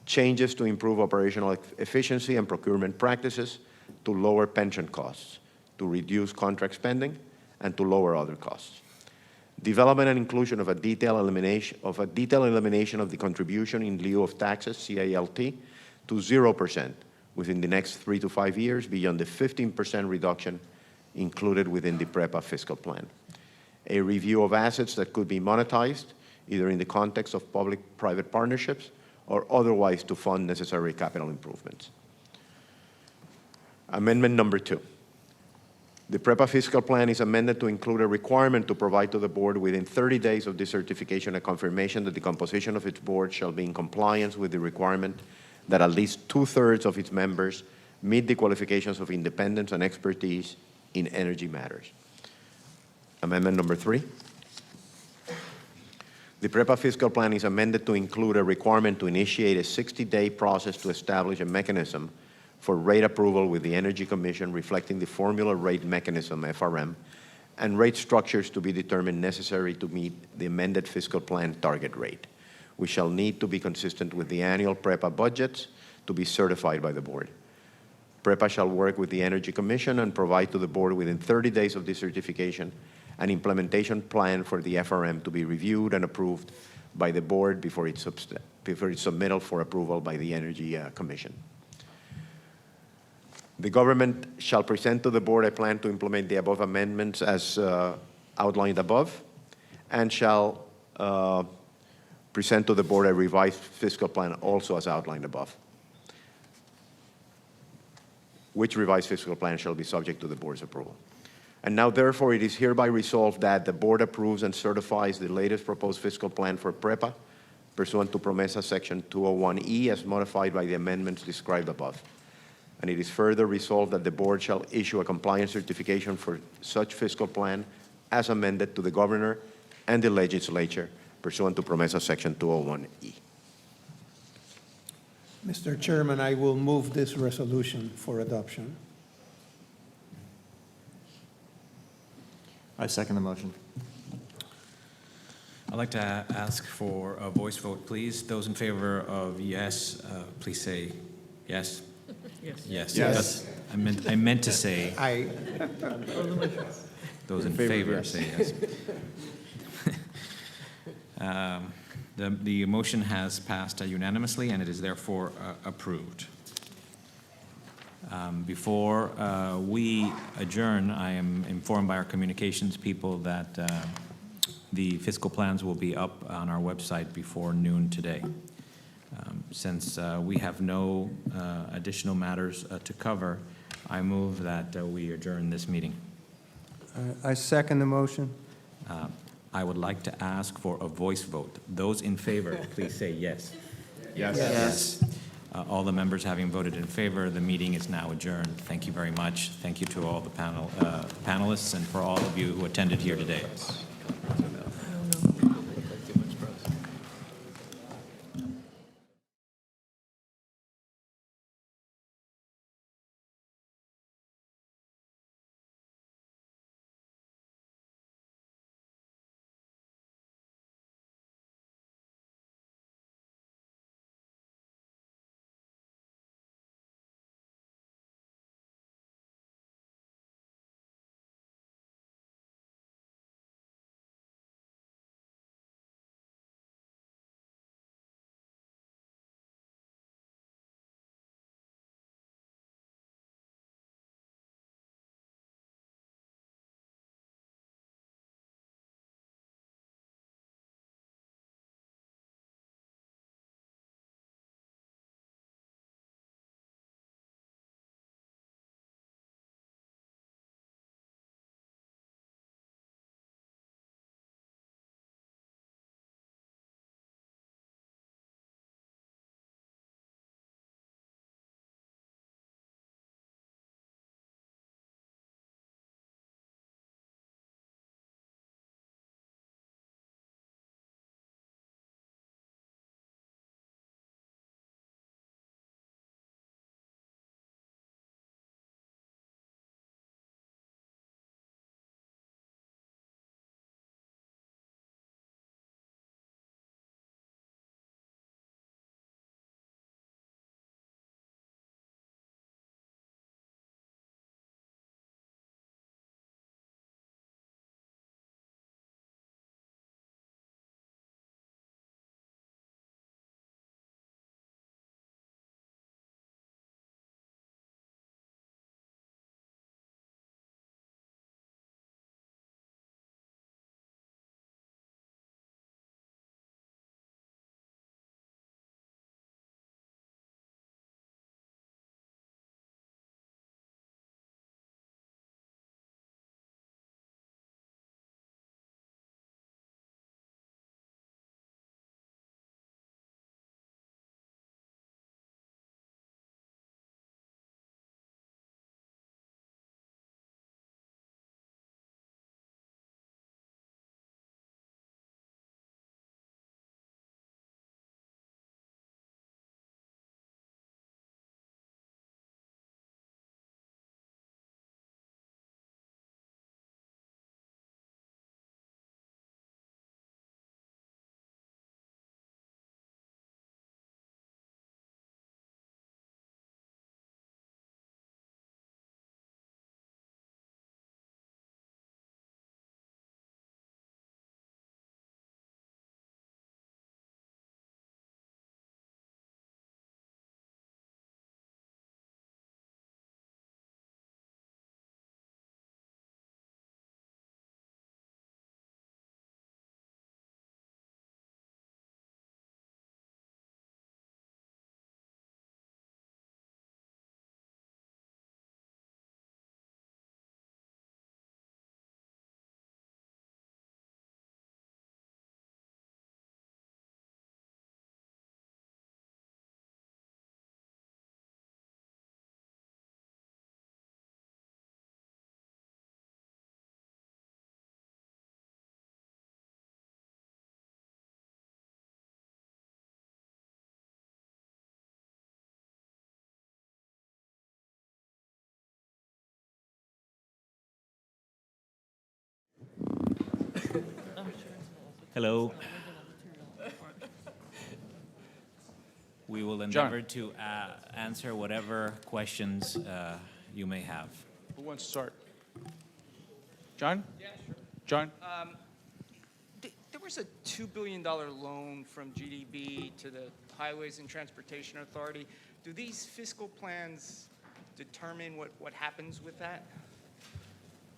Changes to improve operational efficiency and procurement practices to lower pension costs, to reduce contract spending, and to lower other costs. Development and inclusion of a detailed elimination of the contribution in lieu of taxes, CALT, to 0% within the next 3 to 5 years beyond the 15% reduction included within the PREPA fiscal plan. A review of assets that could be monetized, either in the context of public-private partnerships or otherwise to fund necessary capital improvements. Amendment number 2. The PREPA fiscal plan is amended to include a requirement to provide to the board within 30 days of decertification a confirmation that the composition of its board shall be in compliance with the requirement that at least 2/3 of its members meet the qualifications of independence and expertise in energy matters. Amendment number 3. The PREPA fiscal plan is amended to include a requirement to initiate a 60-day process to establish a mechanism for rate approval with the Energy Commission reflecting the formula rate mechanism, FRM, and rate structures to be determined necessary to meet the amended fiscal plan target rate, which shall need to be consistent with the annual PREPA budgets to be certified by the board. PREPA shall work with the Energy Commission and provide to the board within 30 days of decertification an implementation plan for the FRM to be reviewed and approved by the board before its submittal for approval by the Energy Commission. The government shall present to the board a plan to implement the above amendments as outlined above, and shall present to the board a revised fiscal plan also as outlined above, which revised fiscal plan shall be subject to the board's approval. And now, therefore, it is hereby resolved that the board approves and certifies the latest proposed fiscal plan for PREPA pursuant to PROMESA Section 201E as modified by the amendments described above. And it is further resolved that the board shall issue a compliance certification for such fiscal plan as amended to the governor and the legislature pursuant to PROMESA Section 201E. Mr. Chairman, I will move this resolution for adoption. I second the motion. I'd like to ask for a voice vote, please. Those in favor of yes, please say yes. Yes. Yes. Yes. I meant to say. I. Those in favor say yes. The motion has passed unanimously, and it is therefore approved. Before we adjourn, I am informed by our communications people that the fiscal plans will be up on our website before noon today. Since we have no additional matters to cover, I move that we adjourn this meeting. I second the motion. I would like to ask for a voice vote. Those in favor, please say yes. Yes. Yes. All the members having voted in favor, the meeting is now adjourned. Thank you very much. Thank you to all the panelists and for all of you who attended here today. Hello. We will endeavor to answer whatever questions you may have. Who wants to start? John? Yeah, sure. John? There was a $2 billion loan from GDB to the Highways and Transportation Authority. Do these fiscal plans determine what happens with that?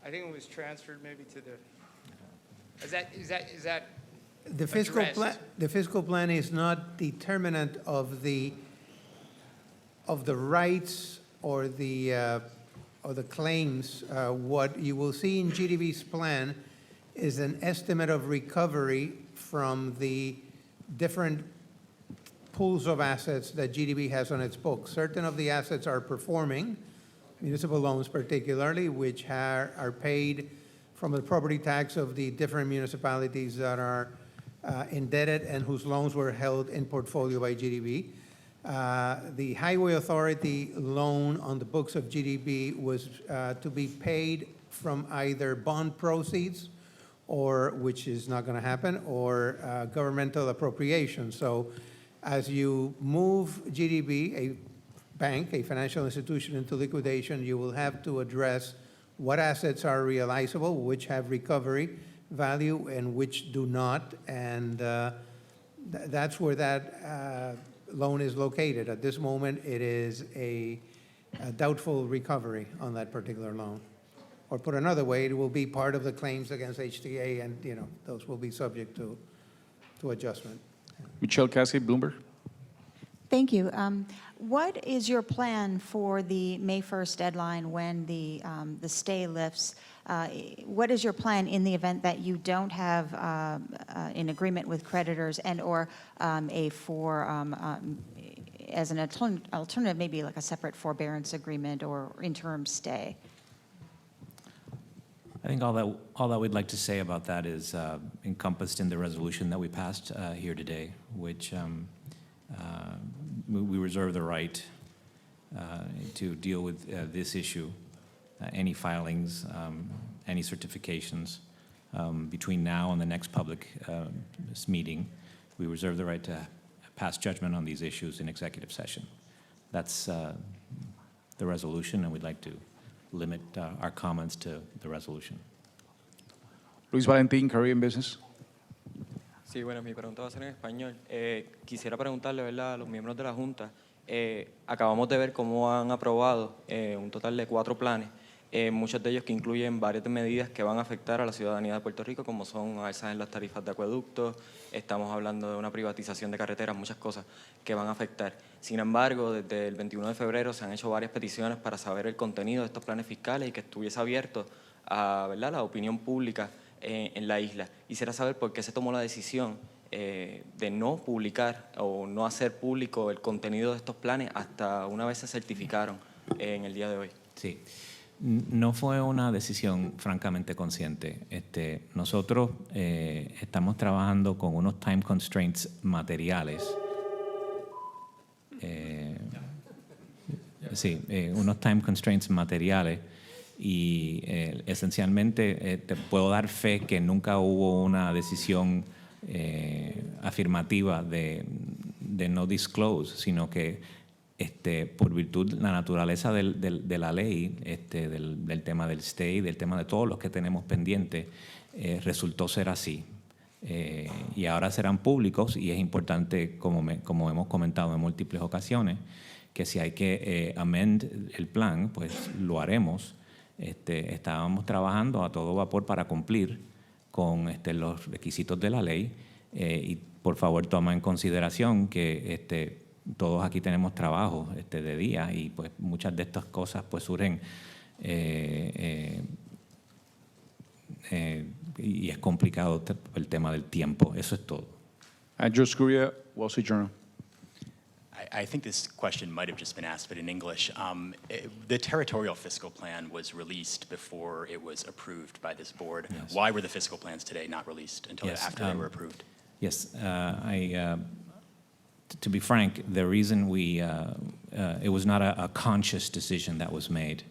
I think it was transferred maybe to the, is that The fiscal addressed? plan, the fiscal plan is not determinant of the rights or the claims. What you will see in GDB's plan is an estimate of recovery from the different pools of assets that GDB has on its books. Certain of the assets are performing, municipal loans particularly, which are paid from the property tax of the different municipalities that are indebted and whose loans were held in portfolio by GDB. The Highway Authority loan on the books of GDB was to be paid from either bond proceeds, or, which is not going to happen, or governmental appropriation. So as you move GDB, a bank, a financial institution, into liquidation, you will have to address what assets are realizable, which have recovery value, and which do not. And that's where that loan is located. At this moment, it is a doubtful recovery on that particular loan. Or put another way, it will be part of the claims against HTA, and those will be subject to adjustment. Michelle Cassie, Bloomberg. Thank you. What is your plan for the May 1st deadline when the stay lifts? What is your plan in the event that you don't have an agreement with creditors and/or as an alternative, maybe like a separate forbearance agreement or interim stay? I think all that we'd like to say about that is encompassed in the resolution that we passed here today, which we reserve the right to deal with this issue, any filings, any certifications between now and the next public meeting. We reserve the right to pass judgment on these issues in executive session. That's the resolution, and we'd like to limit our comments to the resolution. Luis Valentín, Caribbean Business. Sí, bueno, mi pregunta va a ser en español. Quisiera preguntarle, ¿verdad?, a los miembros de la Junta. Acabamos de ver cómo han aprobado un total de 4 planes, muchos de ellos que incluyen varias medidas que van a afectar a la ciudadanía de Puerto Rico, como son alzas en las tarifas de acueductos, estamos hablando de una privatización de carreteras, muchas cosas que van a afectar. Sin embargo, desde el 21 de febrero se han hecho varias peticiones para saber el contenido de estos planes fiscales y que estuviese abierto a, ¿verdad?, la opinión pública en la isla. Quisiera saber por qué se tomó la decisión de no publicar o no hacer público el contenido de estos planes hasta una vez se certificaron en el día de hoy. Sí. No fue una decisión francamente consciente. Nosotros estamos trabajando con unos time constraints materiales. Unos time constraints materiales y esencialmente te puedo dar fe que nunca hubo una decisión afirmativa de no disclose, sino que por virtud de la naturaleza de la ley, del tema del stay, del tema de todos los que tenemos pendientes, resultó ser así. Y ahora serán públicos, y es importante, como hemos comentado en múltiples ocasiones, que si hay que amend el plan, pues lo haremos. Estábamos trabajando a todo vapor para cumplir con los requisitos de la ley, y por favor toma en consideración que todos aquí tenemos trabajo de día, y pues muchas de estas cosas pues surgen y es complicado el tema del tiempo. Eso es todo. Andrew Scuria, Wall Street Journal. I think this question might have just been asked, but in English. The territorial fiscal plan was released before it was approved by this board. Yes. Why were the fiscal plans today not released until after they were approved? Yes, to be frank, the reason it was not a conscious decision that was made.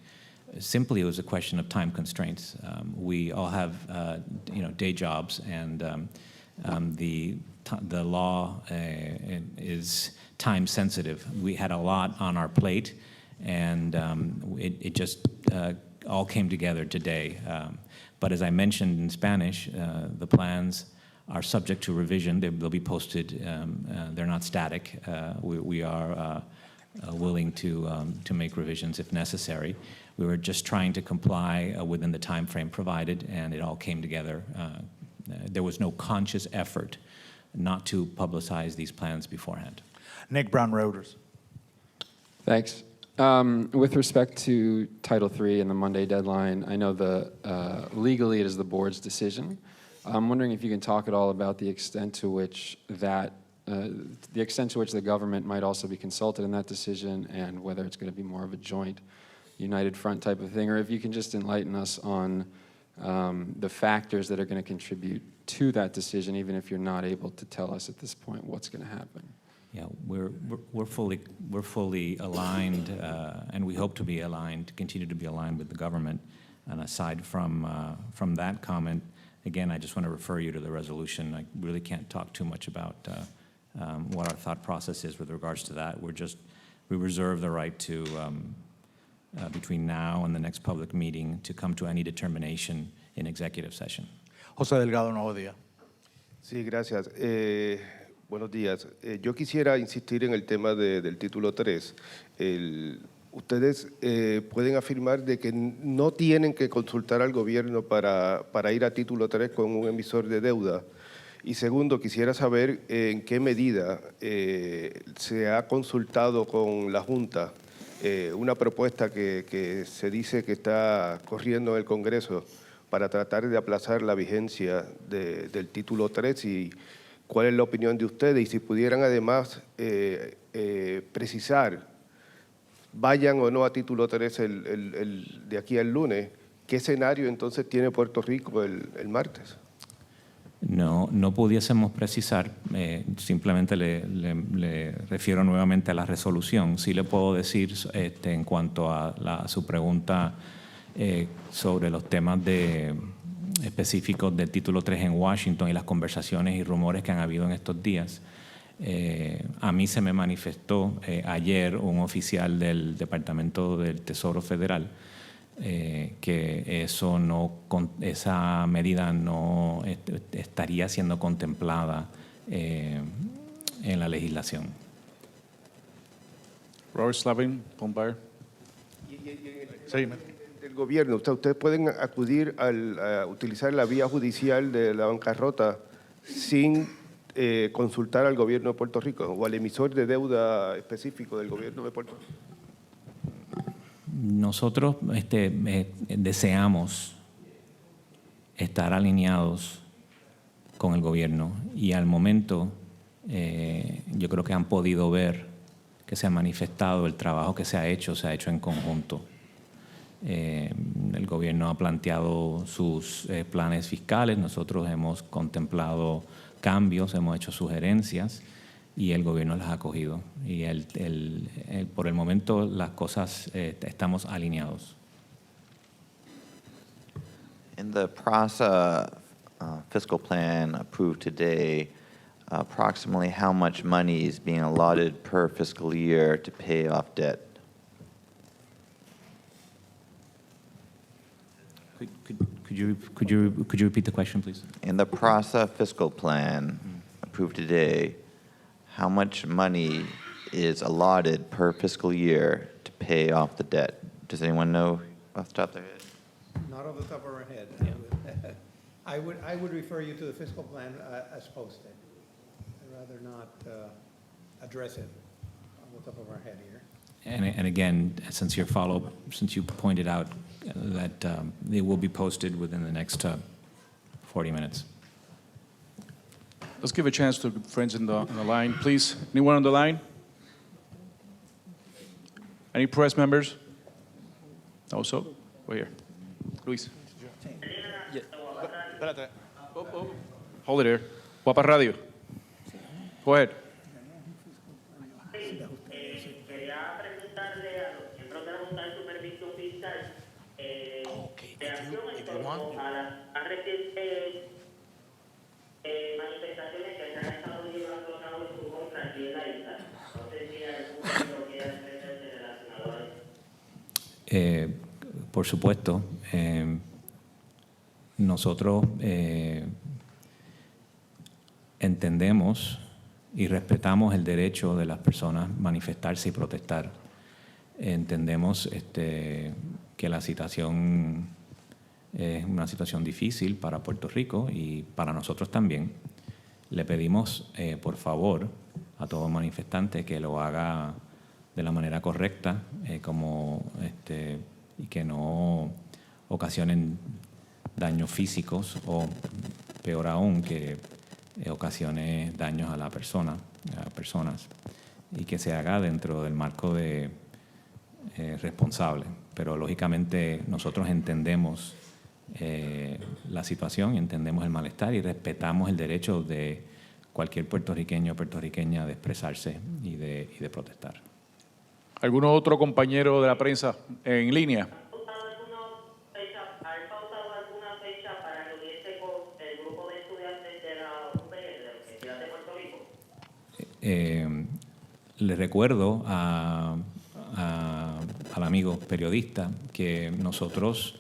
Simply, it was a question of time constraints. We all have, day jobs, and The law is time sensitive. We had a lot on our plate, and it just all came together today. But as I mentioned in Spanish, the plans are subject to revision. They'll be posted. They're not static. We are willing to make revisions if necessary. We were just trying to comply within the time frame provided, and it all came together. There was no conscious effort not to publicize these plans beforehand. Nick Brown, Reuters. Thanks. With respect to Title III and the Monday deadline, I know legally it is the board's decision. I'm wondering if you can talk at all about the extent to which the government might also be consulted in that decision, and whether it's going to be more of a joint united front type of thing, or if you can just enlighten us on the factors that are going to contribute to that decision, even if you're not able to tell us at this point what's going to happen. Yeah, we're fully aligned, and we hope to be aligned, to continue to be aligned with the government. And aside from that comment, again, I just want to refer you to the resolution. I really can't talk too much about what our thought process is with regards to that. We reserve the right to, between now and the next public meeting, to come to any determination in executive session. José Delgado, Nuevo Día. Sí, gracias. Buenos días. Yo quisiera insistir en el tema del título 3. Ustedes pueden afirmar de que no tienen que consultar al gobierno para ir a título 3 con un emisor de deuda. Y segundo, quisiera saber en qué medida se ha consultado con la Junta una propuesta que se dice que está corriendo en el Congreso para tratar de aplazar la vigencia del título 3, y cuál es la opinión de ustedes, y si pudieran además precisar, vayan o no a título 3 de aquí al lunes, ¿qué escenario entonces tiene Puerto Rico el martes? No pudiésemos precisar, simplemente le refiero nuevamente a la resolución. Sí le puedo decir en cuanto a su pregunta sobre los temas específicos del título 3 en Washington y las conversaciones y rumores que han habido en estos días. A mí se me manifestó ayer un oficial del Departamento del Tesoro Federal que esa medida no estaría siendo contemplada en la legislación. Robert Slavin, FOMB. Sí. El gobierno, ustedes pueden acudir a utilizar la vía judicial de la bancarrota sin consultar al gobierno de Puerto Rico o al emisor de deuda específico del gobierno de Puerto Rico. Nosotros deseamos estar alineados con el gobierno, y al momento yo creo que han podido ver que se ha manifestado el trabajo que se ha hecho en conjunto. El gobierno ha planteado sus planes fiscales, nosotros hemos contemplado cambios, hemos hecho sugerencias y el gobierno las ha acogido. Y por el momento las cosas estamos alineados. In the PRASA fiscal plan approved today, approximately how much money is being allotted per fiscal year to pay off debt? Could you repeat the question, please? In the PRASA fiscal plan approved today, how much money is allotted per fiscal year to pay off the debt? Does anyone know off the top of their head? Not off the top of our head. Yeah. I would refer you to the fiscal plan as posted. I'd rather not address it on the top of our head here. And again, since you pointed out that it will be posted within the next 40 minutes. Let's give a chance to friends on the line, please. Anyone on the line? Any press members? Also, we're here. Luis. Espérate. Hold it here. Guapa Radio. Go ahead. Quería preguntarle a los miembros de la Junta de Supervisión Fiscal reacción en torno a las manifestaciones que se han estado llevando a cabo en su contra aquí en la isla. No sé si algún miembro quiere expresarse relacionado a eso. Por supuesto, nosotros entendemos y respetamos el derecho de las personas a manifestarse y protestar. Entendemos que la situación es una situación difícil para Puerto Rico y para nosotros también. Le pedimos, por favor, a todo manifestante que lo haga de la manera correcta y que no ocasionen daños físicos o, peor aún, que ocasione daños a personas, y que se haga dentro del marco de responsable. Pero lógicamente nosotros entendemos la situación, entendemos el malestar y respetamos el derecho de cualquier puertorriqueño o puertorriqueña de expresarse y de protestar. ¿Algún otro compañero de la prensa en línea? ¿Hay pautado alguna fecha para reunirse con el grupo de estudiantes de la UPR, de la Universidad de Puerto Rico? Le recuerdo al amigo periodista que nosotros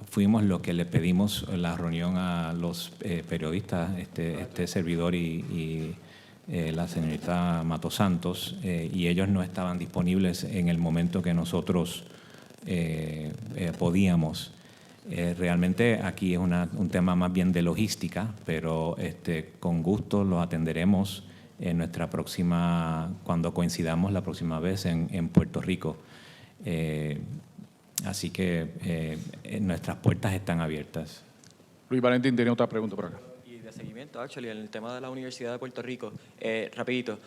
fuimos los que le pedimos la reunión a los periodistas, este servidor y la señorita Mato Santos, y ellos no estaban disponibles en el momento que nosotros podíamos. Realmente aquí es un tema más bien de logística, pero con gusto los atenderemos en nuestra próxima, cuando coincidamos la próxima vez en Puerto Rico. Así que nuestras puertas están abiertas. Luis Valentín tiene otra pregunta por acá. Y de seguimiento, actually, en el tema de la Universidad de Puerto Rico, rapidito,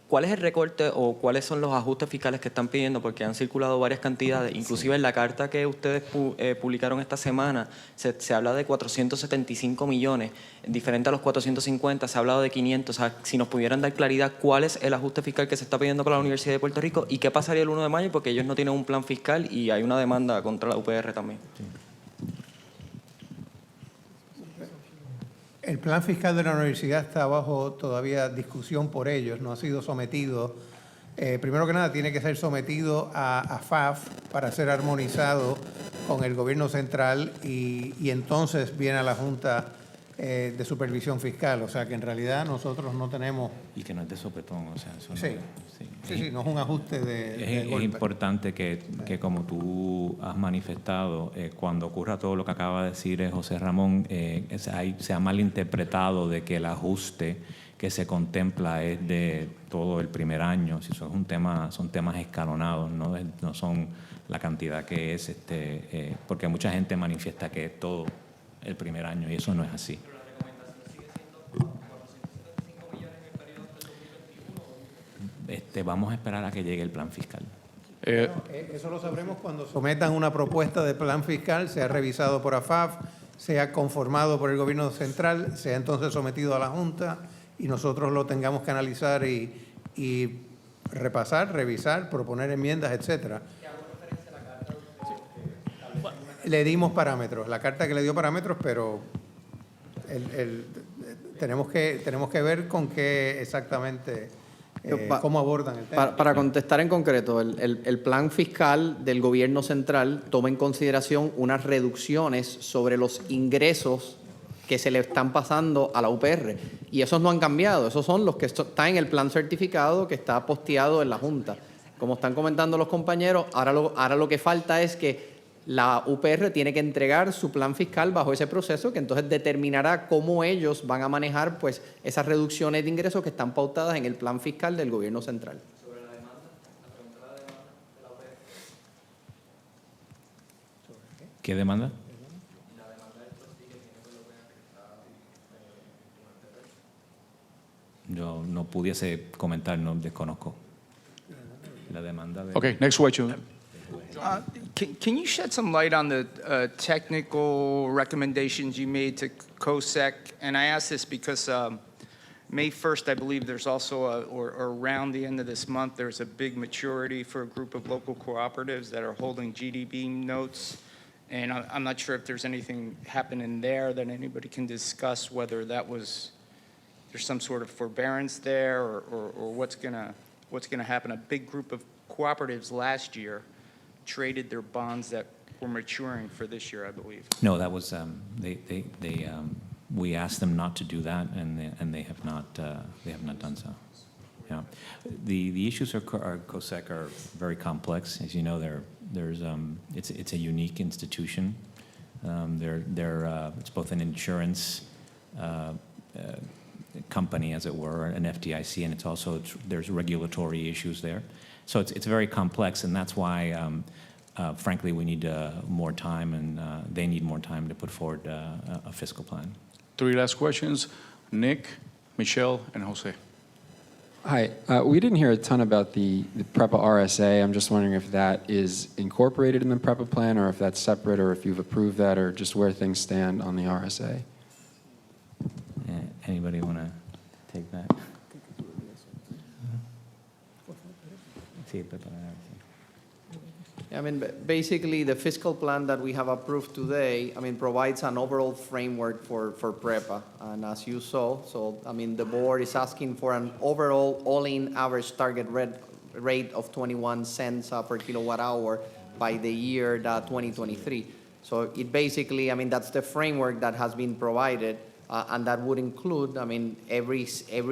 ¿cuál es el recorte o cuáles son los ajustes fiscales que están pidiendo? Porque han circulado varias cantidades, inclusive en la carta que ustedes publicaron esta semana se habla de 475 millones, diferente a los 450, se ha hablado de 500. O sea, si nos pudieran dar claridad, ¿cuál es el ajuste fiscal que se está pidiendo para la Universidad de Puerto Rico y qué pasaría el 1 de mayo? Porque ellos no tienen un plan fiscal y hay una demanda contra la UPR también. Sí. El plan fiscal de la universidad está bajo todavía discusión por ellos, no ha sido sometido. Primero que nada, tiene que ser sometido a FAF para ser armonizado con el gobierno central y entonces viene a la Junta de Supervisión Fiscal. O sea que en realidad nosotros no tenemos... Y que no es de sopetón, o sea, eso Sí. Sí, no es un ajuste de Es golpe. importante que como tú has manifestado, cuando ocurra todo lo que acaba de decir José Ramón, se ha malinterpretado de que el ajuste que se contempla es de todo el primer año. Si eso es un tema, son temas escalonados, no son la cantidad que es, porque mucha gente manifiesta que es todo el primer año y eso no es así. Vamos a esperar a que llegue el plan fiscal. Eso lo sabremos cuando sometan una propuesta de plan fiscal, sea revisado por AFAF, sea conformado por el gobierno central, sea entonces sometido a la Junta y nosotros lo tengamos que analizar y repasar, revisar, proponer enmiendas, etcétera. Le dimos parámetros, la carta que le dio parámetros, pero tenemos que ver con qué exactamente... ¿Cómo abordan el tema? Para contestar en concreto, el plan fiscal del gobierno central toma en consideración unas reducciones sobre los ingresos que se le están pasando a la UPR. Y esos no han cambiado, esos son los que están en el plan certificado que está posteado en la Junta. Como están comentando los compañeros, ahora lo que falta es que la UPR tiene que entregar su plan fiscal bajo ese proceso que entonces determinará cómo ellos van a manejar pues, esas reducciones de ingresos que están pautadas en el plan fiscal del gobierno central. Sobre la demanda, la pregunta de la demanda de la UPR. ¿Qué demanda? La demanda del trustee que tiene con la UPR que está Yo no pudiese comentar, no desconozco la demanda de... Okay, next question. Can you shed some light on the technical recommendations you made to COSEC? And I ask this because May 1st, I believe there's also, or around the end of this month, there's a big maturity for a group of local cooperatives that are holding GDB notes. And I'm not sure if there's anything happening there that anybody can discuss, whether there's some sort of forbearance there or what's gonna happen. A big group of cooperatives last year traded their bonds that were maturing for this year, I believe. No, that was, we asked them not to do that, and they have not done so. Yeah. The issues are COSEC are very complex. As you know, it's a unique institution. It's both an insurance company, as it were, an FDIC, and it's also there's regulatory issues there. So it's very complex, and that's why, frankly, we need more time, and they need more time to put forward a fiscal plan. 3 last questions. Nick, Michelle, and Jose. Hi. We didn't hear a ton about the PREPA RSA. I'm just wondering if that is incorporated in the PREPA plan, or if that's separate, or if you've approved that, or just where things stand on the RSA. Anybody want to take that? I mean, basically, the fiscal plan that we have approved today, I mean, provides an overall framework for PREPA. And as you saw, the board is asking for an overall all-in average target rate of 21 cents per kilowatt hour by the year 2023. So it basically, that's the framework that has been provided, and that would include, every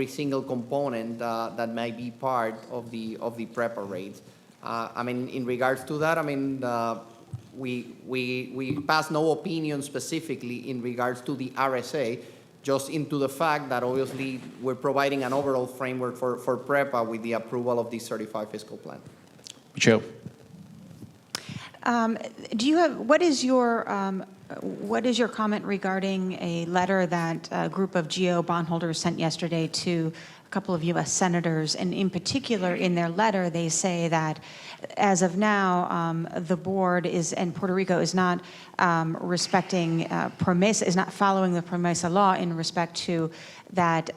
single component that might be part of the PREPA rates. In regards to that, we pass no opinion specifically in regards to the RSA, just into the fact that obviously we're providing an overall framework for PREPA with the approval of the certified fiscal plan. Michelle. What is your comment regarding a letter that a group of GO bondholders sent yesterday to a couple of U.S. senators? And in particular, in their letter, they say that as of now, the board and Puerto Rico is not respecting PROMESA, is not following the PROMESA law in respect to that.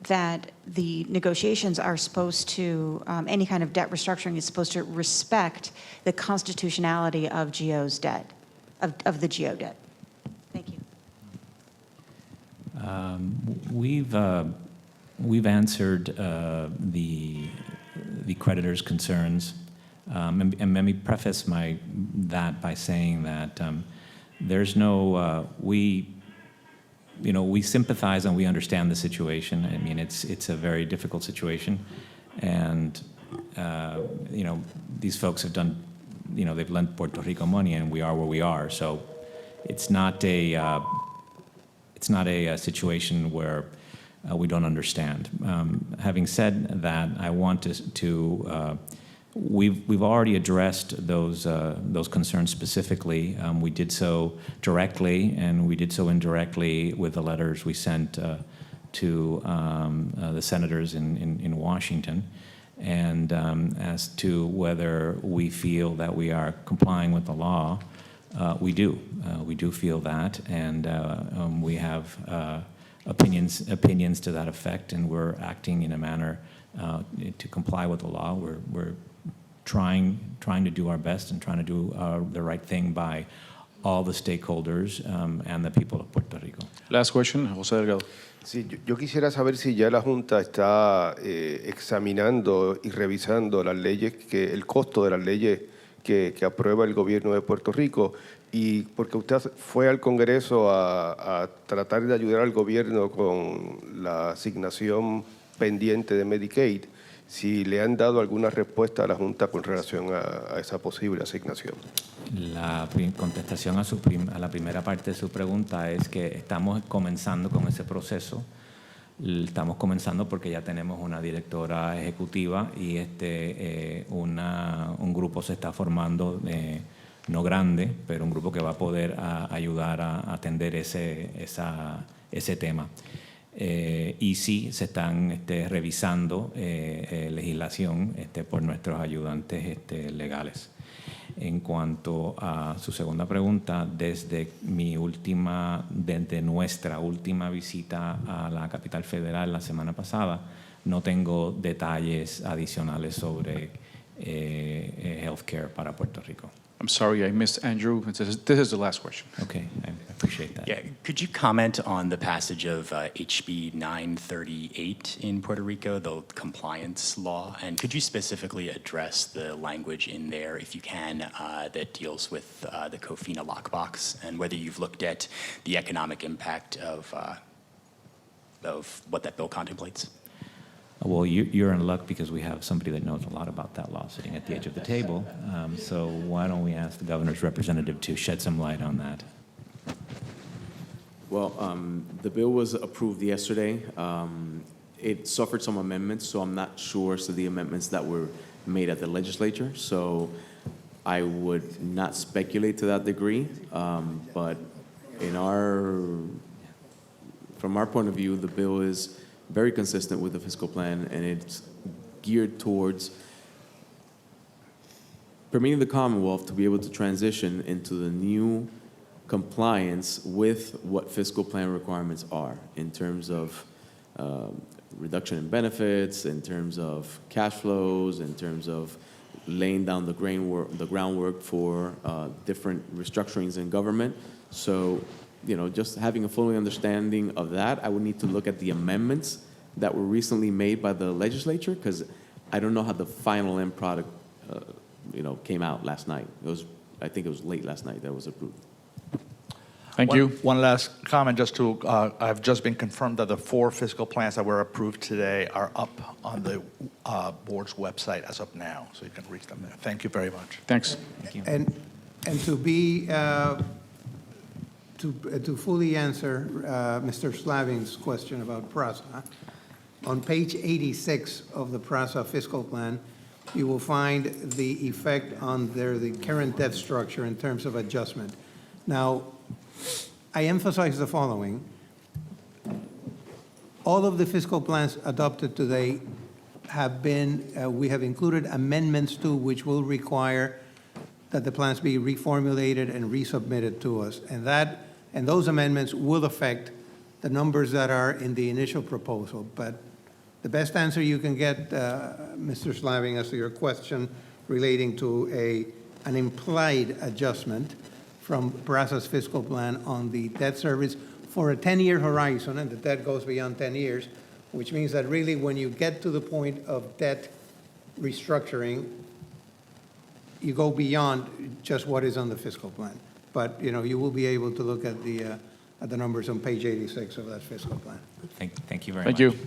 That the negotiations are supposed to, any kind of debt restructuring is supposed to respect the constitutionality of GO's debt, of the GO debt. Thank you. We've answered the creditors' concerns, and let me preface that by saying that there's no we sympathize and we understand the situation. I mean, it's a very difficult situation, and these folks have done, they've lent Puerto Rico money, and we are where we are. So it's not a situation where we don't understand. Having said that, I want to we've already addressed those concerns specifically. We did so directly, and we did so indirectly with the letters we sent to the senators in Washington. And as to whether we feel that we are complying with the law, we do. We do feel that, and we have opinions to that effect, and we're acting in a manner to comply with the law. We're trying to do our best and trying to do the right thing by all the stakeholders and the people of Puerto Rico. Last question, José Delgado. Sí, yo quisiera saber si ya la Junta está examinando y revisando las leyes, el costo de las leyes que aprueba el gobierno de Puerto Rico, y porque usted fue al Congreso a tratar de ayudar al gobierno con la asignación pendiente de Medicaid, si le han dado alguna respuesta a la Junta con relación a esa posible asignación. La contestación a la primera parte de su pregunta es que estamos comenzando con ese proceso. Estamos comenzando porque ya tenemos una directora ejecutiva y un grupo se está formando, no grande, pero un grupo que va a poder ayudar a atender ese tema. Y sí, se están revisando legislación por nuestros ayudantes legales. En cuanto a su segunda pregunta, desde nuestra última visita a la capital federal la semana pasada, no tengo detalles adicionales sobre healthcare para Puerto Rico. I'm sorry, I missed Andrew. This is the last question. Okay, I appreciate that. Yeah, could you comment on the passage of HB 938 in Puerto Rico, the compliance law? And could you specifically address the language in there, if you can, that deals with the COFINA lockbox, and whether you've looked at the economic impact of what that bill contemplates? Well, you're in luck because we have somebody that knows a lot about that law sitting at the edge of the table. So why don't we ask the governor's representative to shed some light on that? Well, the bill was approved yesterday. It suffered some amendments, so I'm not sure as to the amendments that were made at the legislature. So I would not speculate to that degree. But from our point of view, the bill is very consistent with the fiscal plan, and it's geared towards permitting the Commonwealth to be able to transition into the new compliance with what fiscal plan requirements are in terms of reduction in benefits, in terms of cash flows, in terms of laying down the groundwork for different restructurings in government. So, just having a full understanding of that, I would need to look at the amendments that were recently made by the legislature, because I don't know how the final end product, came out last night. I think it was late last night that it was approved. Thank you. One last comment, I've just been confirmed that the 4 fiscal plans that were approved today are up on the board's website as of now, so you can reach them there. Thank you very much. Thanks. Thank you. And to be, to fully answer Mr. Slavin's question about PRASA, on page 86 of the PRASA fiscal plan, you will find the effect on the current debt structure in terms of adjustment. Now, I emphasize the following. All of the fiscal plans adopted today have been, we have included amendments to which will require that the plans be reformulated and resubmitted to us. And those amendments will affect the numbers that are in the initial proposal. But the best answer you can get, Mr. Slavin, as to your question relating to an implied adjustment from PRASA's fiscal plan on the debt service for a 10-year horizon, and the debt goes beyond 10 years, which means that really when you get to the point of debt restructuring, you go beyond just what is on the fiscal plan. But, you will be able to look at the numbers on page 86 of that fiscal plan. Thank you very Thank much. you.